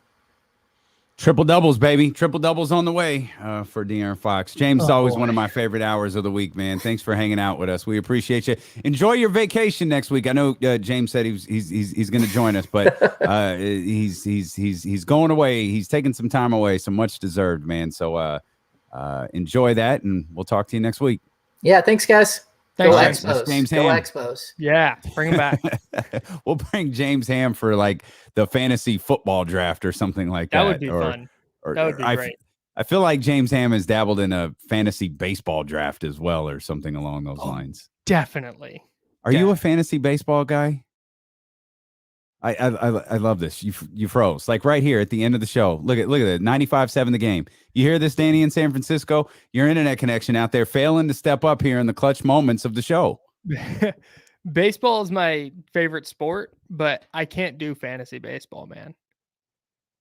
A: Triple doubles, baby. Triple doubles on the way for De'Aaron Fox. James is always one of my favorite hours of the week, man. Thanks for hanging out with us. We appreciate you. Enjoy your vacation next week. I know James said he's going to join us, but he's going away. He's taking some time away, so much deserved, man. So enjoy that, and we'll talk to you next week.
H: Yeah, thanks, guys.
G: Thanks,
H: Go Expos.
A: James
H: Go
A: Ham.
H: Expos.
G: Yeah, bring him back.
A: We'll bring James Ham for like the fantasy football draft or something like that.
G: That would be fun. That would be great.
A: I feel like James Ham has dabbled in a fantasy baseball draft as well, or something along those lines.
G: Definitely.
A: Are you a fantasy baseball guy? I love this. You froze like right here at the end of the show. Look at it. 95.7 the game. You hear this, Danny, in San Francisco? Your internet connection out there failing to step up here in the clutch moments of the show.
G: Baseball is my favorite sport, but I can't do fantasy baseball, man.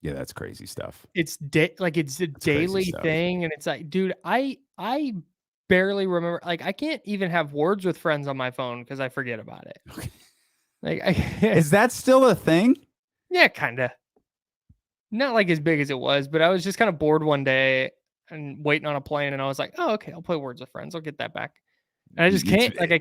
A: Yeah, that's crazy stuff.
G: It's it's a daily thing, and it's like, dude, I barely remember. Like, I can't even have words with friends on my phone because I forget about it.
A: Okay.
G: Like,
A: is that still a thing?
G: Yeah, kind of. Not like as big as it was, but I was just kind of bored one day and waiting on a plane, and I was like, oh, okay, I'll play Words with Friends. I'll get that back. And I just can't, like a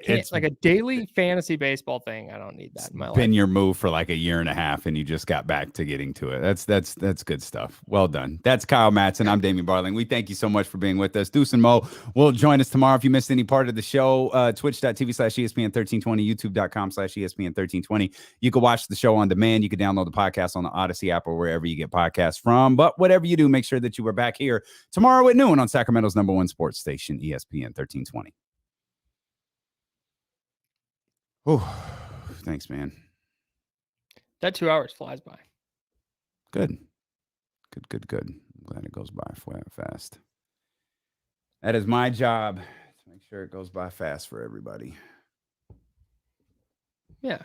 G: daily fantasy baseball thing. I don't need that in my life.
A: Been your move for like a year and a half, and you just got back to getting to it. That's good stuff. Well done. That's Kyle Matson. I'm Damian Barling. We thank you so much for being with us. Deuce and Mo will join us tomorrow. If you missed any part of the show, twitch.tv/ESPN1320, youtube.com/ESPN1320. You can watch the show on demand. You can download the podcast on the Odyssey app or wherever you get podcasts from. But whatever you do, make sure that you are back here tomorrow at noon on Sacramento's #1 sports station, ESPN 1320. Oh, thanks, man.
G: That 2 hours flies by.
A: Good. I'm glad it goes by fast. That is my job, to make sure it goes by fast for everybody.
G: Yeah.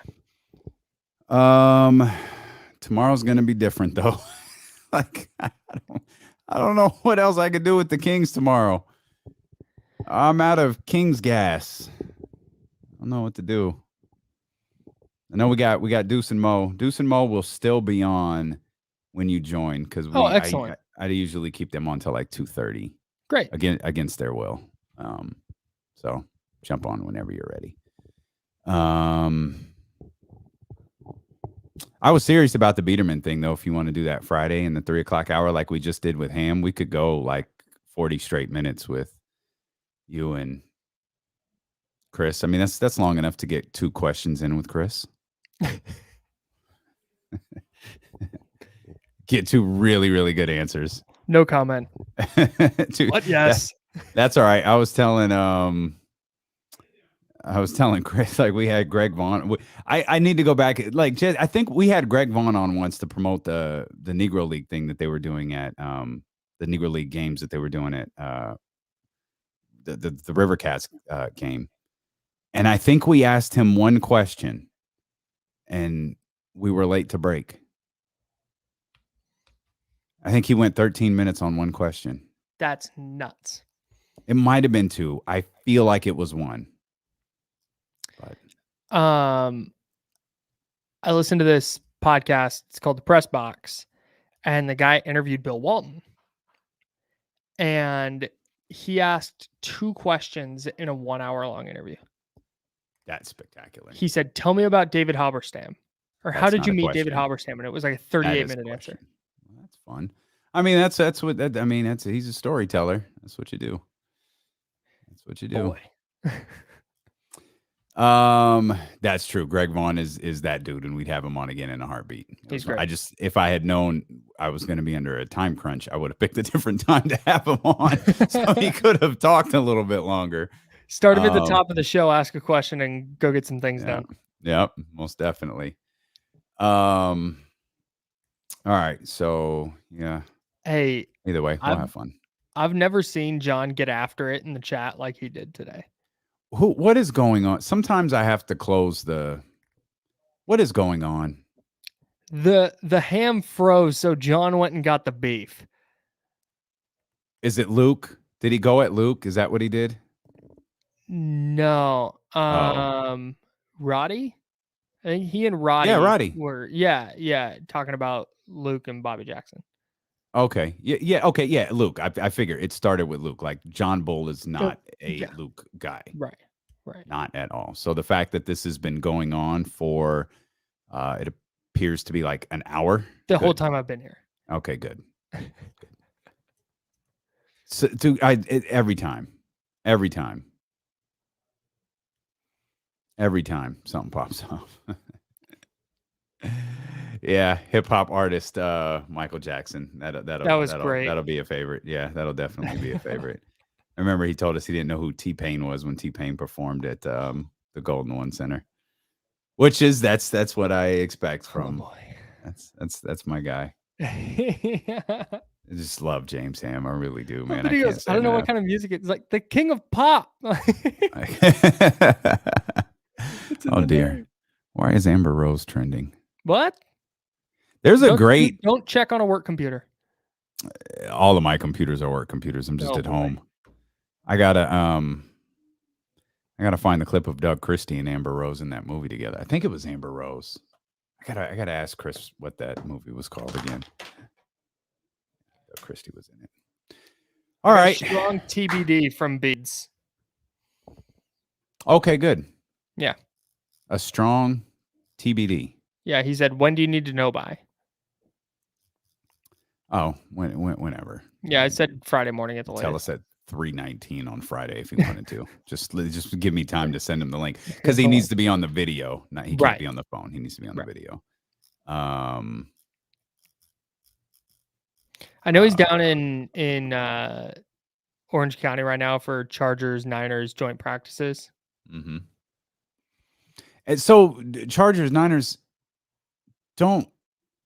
A: Tomorrow's gonna be different though. Like, I don't know what else I could do with the Kings tomorrow. I'm out of Kings gas. I don't know what to do. I know we got Deuce and Mo. Deuce and Mo will still be on when you join, because
G: excellent.
A: I usually keep them on till like 2:30.
G: Great.
A: Against their will. So jump on whenever you're ready. I was serious about the Biederman thing though. If you want to do that Friday in the 3:00 hour, like we just did with Ham, we could go like 40 straight minutes with you and Chris. I mean, that's long enough to get 2 questions in with Chris. Get two really, really good answers.
G: No comment. But yes.
A: That's all right. I was telling Chris, like, we had Greg Vaughn. I need to go back. Like, I think we had Greg Vaughn on once to promote the Negro League thing that they were doing at the Negro League games that they were doing at the River Cats game. And I think we asked him one question and we were late to break. I think he went 13 minutes on one question.
G: That's nuts.
A: It might have been two. I feel like it was one. But
G: I listened to this podcast. It's called The Press Box, and the guy interviewed Bill Walton, and he asked two questions in a 1 hour long interview.
A: That's spectacular.
G: He said, "Tell me about David Halberstam," or "How did you meet David
A: question.
G: Halberstam?" And it was like a 38-minute answer.
A: Well, that's fun. I mean, that's he's a storyteller. That's what you do. That's what you do.
G: Boy.
A: That's true. Greg Vaughn is that dude, and we'd have him on again in a heartbeat.
G: He's great.
A: If I had known I was going to be under a time crunch, I would have picked a different time to have him on, so he could have talked a little bit longer.
G: Start him at the top of the show, ask a question, and go get some things done.
A: Yep, most definitely. All right, so yeah.
G: Hey,
A: either way, we'll have fun.
G: I've never seen John get after it in the chat like he did today.
A: What is going on? Sometimes I have to close what is going on?
G: The ham froze, so John went and got the beef.
A: Is it Luke? Did he go at Luke? Is that what he did?
G: No. Roddy? I think he and Roddy were talking about Luke and Bobby Jackson.
A: Okay. Yeah. Okay. Yeah. Luke. I figure it started with Luke. Like, John Bull is not Luke guy.
G: Right.
A: Not at all. So the fact that this has been going on for, it appears to be like an hour.
G: The whole time I've been here.
A: Okay. Good. So every time something pops off. Yeah, hip hop artist Michael Jackson. That was great. That'll be a favorite. Yeah, that'll definitely be a favorite. I remember he told us he didn't know who T-Pain was when T-Pain performed at the Golden One Center. Which is that's what I expect from.
G: Oh boy.
A: That's my guy. I just love James Ham. I really do, man.
G: I don't know what kind of music it's like. The king of pop.
A: Oh dear. Why is Amber Rose trending?
G: What?
A: There's
G: don't check on a work computer.
A: All of my computers are work computers. I'm just at home. I gotta find the clip of Doug Christie and Amber Rose in that movie together. I think it was Amber Rose. I gotta ask Chris what that movie was called again. Doug Christie was in it. All right.
G: Strong TBD from Beads.
A: Okay, good.
G: Yeah.
A: A strong TBD.
G: Yeah, he said, when do you need to know by?
A: Oh, whenever.
G: Yeah, I said Friday morning at the latest.
A: Tell us at 3:19 on Friday if he wanted to. Just give me time to send him the link because he needs to be on the video. He can't be on the phone. He needs to be on the video. I
G: know he's down in Orange County right now for Chargers Niners joint practices.
A: Mm-hmm. And so Chargers Niners don't.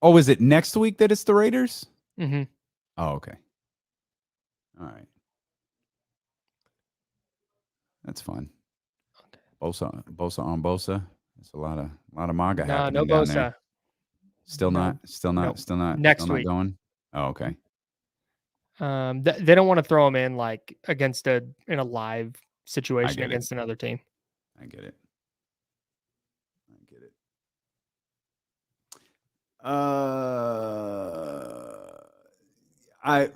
A: Oh, is it next week that it's the Raiders?
G: Mm-hmm.
A: Oh, okay. All right. That's fun. Okay. Bosa on Bosa. There's a lot of MAGA happening.
G: No
A: down
G: Bosa.
A: There. Still not
G: next week
A: going. Oh, okay.
G: They don't want to throw him in like in a live situation against another team.
A: I get it. I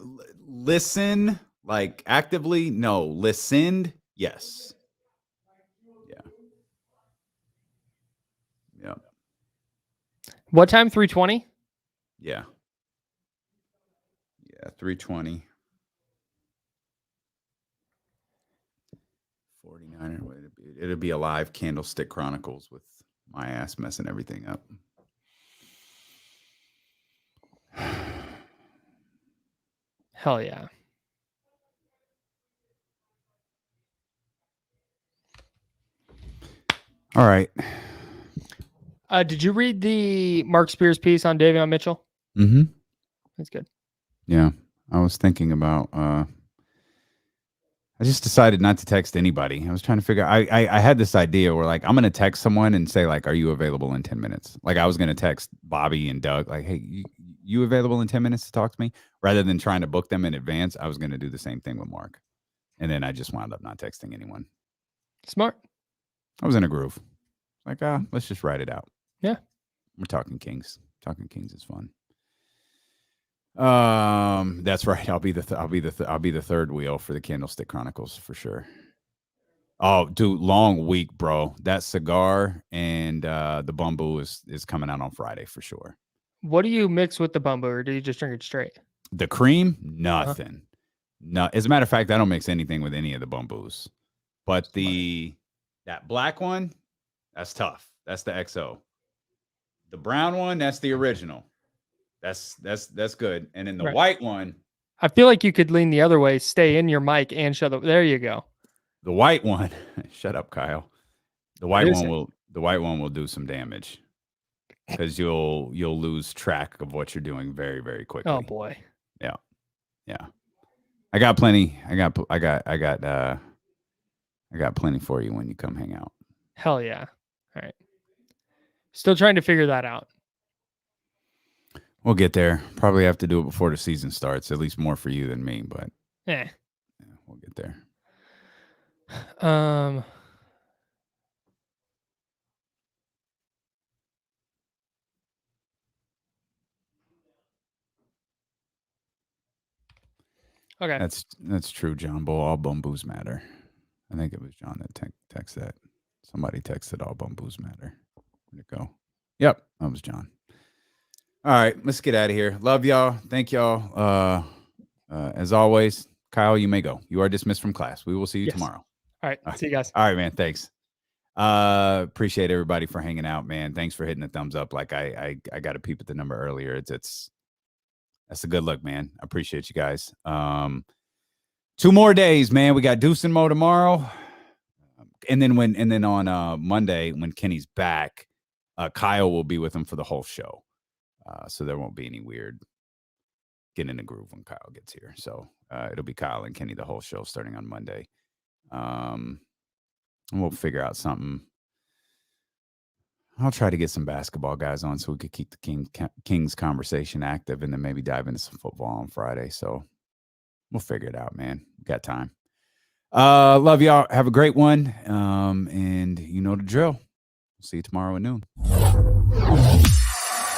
A: listen like actively. No, listened. Yes. Yeah. Yep.
G: What time? 3:20?
A: Yeah. Yeah, 3:20. 49er. It'll be a live Candlestick Chronicles with My ass messing everything up.
G: Hell yeah.
A: All right.
G: Did you read the Mark Spears piece on Daveon Mitchell?
A: Mm-hmm.
G: That's good.
A: Yeah. I was thinking about I just decided not to text anybody. I was trying to figure I had this idea where like I'm gonna text someone and say, like, are you available in 10 minutes? Like I was gonna text Bobby and Doug, like, hey, you available in 10 minutes to talk to me? Rather than trying to book them in advance, I was gonna do the same thing with Mark. And then I just wound up not texting anyone.
G: Smart.
A: I was in a groove. Like, let's just write it out.
G: Yeah.
A: We're talking Kings. Talking Kings is fun. That's right. I'll be the third wheel for the Candlestick Chronicles for sure. Oh, dude, long week, bro. That cigar and the bamboo is coming out on Friday for sure.
G: What do you mix with the bamboo, or do you just drink it straight?
A: The cream, nothing. No, as a matter of fact, I don't mix anything with any of the bamboos. But that black one, that's tough. That's the XO. The brown one, that's the original. That's good. And then the white one,
G: I feel like you could lean the other way, stay in your mic, and shut up. There you go.
A: The white one, shut up, Kyle. The white one will do some damage because you'll lose track of what you're doing very, very quickly.
G: Oh boy.
A: Yeah. I got plenty. I got plenty for you when you come hang out.
G: Hell yeah. All right. Still trying to figure that out.
A: We'll get there. Probably have to do it before the season starts, at least more for you than me, but
G: yeah,
A: we'll get there.
G: Okay.
A: That's true, John Bull. All bamboos matter. I think it was John that texted that. Somebody texted all bamboos matter. Where'd it go? Yep, that was John. All right, let's get out of here. Love y'all. Thank y'all. As always, Kyle, you may go. You are dismissed from class. We will see you tomorrow.
G: All right. See you guys.
A: All right, man. Thanks. Appreciate everybody for hanging out, man. Thanks for hitting the thumbs up. Like I got a peep at the number earlier. That's a good look, man. I appreciate you guys. 2 more days, man. We got Deuce and Mo tomorrow. And then on Monday, when Kenny's back, Kyle will be with him for the whole show. So there won't be any weird getting in the groove when Kyle gets here. So it'll be Kyle and Kenny the whole show starting on Monday. And we'll figure out something. I'll try to get some basketball guys on so we could keep the Kings conversation active and then maybe dive into some football on Friday. So we'll figure it out, man. We got time. Love y'all. Have a great one. And you know the drill. See you tomorrow at noon.